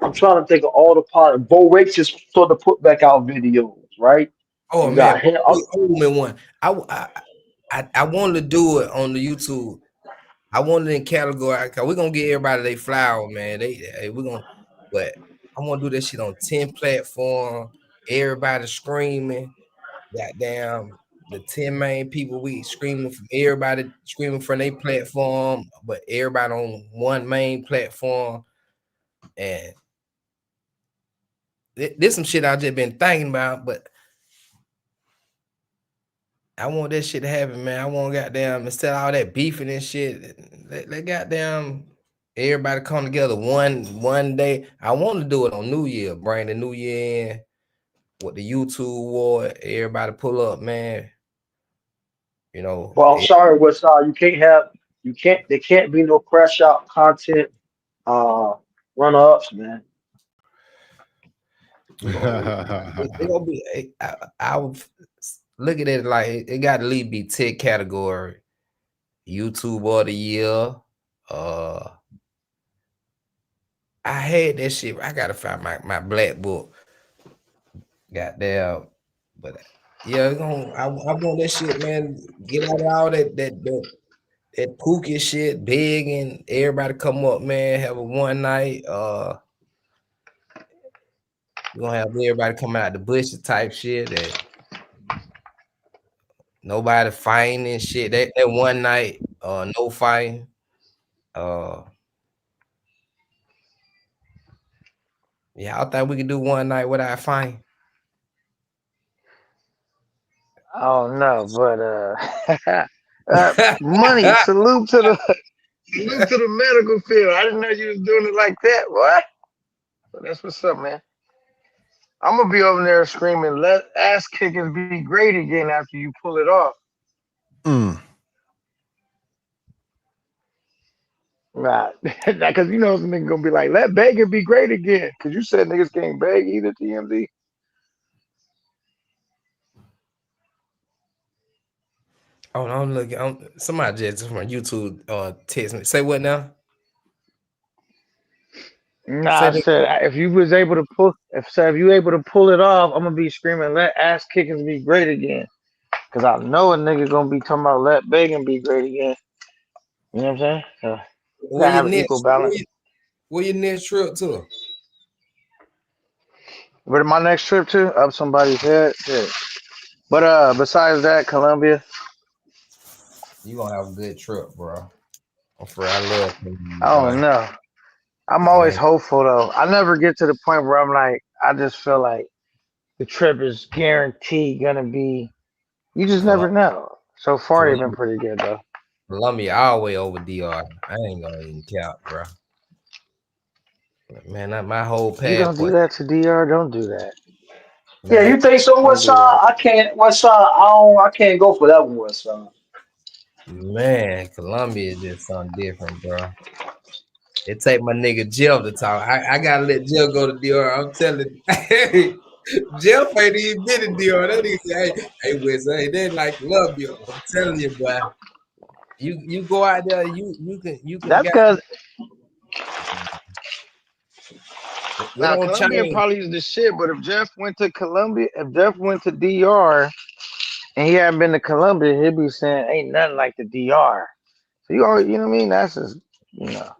I'm trying to think of all the part. Bo Rake just sort of put back out videos, right? Oh You man, got him. one. I wanted to do it on the YouTube. I wanted in category because we're gonna get everybody their flower, man. But I want to do this shit on 10 platforms. Everybody screaming, goddamn, the 10 main people we screaming from everybody screaming from their platform, but everybody on one main platform. And this some shit I just been thinking about, but I want that shit to happen, man. I want goddamn instead of all that beefing and shit, let goddamn everybody come together one day. I want to do it on New Year, bring the New Year in with the YouTube war. Everybody pull up, man. You know. Well, I'm sorry, Westside. There can't be no crash out content runner ups, man. It gonna be. I would look at it like it got to at least be 10 category. YouTube of the year. I had that shit. I gotta find my black book. Goddamn, but yeah, I want that shit, man. Get out of all that pookie shit, big, and everybody come up, man. Have a one night. We're gonna have everybody come out the bushes type shit. That nobody fighting and shit. That one night, no fighting. Yeah, I think we could do one night without fighting. Oh no, but money. Salute to the medical field. I didn't know you was doing it like that. What? But that's what's up, man. I'm gonna be over there screaming, "Let ass kickers be great again" after you pull it off. Right. Because you know some nigga gonna be like, "Let begging be great again." Because you said niggas can't beg either, TMZ. Oh no, look, somebody just from YouTube text me. Say what now? Nah, I said if you was able to pull, if you able to pull it off, I'm gonna be screaming, "Let ass kickers be great again." Because I know a nigga gonna be talking about let begging be great again. You know what I'm saying? So gotta have an equal balance. Where your next trip to? Where my next trip to? Up somebody's head. Yeah. But besides that, Colombia. You gonna have a good trip, bro. I'm for I love you, I don't know. I'm always hopeful though. I never get to the point where I'm like, I just feel like the trip is guaranteed gonna be. You just never know. So far, they've been pretty good though. Colombia all the way over DR. I ain't gonna even count, bro. Man, not my whole passport. You don't do that to DR. Don't do that. Yeah, you think so, Westside? I can't. Westside, I can't go for that one, Westside. Man, Colombia is just something different, bro. It take my nigga Jeff to talk. I gotta let Jeff go to DR. I'm telling you. Jeff ain't even been in DR. That nigga say, hey, Wes, hey, they like Colombia. I'm telling you, boy. You go out there, you can. That's because now Colombia probably is the shit. But if Jeff went to Colombia, if Jeff went to DR, and he hadn't been to Colombia, he'd be saying, "Ain't nothing like the DR." So you already, you know what I mean? That's just, you know.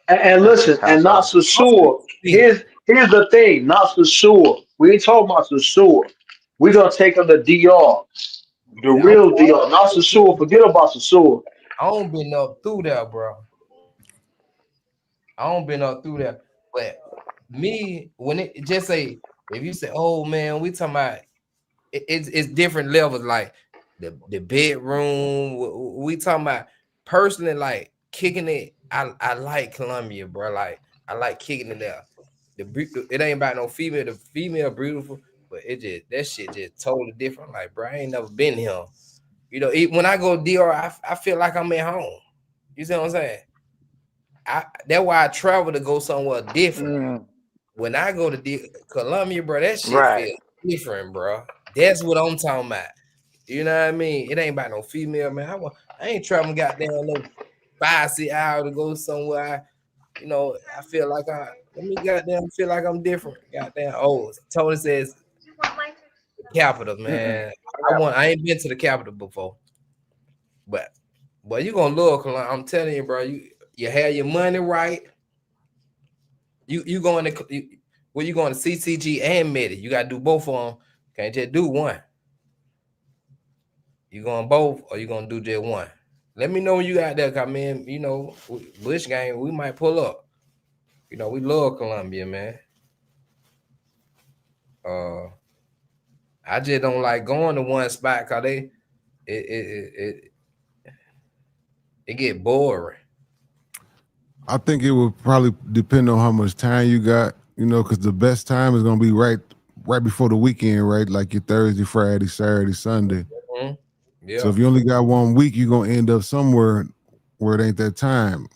And listen, and not so sure. Here's the thing, not so sure. We ain't talking about so sure. We're gonna take them to DR. The real deal, not Sasua. Forget about Sasua. I don't been up through there, bro. I don't been up through there. But me, when it just say, if you say, oh man, we talking about it's different levels, like the bedroom. We talking about personally, like kicking it. I like Columbia, bro. Like I like kicking it there. It ain't about no female. The female beautiful, but it just that shit just totally different. Like, bro, I ain't never been here. You know, when I go to DR, I feel like I'm at home. You see what I'm saying? That's why I travel to go somewhere different. When I go to Columbia, bro, that shit feels different, bro. That's what I'm talking about. You know what I mean? It ain't about no female, man. I ain't traveling goddamn no 5-6 hours to go somewhere. You know, I feel like feel like I'm different. Goddamn. Oh, Tony says Capitol, man. I ain't been to the Capitol before, but you gonna love Columbia. I'm telling you, bro. You have your money right. You going to you going to CCG and Medi. You gotta do both of them. Can't just do one. You going both or you gonna do just one? Let me know when you got there, come in. You know, Bush game, we might pull up. You know, we love Columbia, man. I just don't like going to one spot because it get boring. I think it would probably depend on how much time you got, you know, because the best time is gonna be right before the weekend, right? Like your Thursday, Friday, Saturday, Sunday. Mm-hmm. Yeah. So if you only got 1 week, you're gonna end up somewhere where it ain't that time.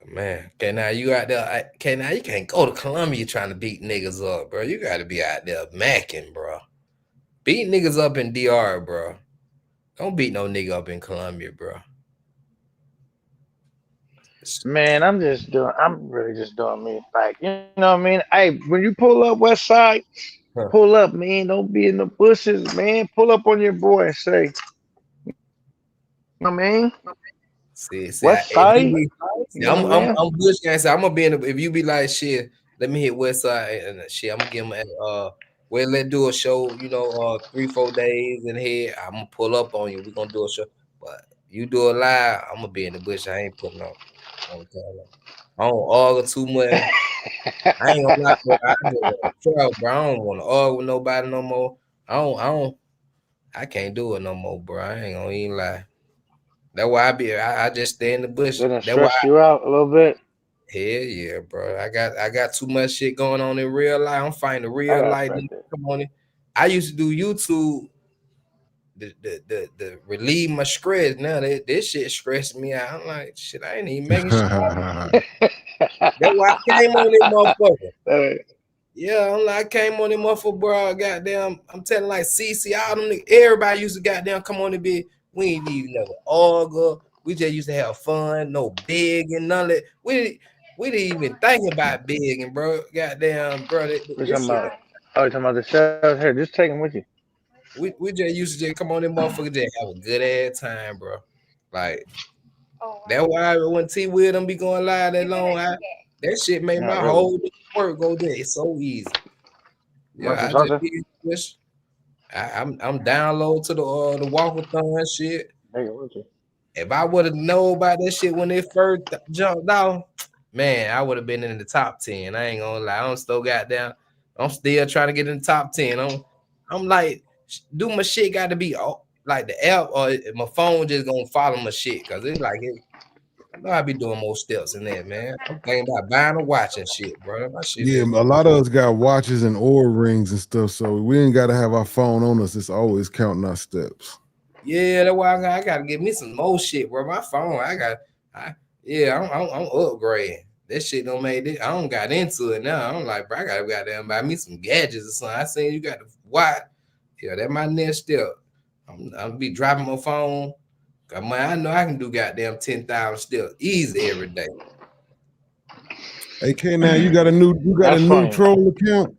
Man, okay, now you out there. Okay, now you can't go to Columbia trying to beat niggas up, bro. You got to be out there macking, bro. Beat niggas up in DR, bro. Don't beat no nigga up in Columbia, bro. Man, I'm really just doing me. Like, you know what I mean? Hey, when you pull up West Side, pull up, man. Don't be in the bushes, man. Pull up on your boy and say, you know what I mean? See, West Side. I'm Bush gang. I'm gonna be in the, if you be like shit, let me hit West Side and shit. I'm gonna give him well, let's do a show, you know, 3-4 days in here. I'm gonna pull up on you. We're gonna do a show, but you do it live, I'm gonna be in the bush. I ain't putting on. I don't argue too much. I ain't gonna lie, bro. I don't want to argue with nobody no more. I can't do it no more, bro. I ain't gonna even lie. That's why I just stay in the bush. Didn't stress you out a little bit? Hell yeah, bro. I got too much shit going on in real life. I'm finding the real life. Come on in. I used to do YouTube the relieve my stress. Now this shit stressing me out. I'm like, shit, I ain't even making shit. That's why I came on this motherfucker. Yeah, I'm like, I came on this motherfucker, bro. Goddamn, I'm telling like CC, all them niggas, everybody used to goddamn come on the bed. We ain't even never argue. We just used to have fun, no begging, none of that. We didn't even think about begging, bro. Goddamn, bro. You're talking about the shells here. Just take them with you. We just used to just come on this motherfucker, just have a good ass time, bro. Like that's why when T Will them be going live that long, that shit made my whole work go there. It's so easy. Yeah, I'm download to the walkathon shit. If I would have known about that shit when it first jumped out, man, I would have been in the top 10. I ain't gonna lie. I'm still trying to get in the top 10. I'm like, do my shit got to be like the app or my phone just gonna follow my shit? Cause it's like I know I be doing more steps than that, man. I'm thinking about buying a watch and shit, bro. My shit a lot of us got watches and Oura rings and stuff, so we ain't gotta have our phone on us. It's always counting our steps. Yeah, that's why I gotta get me some more shit, bro. My phone, I'm upgrading. That shit don't make it. I don't got into it now. I'm like, bro, I gotta goddamn buy me some gadgets or something. I seen you got the watch. Yeah, that's my next step. I'm be dropping my phone. Man, I know I can do goddamn 10,000 steps easy every day. Hey, K, now you got a new troll account.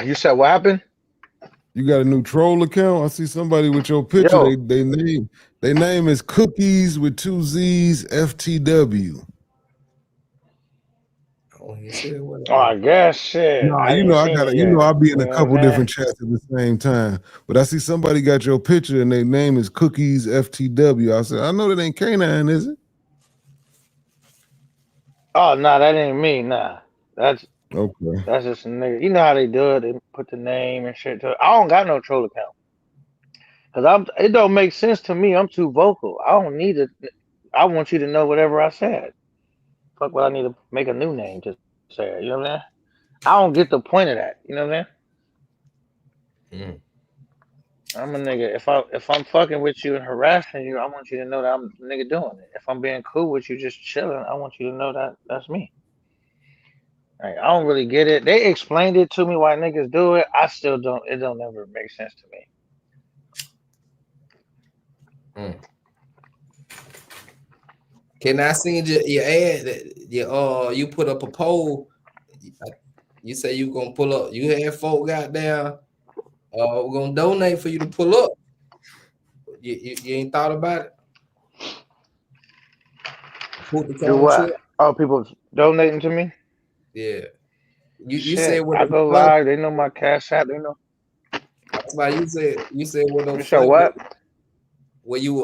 You said what happened? You got a new troll account? I see somebody with your picture. They name is Cookies with 2 Z's FTW. I don't You said what? Oh, I guess shit. No, I you ain't know I seen got it you yet. know I'll be in You a know what couple I'm different saying? chats at the same time. But I see somebody got your picture and their name is Cookies FTW. I said, I know that ain't K9, is it? Oh no, that ain't me. Nah, that's Okay. that's just a nigga. You know how they do it? They put the name and shit to it. I don't got no troll account because It don't make sense to me. I'm too vocal. I don't need it. I want you to know whatever I said. Fuck, what I need to make a new name to say it. You know what I'm saying? I don't get the point of that. You know what I'm saying? Mm. I'm a nigga. If I'm fucking with you and harassing you, I want you to know that I'm the nigga doing it. If I'm being cool with you, just chilling, I want you to know that that's me. Like, I don't really get it. They explained it to me why niggas do it. I still don't. It don't ever make sense to me. Mm. Can I see your ad? You put up a poll. You say you gonna pull up. You had folk got down. We're gonna donate for you to pull up. You ain't thought about it? Put the Do on what? trip. Oh, people donating to me? Yeah. You said Shit, what I the go fun. live. They know my cash app. They know. That's why you said what the You said fun what? where you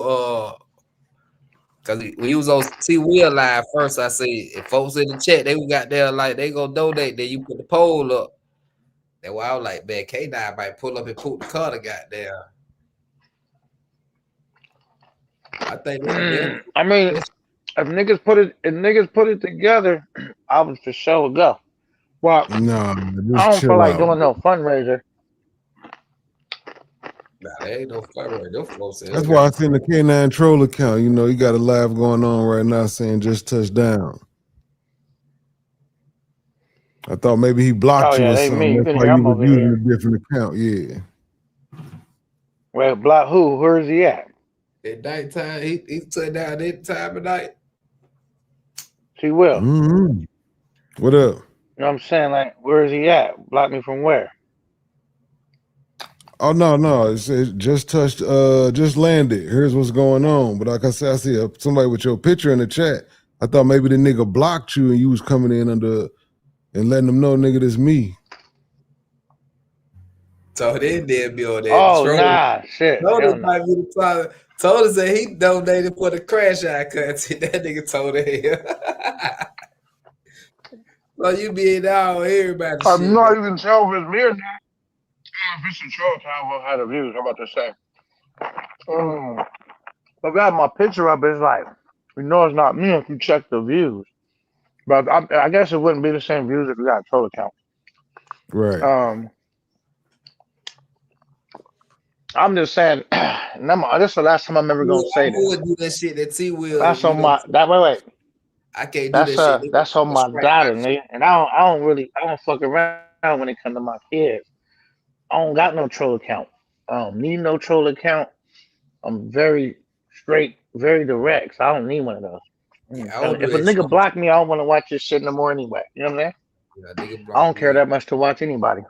cause when you was on T Wheel Live first, I said if folks in the chat they got there like they gonna donate, then you put the poll up. That's why I was like, man, K9 might pull up and put the car to goddamn. I think I mean, if niggas put it together, I would for sure go. Well, No, I just don't feel chill like out. doing no fundraiser. nah, there ain't no fun right. Those folks say, That's okay. why I seen the K9 troll account. You know, you got a live going on right now saying just touched down. I thought maybe he blocked Oh you yeah, or they something. me. You That's can why hear you I'm was over using here. a different account. Yeah. Well, block who? Where is he at? At nighttime, he took down that time of night. She will. Mm-hmm. What up? You know what I'm saying? Like, where is he at? Block me from where? Oh no, it just touched, just landed. Here's what's going on. But like I said, I see somebody with your picture in the chat. I thought maybe the nigga blocked you and you was coming in under and letting them know, nigga, this me. So they did be on that Oh troll. nah, shit, Told hell us no. might be the time. Told us that he donated for the crash out content. That nigga told him. So you be down on everybody I'm shit, not man. even sure if it's me or not. If it's a troll, I won't have the views. I'm about to say. I got my picture up. It's like, you know, it's not me if you check the views. But I guess it wouldn't be the same views if you got a troll account. Right. I'm just saying. This is the last time I'm ever gonna say I this. would do that shit that T will. That's You on know, my wait. I can't do that shit. That's on my daughter, nigga. And I don't fuck around when it comes to my kids. I don't got no troll account. I don't need no troll account. I'm very straight, very direct. So I don't need one of those. Yeah, I don't do If a that nigga shit. block me, I don't want to watch this shit no more anyway. You know what I'm saying? Yeah, nigga I block don't care me. that much to watch anybody.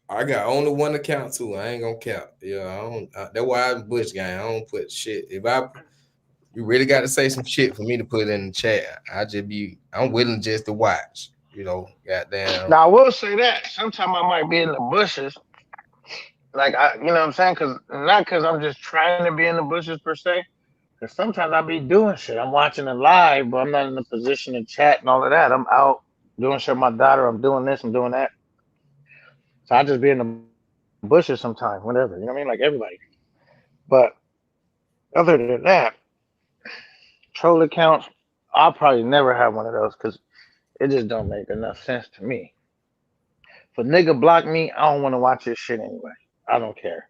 I got only one account too. I ain't gonna count. Yeah, I don't. That's why I'm Bush gang. I don't put shit. You really got to say some shit for me to put in the chat. I'm willing just to watch. You know, goddamn. Now I will say that sometimes I might be in the bushes, like you know what I'm saying? Not because I'm just trying to be in the bushes per se. Because sometimes I be doing shit. I'm watching it live, but I'm not in a position to chat and all of that. I'm out doing shit with my daughter. I'm doing this. I'm doing that. So I just be in the bushes sometimes, whatever. You know what I mean? Like everybody. But other than that, troll accounts, I'll probably never have one of those because it just don't make enough sense to me. If a nigga block me, I don't want to watch this shit anyway. I don't care.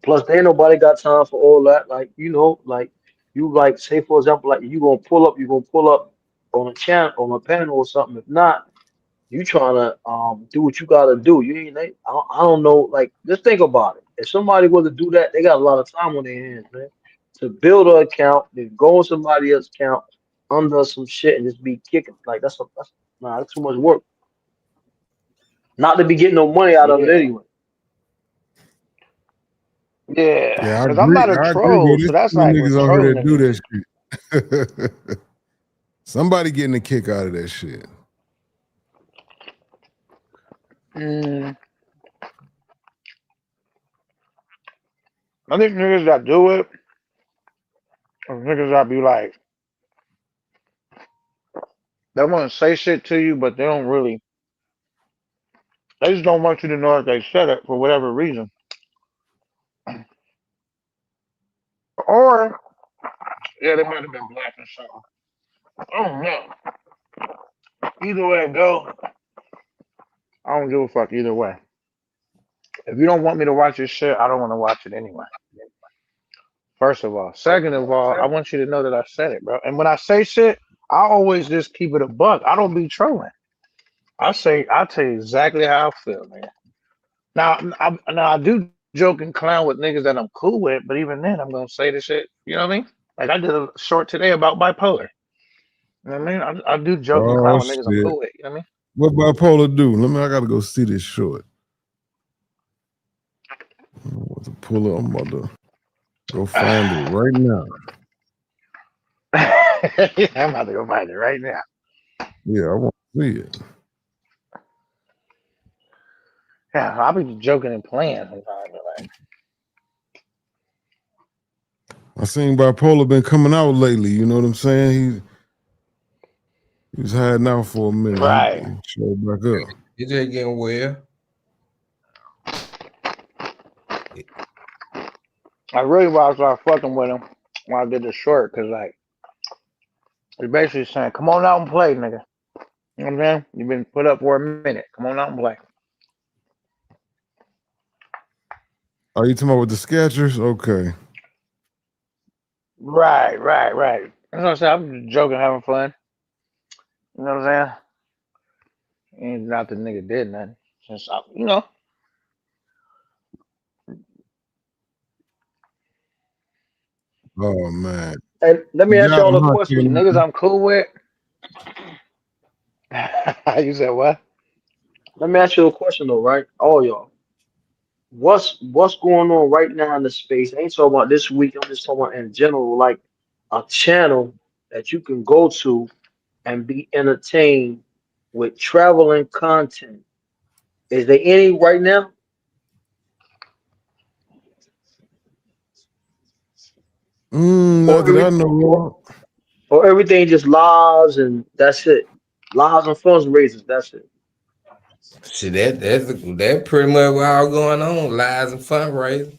Plus, ain't nobody got time for all that. Like, you know, like you like say for example, like you gonna pull up on a channel on a panel or something. If not, you trying to do what you gotta do. You ain't I don't know. Like, just think about it. If somebody was to do that, they got a lot of time on their hands, man. To build an account, then go on somebody else's account under some shit and just be kicking. Like that's too much work. Not to be getting no money out of it Yeah. anyway. Yeah. Yeah, I Because I'm agree. not a I agree troll. with So it. that's There's like niggas what's on here trolling that to do me. that shit. Somebody getting a kick out of that shit. I think niggas that do it, or niggas that be like, they want to say shit to you, but they don't really. They just don't want you to know that they said it for whatever reason. Or, yeah, they might have been black or something. I don't know. Either way it go, I don't give a fuck either way. If you don't want me to watch your shit, I don't want to watch it anyway. First of all. Second of all, I want you to know that I said it, bro. And when I say shit, I always just keep it a buck. I don't be trolling. I tell you exactly how I feel, man. Now I do joke and clown with niggas that I'm cool with, but even then I'm gonna say the shit. You know what I mean? Like I did a short today about bipolar. You know what I mean? I do joke and clown Oh with niggas I'm shit. cool with. You know what I mean? What bipolar do? I gotta go see this short. I don't know what to pull up. I'm about to go find it right now. Yeah, I'm about to go find it right now. Yeah, I want to see it. Yeah, I'll be joking and playing sometimes. But like, I seen bipolar been coming out lately. You know what I'm saying? He was hiding out for a minute. right. He showed back up. You just getting well. I really want to start fucking with him when I did the short, because like he's basically saying, "Come on out and play, nigga." You know what I'm saying? You've been put up for a minute. Come on out and play. Are you talking about with the Skechers? Okay. Right. That's what I'm saying. I'm just joking, having fun. You know what I'm saying? And not the nigga did nothing. Just, you know. Oh man. And let me You ask got y'all him, a huh, The question. Ken? niggas I'm cool with. You said what? Let me ask you a question though, right? All y'all. What's going on right now in the space? I ain't talking about this week. I'm just talking about in general, like a channel that you can go to and be entertained with traveling content. Is there any right now? Not Or that I every know of. or everything just lives and that's it. Lives and fundraisers, that's it. Shit, that pretty much what all going on. Lies and fundraising.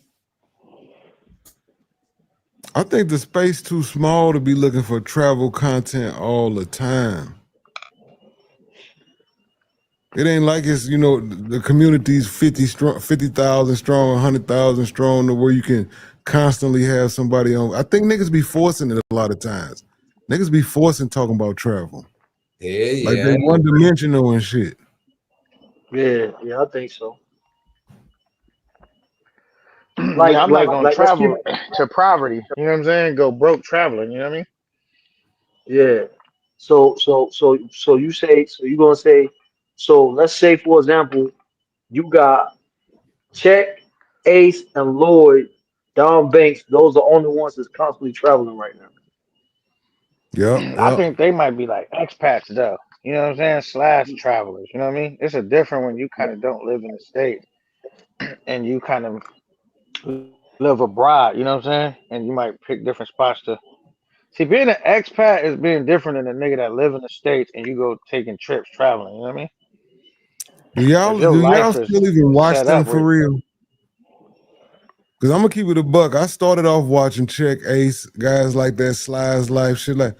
I think the space too small to be looking for travel content all the time. It ain't like it's, the community's 50,000 strong, 100,000 strong to where you can constantly have somebody on. I think niggas be forcing it a lot of times. Niggas be forcing talking about travel. Like Yeah. they one dimensional and shit. Yeah, I think so. Yeah, I'm not gonna Let's keep travel it. to poverty. You know what I'm saying? Go broke traveling. You know what I mean? Yeah. So you say so you gonna say so let's say for example you got Check, Ace, and Lloyd, Don Banks. Those are the only ones that's constantly traveling right now. I Yep. think they might be like expats though. You know what I'm saying? Slash travelers. You know what I mean? It's a different when you kind of don't live in the state and you kind of live abroad. You know what I'm saying? And you might pick different spots to see. Being an expat is being different than a nigga that live in the states and you go taking trips traveling. You know what I mean? Do Because y'all your do y'all life is still even watch set them up for where real? Cause I'm gonna keep it a buck. I started off watching Check, Ace, guys like that, Slides Life, shit like.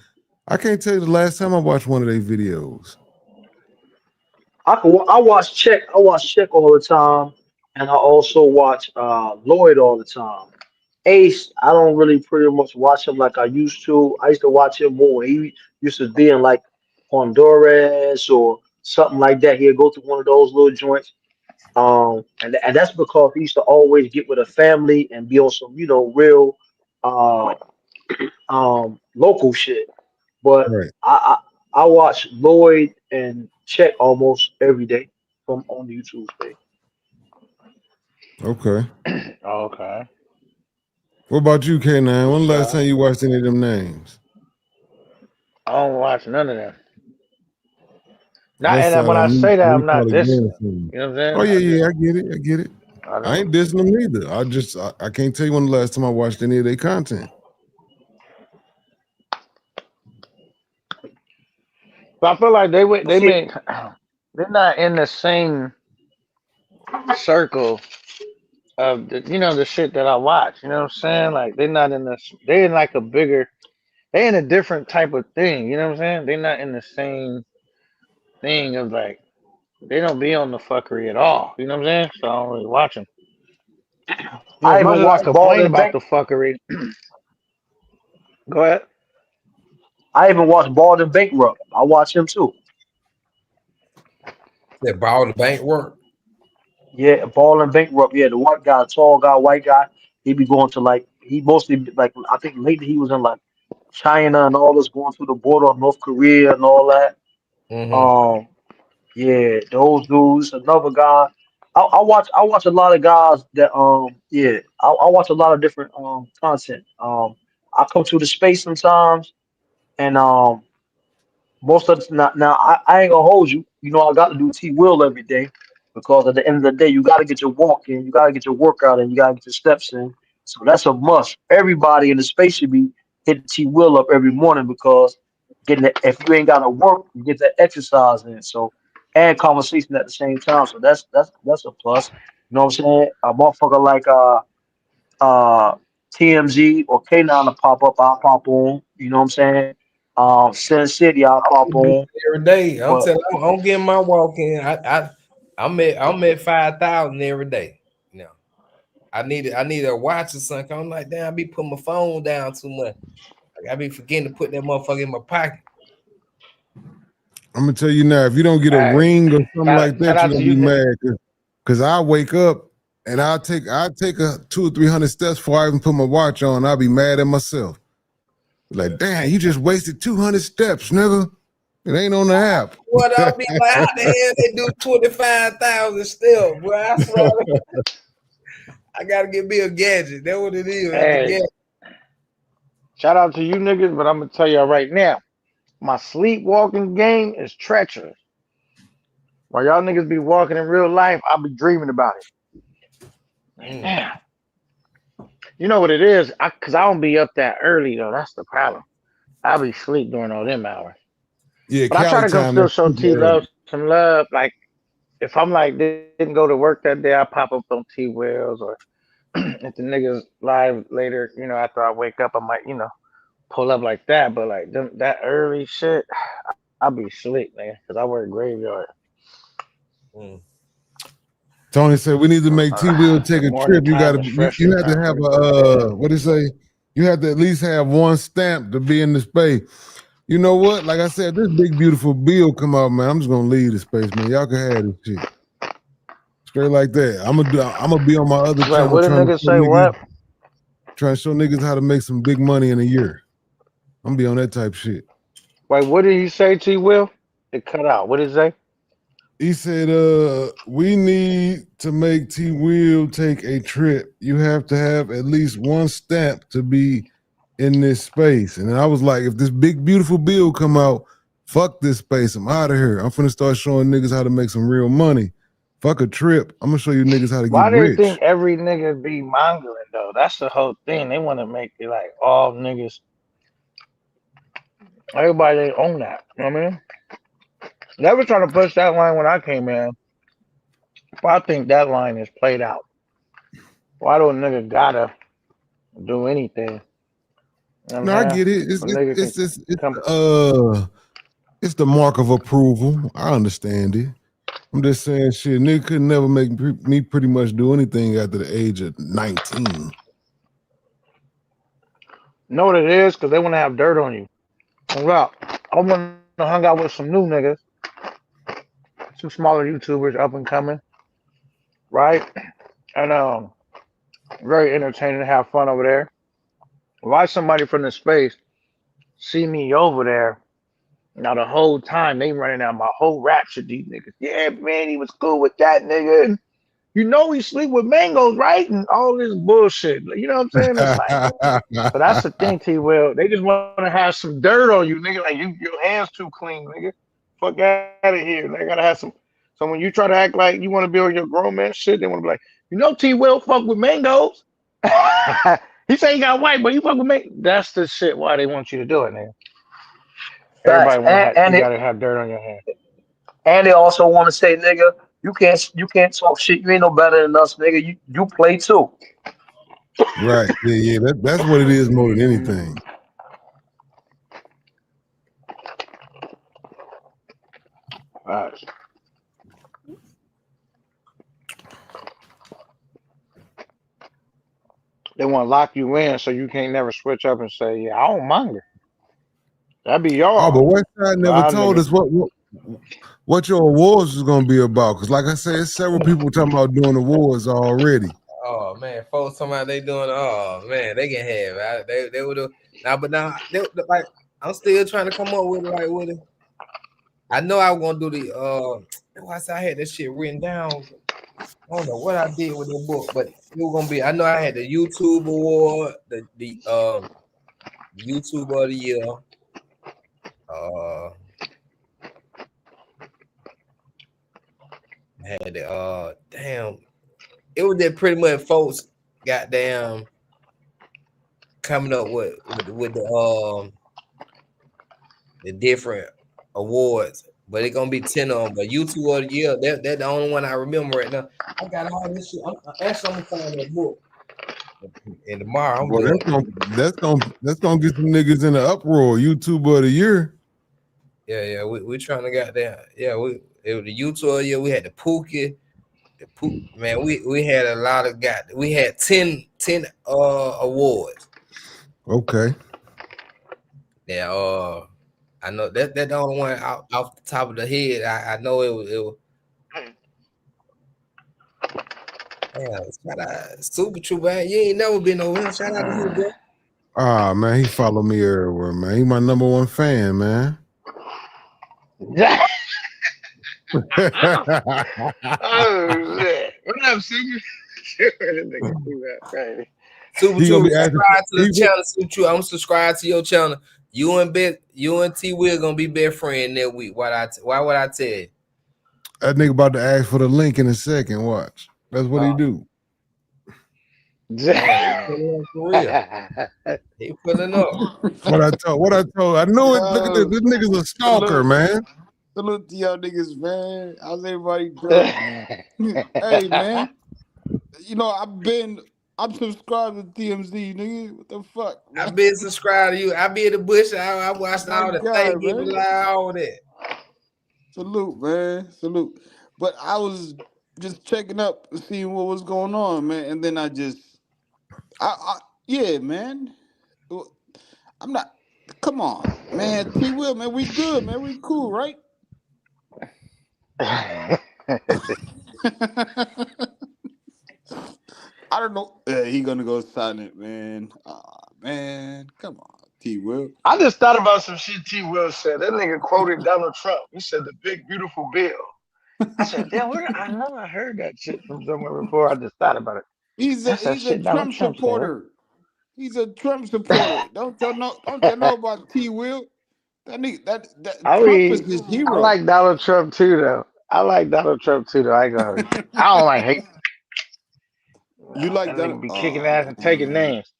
I can't tell you the last time I watched one of their videos. I watch Check. I watch Check all the time, and I also watch Lloyd all the time. Ace, I don't really pretty much watch him like I used to. I used to watch him more. He used to be in like Honduras or something like that. He'd go to one of those little joints. And that's because he used to always get with a family and be on some, real uh local shit. But Right. I watch Lloyd and Chet almost every day from on the YouTube page. Okay. okay. What about you, K9? When What's the last up? time you watched any of them names? I don't watch none of them. Not, That's and all when I I need. say that, We I'm call not it dissing game them. for me. You know what I'm Oh saying? yeah, yeah, I get it. I get it. I I ain't don't. dissing them neither. I can't tell you when the last time I watched any of their content. But I feel like they See, make they're not in the same circle of the shit that I watch. You know what I'm saying? Like they're not in this. They're in like a bigger. They in a different type of thing. You know what I'm saying? They're not in the same thing of like they don't be on the fuckery at all. You know what I'm saying? So I don't really watch them. I As much even as I watched Ball complain and about Bank. the fuckery, go ahead. I even watched Ball and Bankrupt. I watch him too. That ball the bank work. Yeah, Ball and Bankrupt. Yeah, the white guy, tall guy, white guy. He be going to like he mostly like I think lately he was in like China and all this going through the border of North Korea and all that. Mm-hmm. Um, yeah, those dudes. Another guy. I watch a lot of guys that yeah I watch a lot of different content. I come to the space sometimes and most of the now I ain't gonna hold you. You know I got to do T Will every day because at the end of the day you got to get your walk in, you got to get your workout in, you got to get your steps in. So that's a must. Everybody in the space should be hitting T Will up every morning because if you ain't got to work, you get that exercise in. So and conversation at the same time. So that's a plus. You know what I'm saying? A motherfucker like uh TMZ or K9 to pop up, I'll pop on. You know what I'm saying? Sin City, I'll pop on. Every day. I'm But telling you, I'm getting my walk in. I'm at 5,000 every day. You know, I need a watch or something. I'm like, damn, I be putting my phone down too much. Like, I be forgetting to put that motherfucker in my pocket. I'm gonna tell you now, if you don't get a Hey, ring or something like shout that, you're out to gonna you be niggas. mad. Cause I wake up and I take a 200 or 300 steps before I even put my watch on. I'll be mad at myself. Like, damn, you just wasted 200 steps, nigga. It ain't on the app. What I'll be like, how the hell they do 25,000 still? Boy, I swear I gotta get me a gadget. That's what it is. It's the Hey, gadget. shout out to you niggas, but I'm gonna tell y'all right now, my sleepwalking game is treacherous. While y'all niggas be walking in real life, I'll be dreaming about it. Damn. You know what it is? Cause I don't be up that early though. That's the problem. I be asleep during all them hours. Yeah, But I try Cali to come time still is show super T early. Love some love. Like if I'm like didn't go to work that day, I pop up on T Wells or if the niggas live later, after I wake up, I might, pull up like that. But like that early shit, I'll be asleep, man, because I work graveyard. Mm. Tony said we need to make T Will The take a morning trip. You time gotta is you fresher have to time for have me to go to bed. what do you say? You have to at least have one stamp to be in the space. You know what? Like I said, this big beautiful bill come out, man. I'm just gonna leave the space, man. Y'all can have this shit. Straight like that. I'm gonna be on my other Wait, channel what did niggas say? What? trying to show niggas how to make some big money in a year. I'm gonna be on that type of shit. Wait, what did he say, T Will? It cut out. What did he say? He said, we need to make T Will take a trip. You have to have at least one stamp to be in this space. And I was like, if this big beautiful bill come out, fuck this space. I'm out of here. I'm finna start showing niggas how to make some real money. Fuck a trip. I'm gonna show you niggas how to get Why they think rich. every nigga be mongering though? That's the whole thing. They want to make it like all niggas. Everybody they own that. You know what I mean? They were trying to push that line when I came in. But I think that line is played out. Why do a nigga gotta do anything? You know what I'm No, I saying? get it. A nigga can come. It's the mark of approval. I understand it. I'm just saying, shit, nigga could never make me pretty much do anything after the age of 19. Know what it is? Because they want to have dirt on you. Well, I want to hang out with some new niggas, some smaller YouTubers up and coming, right? And very entertaining to have fun over there. Why somebody from the space see me over there? Now the whole time they running out my whole rap shit. These niggas, yeah, man, he was cool with that nigga. you know he sleep with mangoes, right? And all this bullshit. You know what I'm saying? It's like, so that's the thing, T. Will. They just want to have some dirt on you, nigga. Like your hands too clean, nigga. Fuck out of here. They gotta have some. So when you try to act like you want to be on your grown man shit, they want to be like, you know, T. Will fuck with mangoes. He say he got white, but he fuck with me. That's the shit why they want you to do it, nigga. Facts. Everybody want to have. And You it, gotta have dirt on your hand. and they also want to say, nigga, you can't talk shit. You ain't no better than us, nigga. You play too. Right. Yeah. That's what it is more than anything. Right. They want to lock you in so you can't never switch up and say, yeah, I don't mind her. That'd be Oh, but y'all. Westside never Nah, told nigga. us what your awards was gonna be about. Cause like I said, it's several people talking about doing awards already. Oh man, folks talking about they doing. Oh man, they can have. They would have now, but now like I'm still trying to come up with like with it. I know I was gonna do the. I said I had that shit written down. I don't know what I did with the book, but it was gonna be. I know I had the YouTube award, the YouTube of the year. Had the damn. It was that pretty much folks goddamn coming up with the different awards, but it's gonna be 10 of them. But YouTube of the year, that's the only one I remember right now. I got all this shit. I'm gonna find that book. And tomorrow I'm Boy, doing. that's gonna get some niggas in the uproar. YouTuber of the year. Yeah, we trying to get there. Yeah, it was the YouTube of the year. We had the Pookie. Man, we had a lot of we had 10 awards. Okay. Yeah, I know that the only one off the top of the head. I know it was yeah, shout out Super True, man. You ain't never been over here. Shout out to you, bro. Ah, man, he follow me everywhere, man. He my number one fan, man. Oh shit! What up, Super? Super He gonna True, be asking. subscribe to the channel. Super True, I'm gonna subscribe to your channel. You and T Will gonna be best friend that week. Why would I tell you? That nigga about to ask for the link in a second. Watch. That's what he do. For real. He pulling up. What I told. I knew it. Look at this. This nigga's a stalker, man. Salute to y'all niggas, man. How's everybody doing? Hey, man. You know, I'm subscribed to TMZ, nigga. What the fuck? Man? I've been subscribed to you. I be in the bush. I watched all the Thanksgiving live, all that. Salute, man. Salute. But I was just checking up, seeing what was going on, man. And then yeah, man. I'm not. Come on, man. T Will, man. We good, man. We cool, right? I don't know. He gonna go silent, man. Man, come on, T Will. I just thought about some shit T Will said. That nigga quoted Donald Trump. He said the big beautiful bill. I said, damn, I know I heard that shit from somewhere before. I just thought about it. He's a Trump supporter. He's a Trump supporter. Don't y'all know about T Will? That nigga, that Trump is his hero. I like Donald Trump too, though. I ain't gonna. I don't like hate. You like that? Nigga be kicking ass and taking names.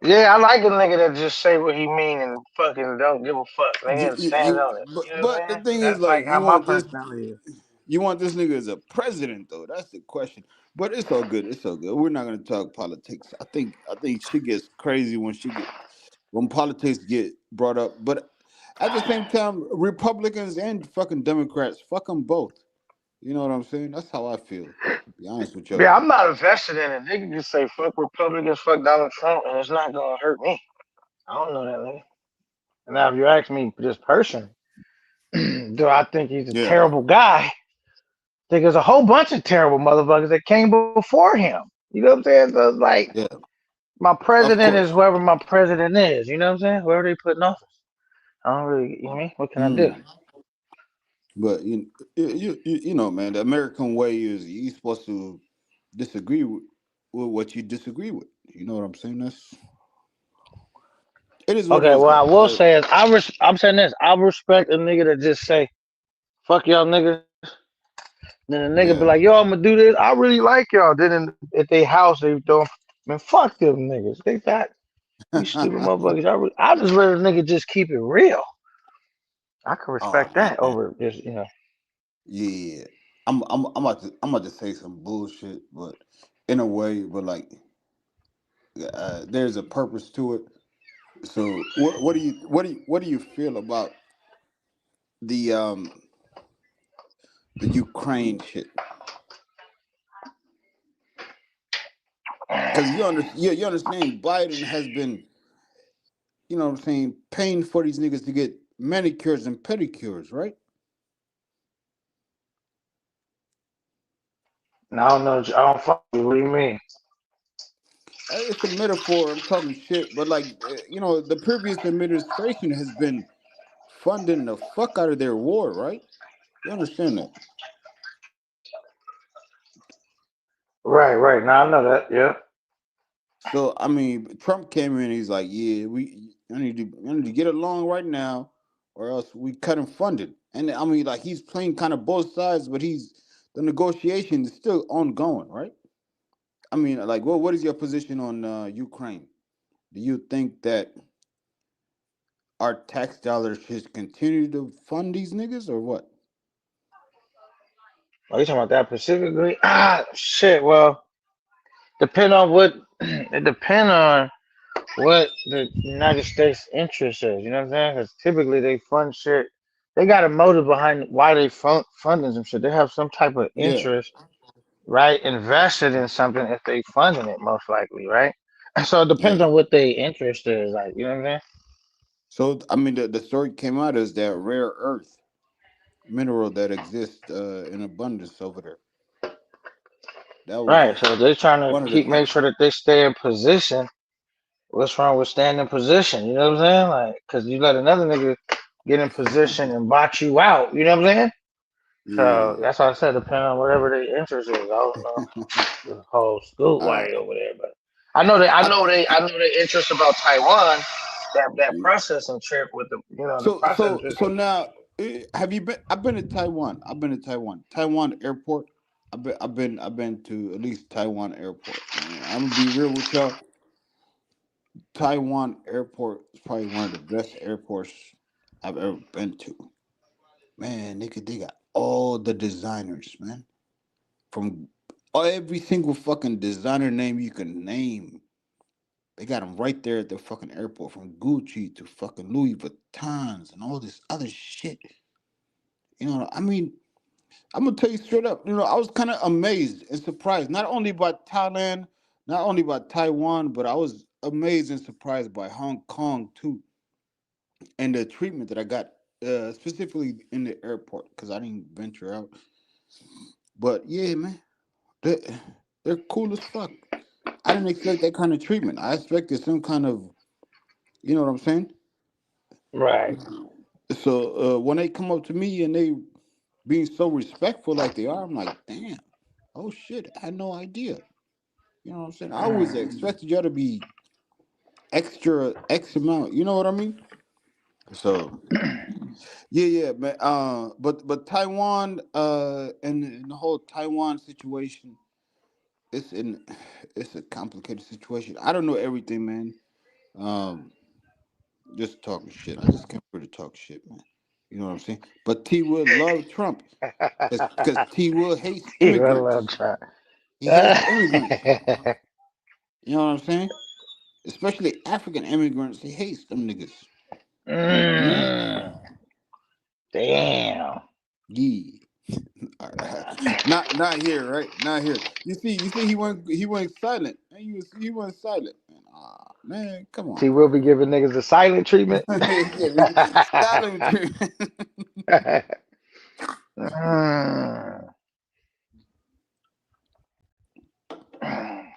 Yeah, I like a nigga that just say what he mean and fucking don't give a fuck. Nigga, stand on it. But the thing is, like, you want this nigga as a president, though. That's the question. But it's all good. It's all good. We're not gonna talk politics. I think she gets crazy when politics get brought up. But at the same time, Republicans and fucking Democrats, fuck them both. You know what I'm saying? That's how I feel. To be honest with you. Yeah, I'm not invested in it. Nigga can say fuck Republicans, fuck Donald Trump, and it's not gonna hurt me. I don't know that nigga. And now if you ask me this person, do I think he's a terrible guy? I think there's a whole bunch of terrible motherfuckers that came before him. You know what I'm saying? So it's like my president is whoever my president is. You know what I'm saying? Whoever they put in office. I don't really, you know what I mean? What can I do? But you know, man, the American way is you supposed to disagree with what you disagree with. You know what I'm saying? It is what it Okay, is, well, I though. will say is I'm saying this. I respect a nigga that just say fuck y'all niggas. Then the nigga be Yeah. like, yo, I'm gonna do this. I really like y'all. Then at their house they throw, man, fuck them niggas. They thought you stupid motherfuckers. I just let a nigga just keep it real. I can Oh respect that man. over just Yeah. I'm about to say some bullshit, but in a way, but like there's a purpose to it. So what do you feel about the um the Ukraine shit? Because you understand Biden has been, you know what I'm saying, paying for these niggas to get manicures and pedicures, right? I don't know. I don't fuck you. What do you mean? It's a metaphor. I'm talking shit, but like you know, the previous administration has been funding the fuck out of their war, right? You understand that? Right, right. Now I know that. Yeah. So I mean, Trump came in. He's like, "Yeah, I need to get along right now, or else we cut him funding." And I mean, like he's playing kind of both sides, but the negotiation is still ongoing, right? I mean, like, what is your position on Ukraine? Do you think that our tax dollars should continue to fund these niggas, or what? Are you talking about that specifically? Ah, shit. Well, depend on what. It depend on what the United States interest is. You know what I'm saying? Because typically they fund shit. They got a motive behind why they funding some shit. They have some type of Yeah, interest, right? Invested in something if they funding it, most likely, right? And so it depends yeah. on what their interest is. Like, you know what I'm saying? So I mean, the story came out as that rare earth mineral that exists in abundance over there. That was Right. So they're trying to one of the make things. sure that they stay in position. What's wrong with staying in position? You know what I'm saying? Like, because you let another nigga get in position and box you out. You know what I'm saying? So Yeah. that's why I said, depending on whatever their interest is. I don't know the whole scoop All why right. they over there, but I I, know their interest about Taiwan. That processing trip with the processing trip. so now, have you been? I've been to Taiwan. I've been to Taiwan. Taiwan airport. I've been to at least Taiwan airport. And I'm gonna be real with y'all. Taiwan airport is probably one of the best airports I've ever been to. Man, they got all the designers, man. From every single fucking designer name you can name. They got them right there at the fucking airport, from Gucci to fucking Louis Vuittons and all this other shit. You know, I mean, I'm gonna tell you straight up. You know, I was kind of amazed and surprised, not only by Thailand, not only by Taiwan, but I was amazed and surprised by Hong Kong too, and the treatment that I got, specifically in the airport, because I didn't venture out. But yeah, man, they they're cool as fuck. I didn't expect that kind of treatment. I expected some kind of, you know what I'm saying? Right. So when they come up to me and they being so respectful like they are, I'm like, damn, oh shit, I had no idea. You know what I'm saying? I always expected y'all to be extra X amount. You know what I mean? So yeah, man. But Taiwan, and the whole Taiwan situation, it's in, it's a complicated situation. I don't know everything, man. Um, just talking shit. I just came here to talk shit, man. You know what I'm saying? But T will love Trump because T will hates You a little immigrants. try. He hates immigrants. You know what I'm saying? Especially African immigrants. He hates them niggas. Mm. Mm, damn. Yeah. All right. Not here, right? Not here. You see, he went silent. And he went silent. Man, man, come on. He will be giving niggas the silent treatment. Yeah, silent treatment. Mm.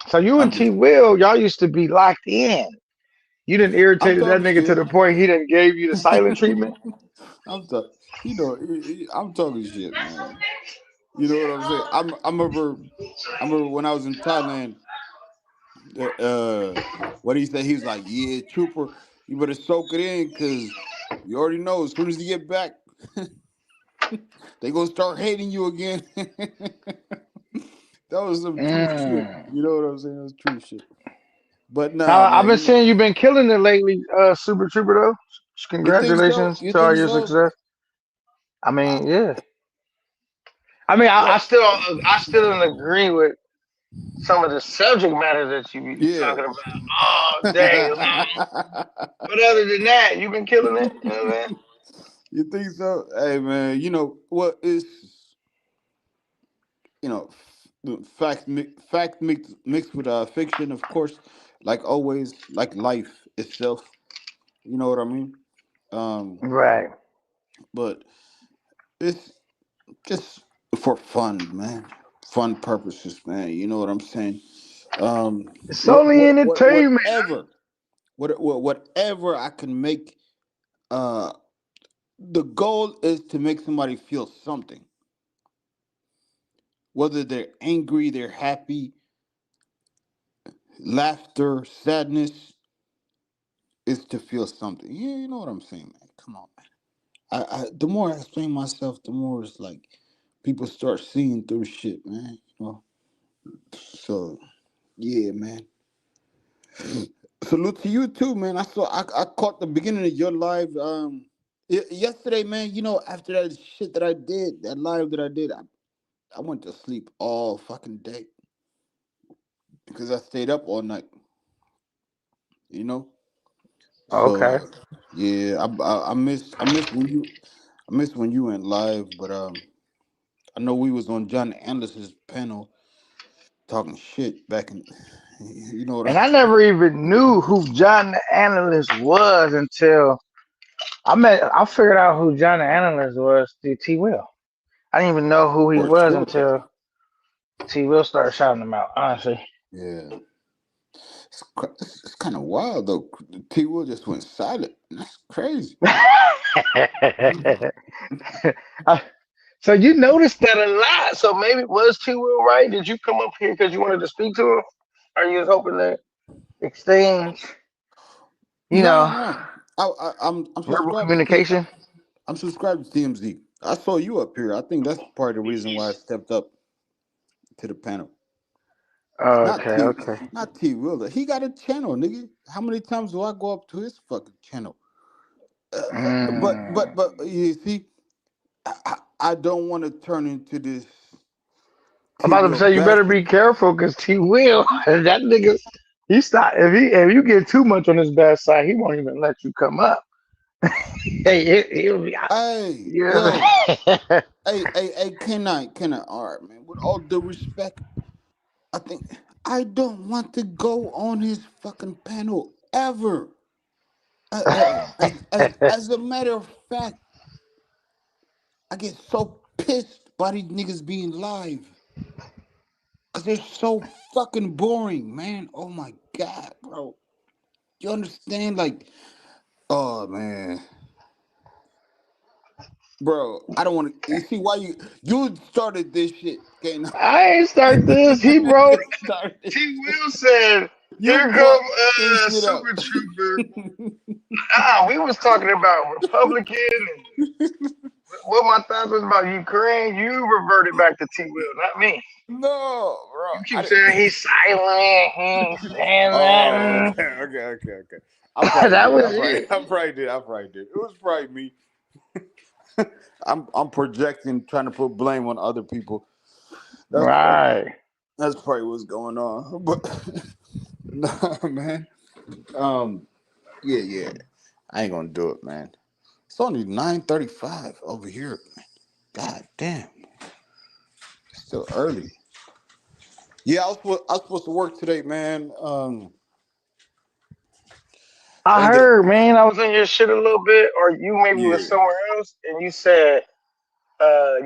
So you and I'm T just Will, y'all used to be locked in. You done I'm irritated that talking nigga to shit. the point he done gave you the silent treatment. I'm talking, I'm talking shit, man. You know what I'm saying? I remember when I was in Thailand. What he said? He was like, "Yeah, trooper, you better soak it in, cause you already know as soon as you get back, they gonna start hating you again." That was some true shit. Mm. You know what I'm saying? That was true shit. But Now nah, I've man. been seeing you've been killing it lately, Super Trooper though. You think so? Congratulations You to all think your so? success. I I, mean, yeah. I mean, well, I still don't agree with some of the subject matter that you be yeah. talking about all day long. But other than that, you've been killing it. You know what I mean? You think so? Hey, man. You know what is you know fact mixed with fiction, of course, like always, like life itself. You know what I mean? Um, Right. but it's just for fun, man. Fun purposes, man. You know what I'm saying? Um, It's only entertainment. whatever I can make. Uh, the goal is to make somebody feel something, whether they're angry, they're happy, laughter, sadness, is to feel something. Yeah, you know what I'm saying, man. Come on, man. The more I explain myself, the more it's like people start seeing through shit, man. You know. So yeah, man. Salute to you too, man. I caught the beginning of your live yesterday, man. You know, after that shit that I did, that live that I did, I went to sleep all fucking day because I stayed up all night. You know. So Okay. yeah, I missed when you went live, but I know we was on John Anderson's panel talking shit back in. You know what And I never even knew who John the Analyst was until I figured out who John the Analyst was through T Will. I didn't even know who he for was sure. until T Will started shouting him out, honestly. Yeah, it's kind of wild though. T. Will just went silent. That's crazy. I- so you noticed that a lot. So maybe was T Will right? Did you come up here because you wanted to speak to him? Or you was hoping to exchange, you No, know, no. I'm verbal subscribed to communication? I'm subscribed to TMZ. I saw you up here. I think that's part of the reason why I stepped up to the panel. Not Okay, T, okay. not T. Willer. He got a channel, nigga. How many times do I go up to his fucking channel? But you see, I don't want to turn into this I'm T. about to Will say you better bashing. be careful because T will. That nigga, he stop if you get too much on his bad side, he won't even let you come up. He'll be out. Hey, Yeah. yo, hey, can I? All right, man. With all due respect, I think I don't want to go on his fucking panel ever. As a matter of fact, I get so pissed by these niggas being live because they're so fucking boring, man. Oh my god, bro. You understand? Like, oh man, bro. I don't want to. You see why you started this shit? Okay, no. I ain't start this. He wrote. Started. T Will said, You "Here come brought this shit up. Super Trooper." We was talking about Republican and what my thoughts was about Ukraine. You reverted back to T Will, not me. No, bro. You keep saying he's silent. He ain't saying Oh, nothing. okay. I probably That did. was it. I probably did. It was probably me. I'm projecting, trying to put blame on other people. That's Right. that's probably what's going on. But nah, man. Yeah. I ain't gonna do it, man. It's only 9:35 over here. God damn, it's still early. Yeah, I was supposed to work today, man. I I didn't get heard, man. I was in your shit a little bit, or you maybe was yeah. somewhere else, and you said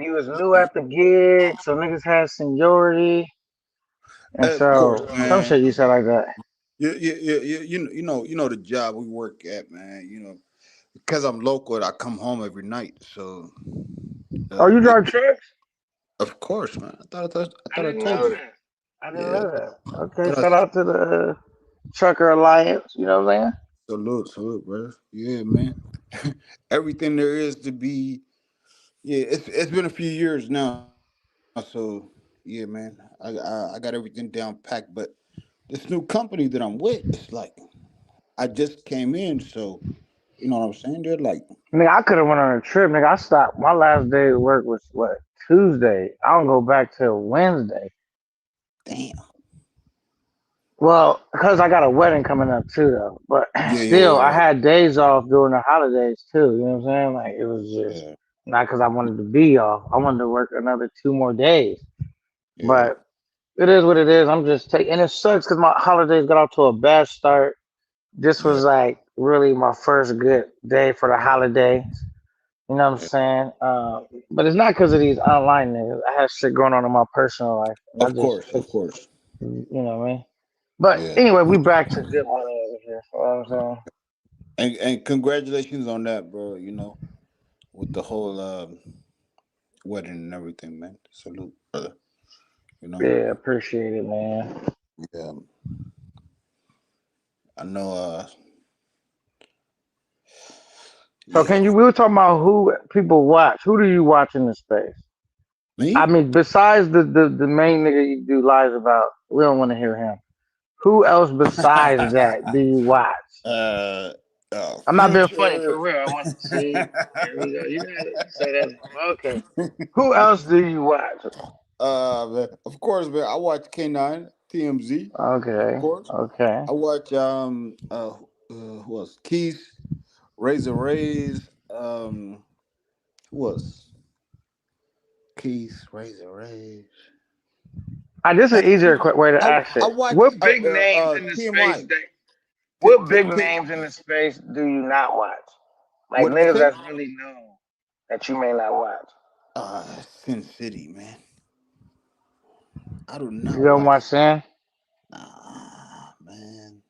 you was new at the gig, so niggas had seniority, and Of course, so some man. shit you said like that. You know the job we work at, man. You know, because I'm local, I come home every night. So, Oh, you yeah, drive trucks? of course, man. I I thought I didn't told know you. that. I didn't Yeah, know that. Okay, thought I shout out to the Trucker Alliance. You know what I'm saying? salute, bro. Yeah, man. Everything there is to be. Yeah, it's been a few years now. So yeah, man. I got everything down packed, but this new company that I'm with, it's like I just came in, so you know what I'm saying? They're like, Nigga, I could have went on a trip. Nigga, I stopped. My last day of work was what, Tuesday. I don't go back till Wednesday. damn. Well, because I got a wedding coming up too, though. But Yeah, still, I yeah, had days off during the holidays too. You know what I'm saying? Like it was yeah, just yeah, not because I wanted to be off. I wanted to work another 2 more days. yeah, But it is what it is. I'm just taking, and it sucks because my holidays got off to a bad start. This yeah, was like really my first good day for the holidays. You know what I'm yeah. saying? But it's not because of these online niggas. I have shit going on in my personal life, and I Of just course, took, of course. you know what I mean? But Yeah. anyway, we back to good money over here. You know what I'm saying? And congratulations on that, bro. You know, with the whole wedding and everything, man. Salute, brother. You know. Yeah, appreciate it, man. Yeah. I know So yeah. can you? We were talking about who people watch. Who do you watch in this space? I Me? mean, besides the main nigga you do lies about, we don't want to hear him. Who else besides that do you watch? uh I'm not being funny for Future. real. I want to see. There we go. You gotta say that. Okay. Who else do you watch? Man, of course, man. I watch K9, TMZ, of Okay. course. Okay. I watch who else? Keith, Razor Rays, who else? Keith, Razor Rays. This is an easier way to ask I it. watch What big names in the space TMI. that? T- What t- big t- names in the space do you not watch? Like what did you niggas say? that's really known that you may not watch. Sin City, man. I do You not don't watch. watch Sin? Nah, man.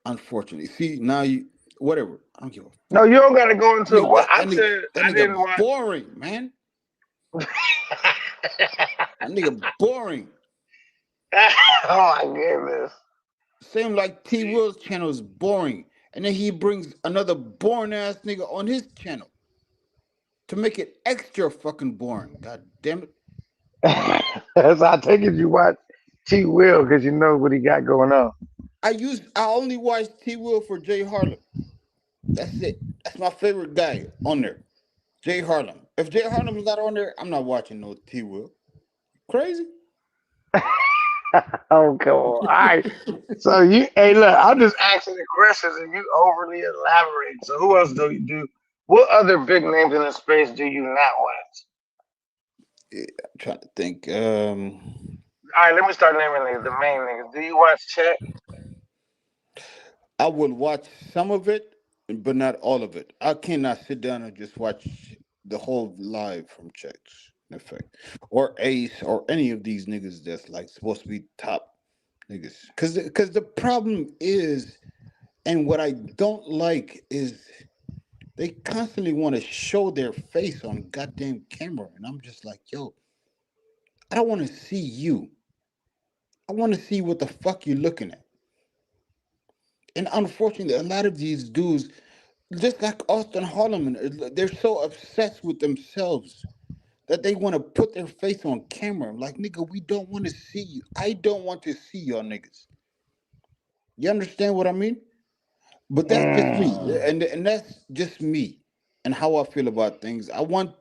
Unfortunately, see now you whatever. I don't give a No, fuck. you don't gotta go into it. Nigga, What that, I that nigga, said, that I didn't nigga watch. boring, man. That nigga boring. Oh my goodness. Same like T Will's channel is boring, and then he brings another boring ass nigga on his channel to make it extra fucking boring. God damn it. So I take it you watch T Will because you know what he got going on. I only watch T Will for Jay Harlem. That's it. That's my favorite guy on there. Jay Harlem. If Jay Harlem's not on there, I'm not watching no T Will. Crazy? Oh, come on. All right. So hey, look, I'm just asking the questions and you overly elaborate. So who else do you do? What other big names in the space do you not watch? Yeah, I'm trying to think. All right, let me start naming niggas, the main niggas. Do you watch Chet? I will watch some of it, but not all of it. I cannot sit down and just watch the whole live from Checks, in effect, or Ace, or any of these niggas that's like supposed to be top niggas. Because the problem is, and what I don't like is they constantly want to show their face on goddamn camera, and I'm just like, yo, I don't want to see you. I want to see what the fuck you're looking at. And unfortunately, a lot of these dudes, just like Austin Holloman, they're so obsessed with themselves that they want to put their face on camera. I'm like, nigga, we don't want to see you. I don't want to see y'all niggas. You understand what I mean? But that's just me, Mm. and that's just me and how I feel about things. I want,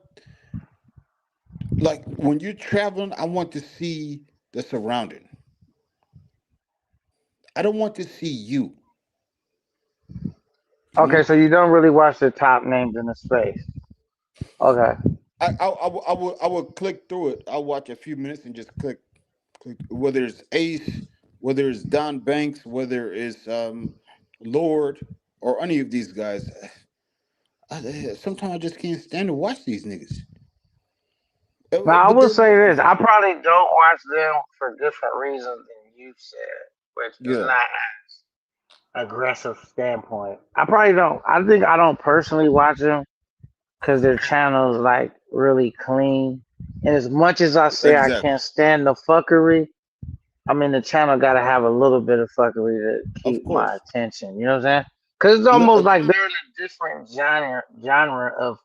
like, when you're traveling, I want to see the surrounding. I don't want to see you. You Okay, know, so you don't really watch the top names in the space. Okay. I will click through it. I'll watch a few minutes and just click, whether it's Ace, whether it's Don Banks, whether it's Lord, or any of these guys. Sometimes I just can't stand to watch these niggas. Now I But will they're say this: I probably don't watch them for different reasons than you said. which is Yeah, not aggressive standpoint. I probably don't. I think I don't personally watch them because their channel's like really clean. And as much as I say I exactly. can't stand the fuckery, I mean the channel got to have a little bit of fuckery to Of keep my course. attention. You know what I'm saying? Because it's No, almost like they're in a different genre of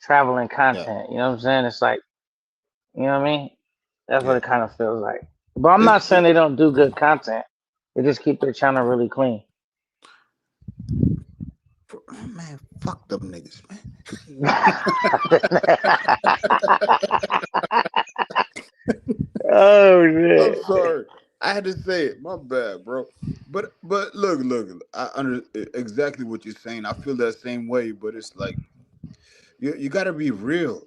traveling yeah, content. You know what I'm saying? It's like, you know what I mean? That's what yeah. it kind of feels like. But I'm not saying It's they don't do good content. They just keep their channel really clean. man, fuck them niggas, man. Oh I'm shit. sorry. I had to say it. My bad, bro. But look. I under exactly what you're saying. I feel that same way. But it's like you got to be real.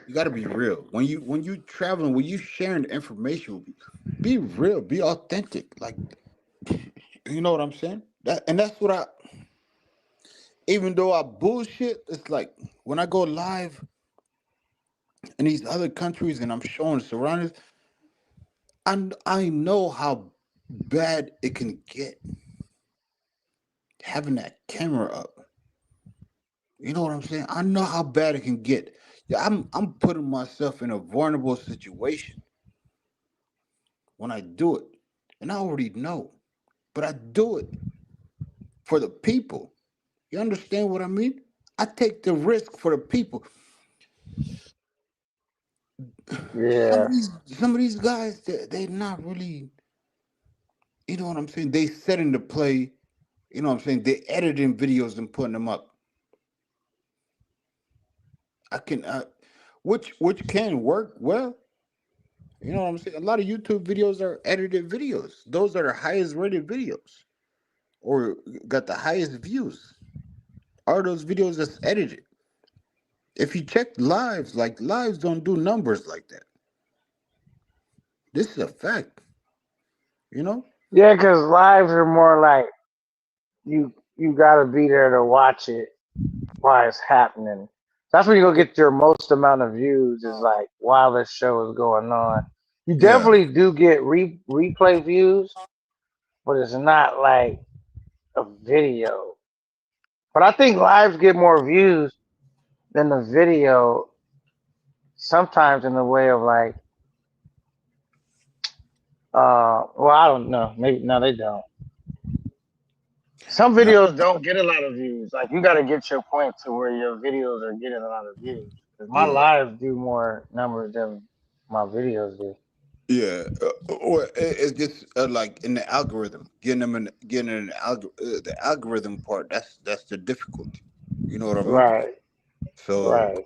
You got to be real when you traveling, when you sharing information with people. Be real. Be authentic. Like you know what I'm saying. That's what I. Even though I bullshit, it's like when I go live in these other countries and I'm showing surroundings, I know how bad it can get having that camera up. You know what I'm saying? I know how bad it can get. Yeah, I'm putting myself in a vulnerable situation when I do it. And I already know. But I do it for the people. You understand what I mean? I take the risk for the people. Yeah. Some of these guys, they not really, you know what I'm saying? They set into play, you know what I'm saying? They editing videos and putting them up. I can which can work well. You know what I'm saying? A lot of YouTube videos are edited videos. Those are the highest rated videos or got the highest views. Are those videos that's edited? If you check lives, like lives don't do numbers like that. This is a fact, you know? Yeah, because lives are more like you gotta be there to watch it while it's happening. That's when you go get your most amount of views is like while this show is going on. You Yeah, definitely do get replay views, but it's not like a video. But I think lives get more views than the video sometimes in the way of like well I don't know. Maybe no they don't. Some no, videos don't get a lot of views. Like you got to get your point to where your videos are getting a lot of views. 'Cause my yeah, lives do more numbers than my videos do. yeah. Or it's just like in the algorithm, getting in the algorithm part. That's the difficulty. You know what I mean? Right, So right.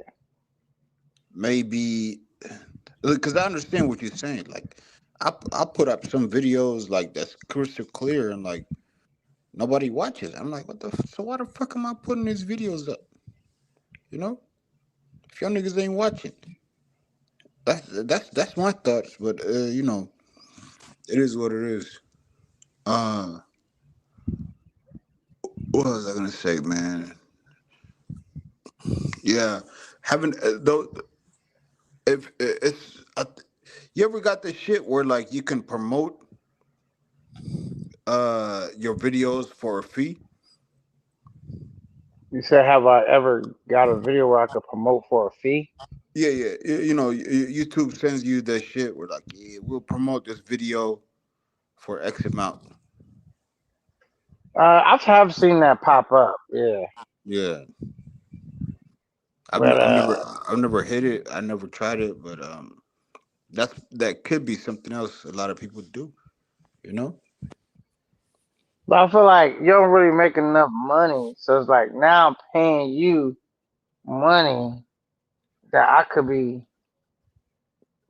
maybe because I understand what you're saying. Like I put up some videos like that's crystal clear and like nobody watches. I'm like, what the? So why the fuck am I putting these videos up? You know, if y'all niggas ain't watching, that's my thoughts. But you know, it is what it is. Uh, what was I gonna say, man? Yeah, having though, if it's you ever got this shit where like you can promote your videos for a fee? You said, have I ever got a video where I could promote for a fee? Yeah, yeah. You know, YouTube sends you that shit. We're like, yeah, we'll promote this video for X amount. I've have seen that pop up. Yeah, Yeah, but I've never hit it. I never tried it, but that could be something else a lot of people do. You know? I feel like you don't really make enough money, so it's like now I'm paying you money that I could be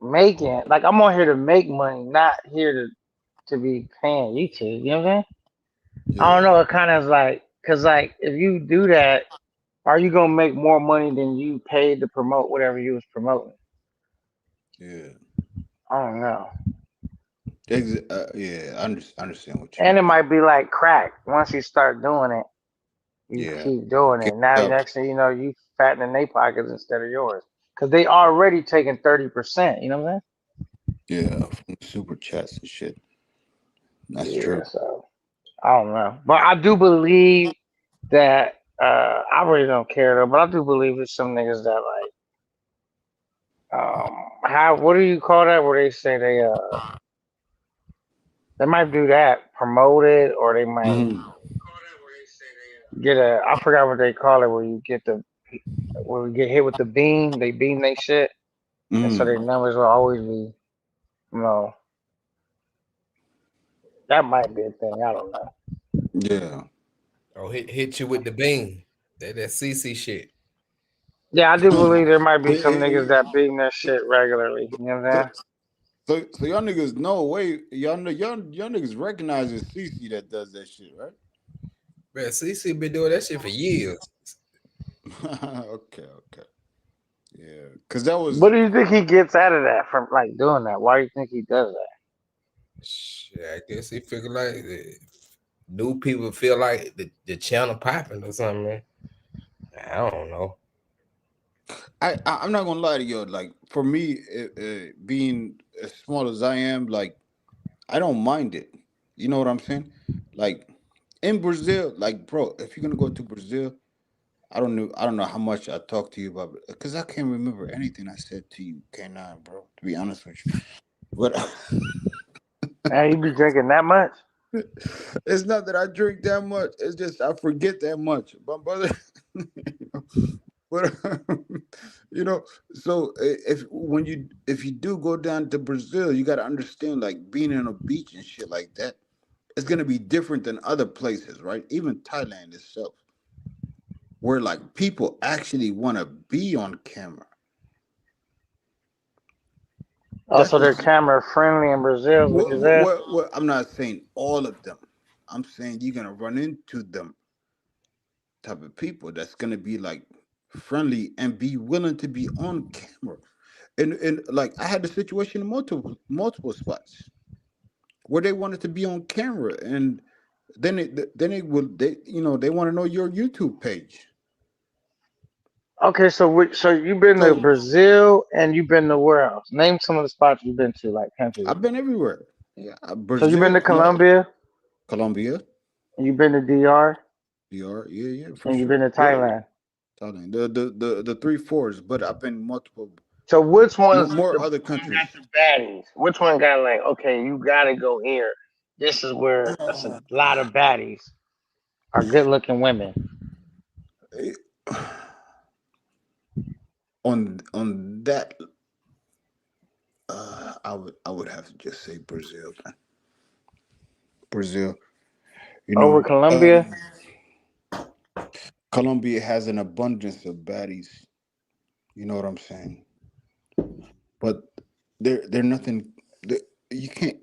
making. Like I'm on here to make money, not here to be paying YouTube. You know what I'm saying? I don't Yeah, know. It kind of is like, cause like if you do that, are you gonna make more money than you paid to promote whatever you was promoting? yeah, I don't know. yeah. I understand what you And it mean. might be like crack. Once you start doing it, you Yeah, keep doing can't it. Now help. next thing you know, you fattening their pockets instead of yours, cause they already taking 30%. You know what I'm saying? Yeah, from super chats and shit. That's Yeah, true. so I don't know, but I do believe that I really don't care though, but I do believe there's some niggas that how what do you call that? Where they say they might do that, promote it, or they might Hmm. get a I forgot what they call it, where you get the where we get hit with the beam, they beam they shit, and so Hmm. their numbers will always be, you know, that might be a thing. I don't know. Yeah. Oh, hit you with the beam. That CC shit. Yeah, I do believe there might be Hey, some hey, niggas hey, that beam that shit regularly. You know what I'm so, saying? so y'all niggas know way y'all know y'all niggas recognize it's CC that does that shit, right? Man, CC been doing that shit for years. Okay, okay. Yeah. Cause that What was do you think he gets out of that from like doing that? Why do you think he does that? Shit, I guess he figured like new people feel like the channel popping or something, man. I don't know. I'm not gonna lie to you. Like for me, being as small as I am, like I don't mind it. You know what I'm saying? Like in Brazil, like bro, if you're gonna go to Brazil, I don't know how much I talked to you about it because I can't remember anything I said to you, K9, bro. To be honest with you, but Man, you be drinking that much? it's not that I drink that much. It's just I forget that much. But brother, but you know, so if you do go down to Brazil, you got to understand like being on a beach and shit like that. It's gonna be different than other places, right? Even Thailand itself, where like people actually want to be on camera. Oh, That's so they're just camera friendly in Brazil, is what you said? what I'm not saying all of them. I'm saying you're gonna run into them type of people that's gonna be like friendly and be willing to be on camera. And like I had a situation in multiple spots where they wanted to be on camera, and then they want to know your YouTube page. Okay, so you've been to So Brazil and you've been to where else? Name some of the spots you've been to, like countries. I've been everywhere. Yeah, So you've been Brazil, to Colombia, Colombia, and you've been to DR, DR, yeah, for and you've been sure. to Yeah, Thailand. Thailand, the three fours, but I've been multiple So which one's more the other one got countries. the baddies? Which one got like, okay, you gotta go here. This is where that's a lot of baddies are good looking women. Eh, on that, I would have to just say Brazil, man. Brazil, you Over know, Colombia? Colombia has an abundance of baddies. You know what I'm saying? But they're nothing. They, you can't.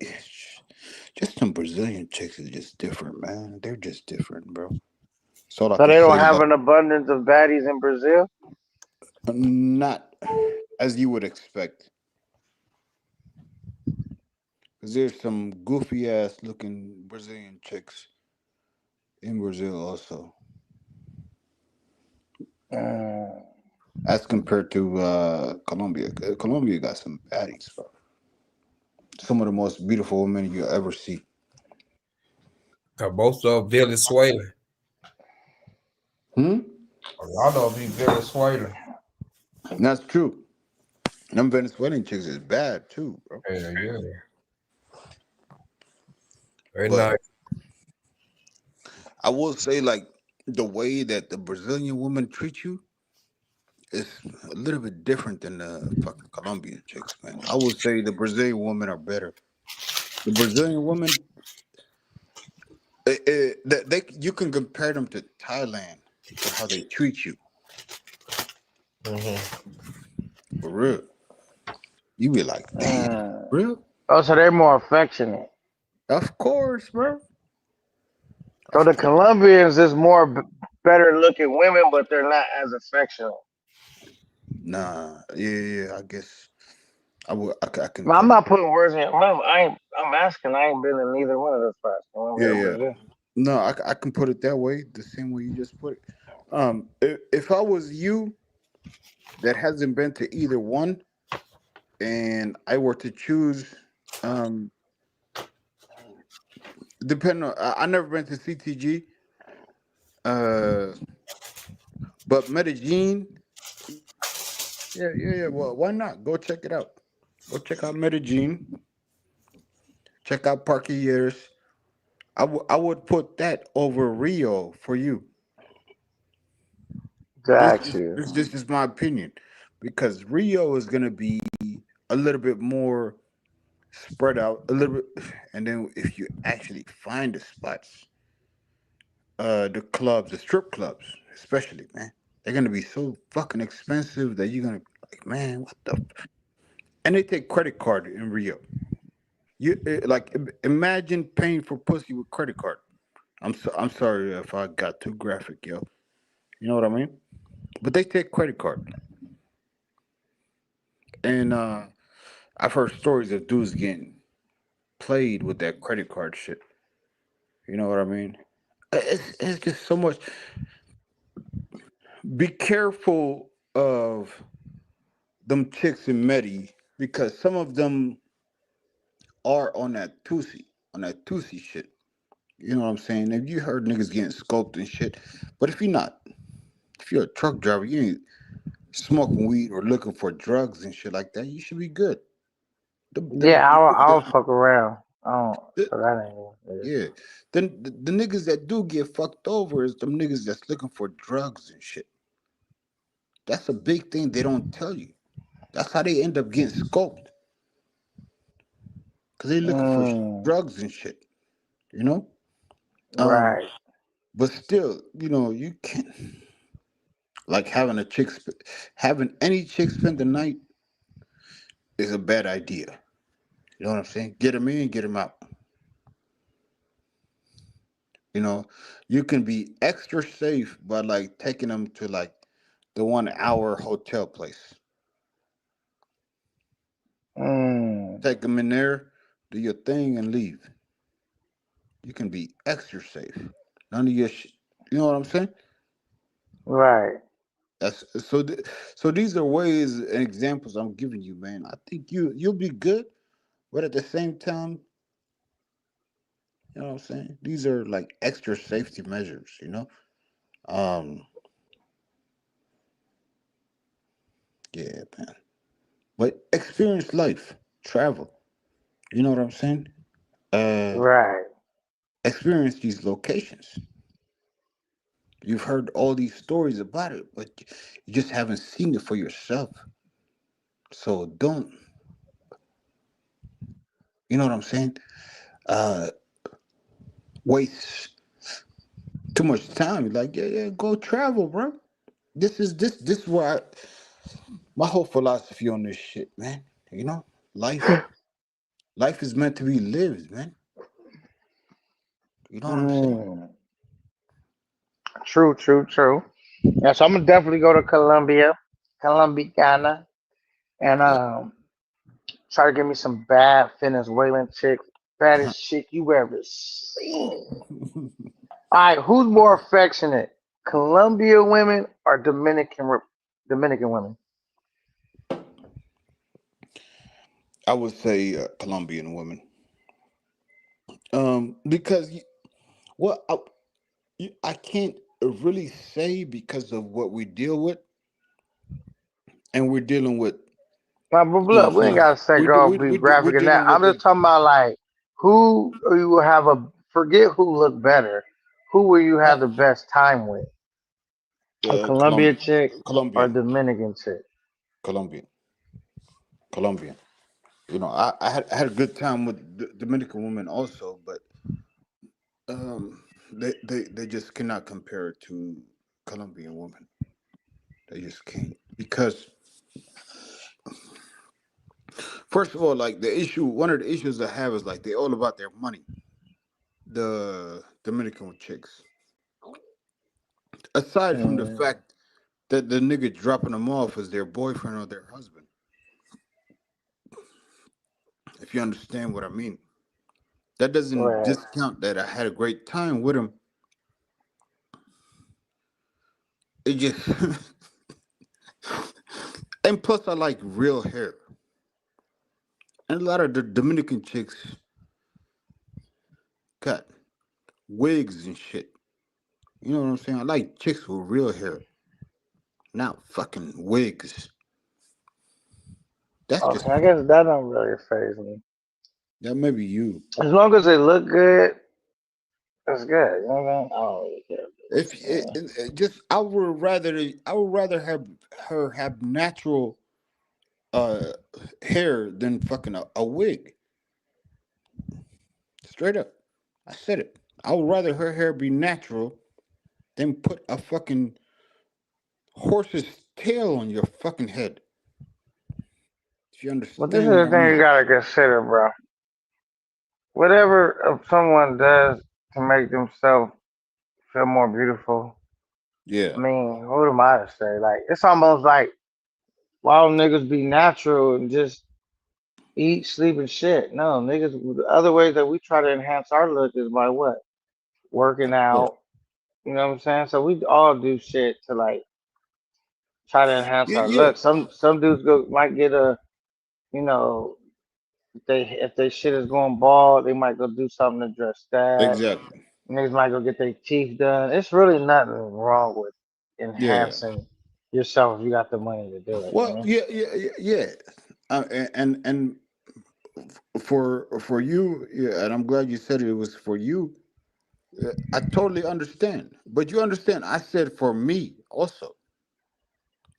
Just some Brazilian chicks is just different, man. They're just different, bro. That's all I So can they don't say have about. an abundance of baddies in Brazil? Not as you would expect, because there's some goofy ass looking Brazilian chicks in Brazil also, Mm. as compared to Colombia. Colombia got some baddies, bro. Some of the most beautiful women you'll ever see. Cause most of Venezuela. Hmm. A lot of them be Venezuela. And that's true. Them Venezuelan chicks is bad too, bro. Yeah, yeah. Very But nice. I will say, like, the way that the Brazilian women treat you is a little bit different than the fucking Colombian chicks, man. I would say the Brazilian women are better. The Brazilian women, they you can compare them to Thailand for how they treat you. Mm-hmm. For real, you be like, damn, Mm. real? Oh, so they're more affectionate. Of course, bro. So Of the course. Colombians is more better looking women, but they're not as affectionate. Nah, yeah. I guess I can Well, I'm kind of. not putting words in your mouth. I'm asking. I ain't been in neither one of those spots. Colombia Yeah, or yeah. Brazil. No, I can put it that way, the same way you just put it. If I was you that hasn't been to either one, and I were to choose, um, depending on. I never been to CTG, but Medellin. Yeah. Well, why not? Go check it out. Go check out Medellin. Check out Parquilleros. I would put that over Rio for you. Got you. This is my opinion, because Rio is gonna be a little bit more spread out, a little bit, and then if you actually find the spots, the clubs, the strip clubs, especially, man, they're gonna be so fucking expensive that you're gonna be like, man, what the? And they take credit card in Rio. Imagine paying for pussy with credit card. I'm sorry if I got too graphic, yo. You know what I mean? But they take credit card, and I've heard stories of dudes getting played with that credit card shit. You know what I mean? It's just so much. Be careful of them chicks in Medi, because some of them are on that Tusi shit. You know what I'm saying? If you heard niggas getting scoped and shit, but if you're a truck driver, you ain't smoking weed or looking for drugs and shit like that, you should be good. Yeah, I'll fuck around. So that ain't it. Yeah. Then the niggas that do get fucked over is them niggas that's looking for drugs and shit. That's a big thing they don't tell you. That's how they end up getting scoped. Cause they looking for drugs and shit. You know? Right. But still, you can't, like, having any chick spend the night is a bad idea. You know what I'm saying? Get them in, get them out. You can be extra safe by like taking them to like the 1 hour hotel place. Take them in there, do your thing, and leave. You can be extra safe. None of your shit. You know what I'm saying? Right. That's so. So these are ways and examples I'm giving you, man. I think you'll be good, but at the same time, you know what I'm saying? These are like extra safety measures. Yeah, man. But experience life, travel. You know what I'm saying? Right. Experience these locations. You've heard all these stories about it, but you just haven't seen it for yourself. So don't, you know what I'm saying? Waste too much time. Like, yeah, go travel, bro. This is where my whole philosophy on this shit, man. Life is meant to be lived, man. You know what I'm saying? True. Yeah, so I'm gonna definitely go to Colombia, Ghana, and try to get me some bad Venezuelan chick, baddest chick you ever seen. All right, who's more affectionate, Colombia women or Dominican women? I would say Colombian women. Because I can't really say because of what we deal with, and we're dealing with. But look, we ain't gotta say go be graphic in that. I'm just talking about like who you will have forget who looked better. Who will you have the best time with? A Colombia chick or a Dominican chick? Colombian. I had a good time with the Dominican women also, but they just cannot compare it to Colombian women. They just can't, because first of all, like one of the issues I have is like they all about their money. The Dominican chicks, aside from the fact that the nigga dropping them off as their boyfriend or their husband, if you understand what I mean. That doesn't discount that I had a great time with him. It just and plus I like real hair. And a lot of the Dominican chicks cut. wigs and shit. You know what I'm saying? I like chicks with real hair, not fucking wigs. That's just Okay, I guess that don't really faze me. that may be you. As long as they look good, that's good. You know what I mean? I don't really care. If it just, I would rather have her have natural hair than fucking a wig. Straight up, I said it. I would rather her hair be natural than put a fucking horse's tail on your fucking head. If you understand. But this is what the I thing you mean. gotta consider, bro. Whatever someone does to make themselves feel more beautiful, Yeah. I mean, who am I to say? Like, it's almost like, why don't niggas be natural and just eat, sleep, and shit? No, niggas, the other ways that we try to enhance our look is by what? Working Yeah. out. You know what I'm saying? So we all do shit to like try to enhance Yeah. our Yeah. look. Some dudes might get a, you know, if they shit is going bald, they might go do something to address that. Exactly. Niggas might go get their teeth done. It's really nothing wrong with Yeah. enhancing yourself if you got the money to do it. You Well, know? yeah. And for you, yeah, and I'm glad you said it was for you. I totally understand, but you understand. I said for me also,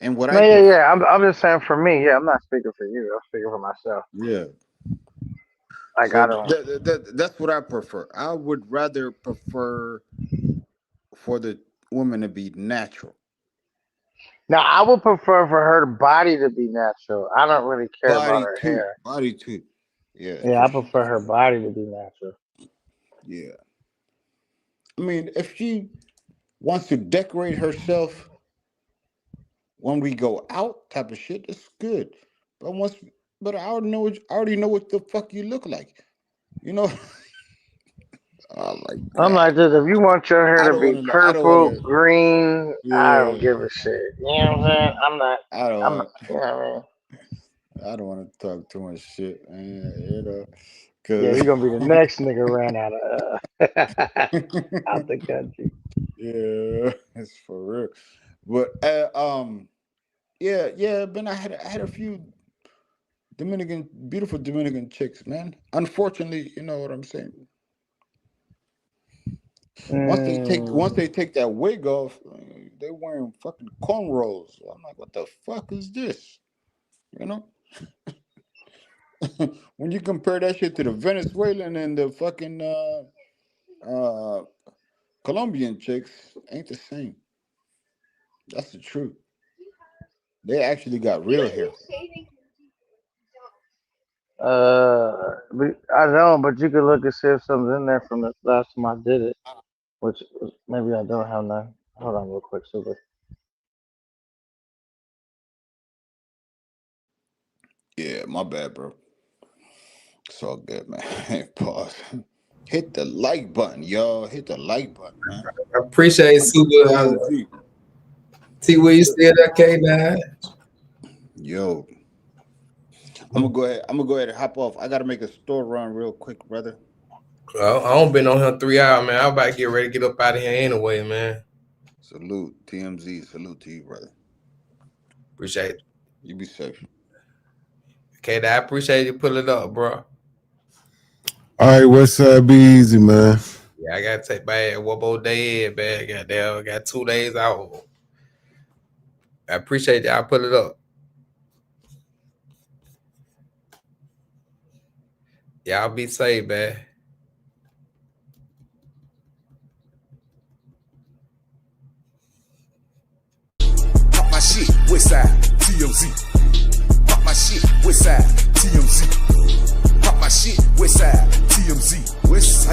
and what No, I yeah, prefer. yeah. I'm just saying for me. Yeah, I'm not speaking for you. I'm speaking for myself. Yeah. Like So I don't. that's what I prefer. I would rather prefer for the woman to be natural. Now I would prefer for her body to be natural. I don't really care about Body her too. hair. Body too. Yeah. Yeah, For I sure. prefer her body to be natural. Yeah. I mean, if she wants to decorate herself when we go out, type of shit, it's good. But I already know what the fuck you look like. You know. Oh my I'm god. like this. If you want your hair I to don't be want to. I don't want purple, to. green, I don't Yeah. give a shit. You know what I'm saying? I'm not. I don't I'm want. not. You know what I mean? I don't want to talk too much shit, man. You know, Yeah, cause you're gonna be the next nigga ran out of out the country. yeah, it's for real. But yeah. But I had a few beautiful Dominican chicks, man. Unfortunately, you know what I'm saying. Once they take that wig off, they wearing fucking cornrows. I'm like, what the fuck is this? You know. When you compare that shit to the Venezuelan and the fucking Colombian chicks, ain't the same. That's the truth. They actually got real hair. But I don't. But you could look and see if something's in there from the last time I did it, which maybe I don't have none. Hold on, real quick, super. Yeah, my bad, bro. It's all good, man. Pause. Hit the like button, y'all. Hit the like button, man. I appreciate it, Super. See where you still there, K9. Yo. I'm gonna go ahead and hop off. I gotta make a store run real quick, brother. Well, I don't been on here 3 hours, man. I'm about to get ready to get up out of here anyway, man. Salute, TMZ. Salute to you, brother. Appreciate it. You be safe. Okay, I appreciate you pulling it up, bro. All right, Westside, be easy, man. Yeah, I gotta take my one more day in, man. Goddamn, I got 2 days out. I appreciate y'all put it up. Y'all be safe, man. Pop my shit, Westside, TMZ. Pop my shit, Westside, TMZ. Pop my shit, Westside, TMZ. Westside.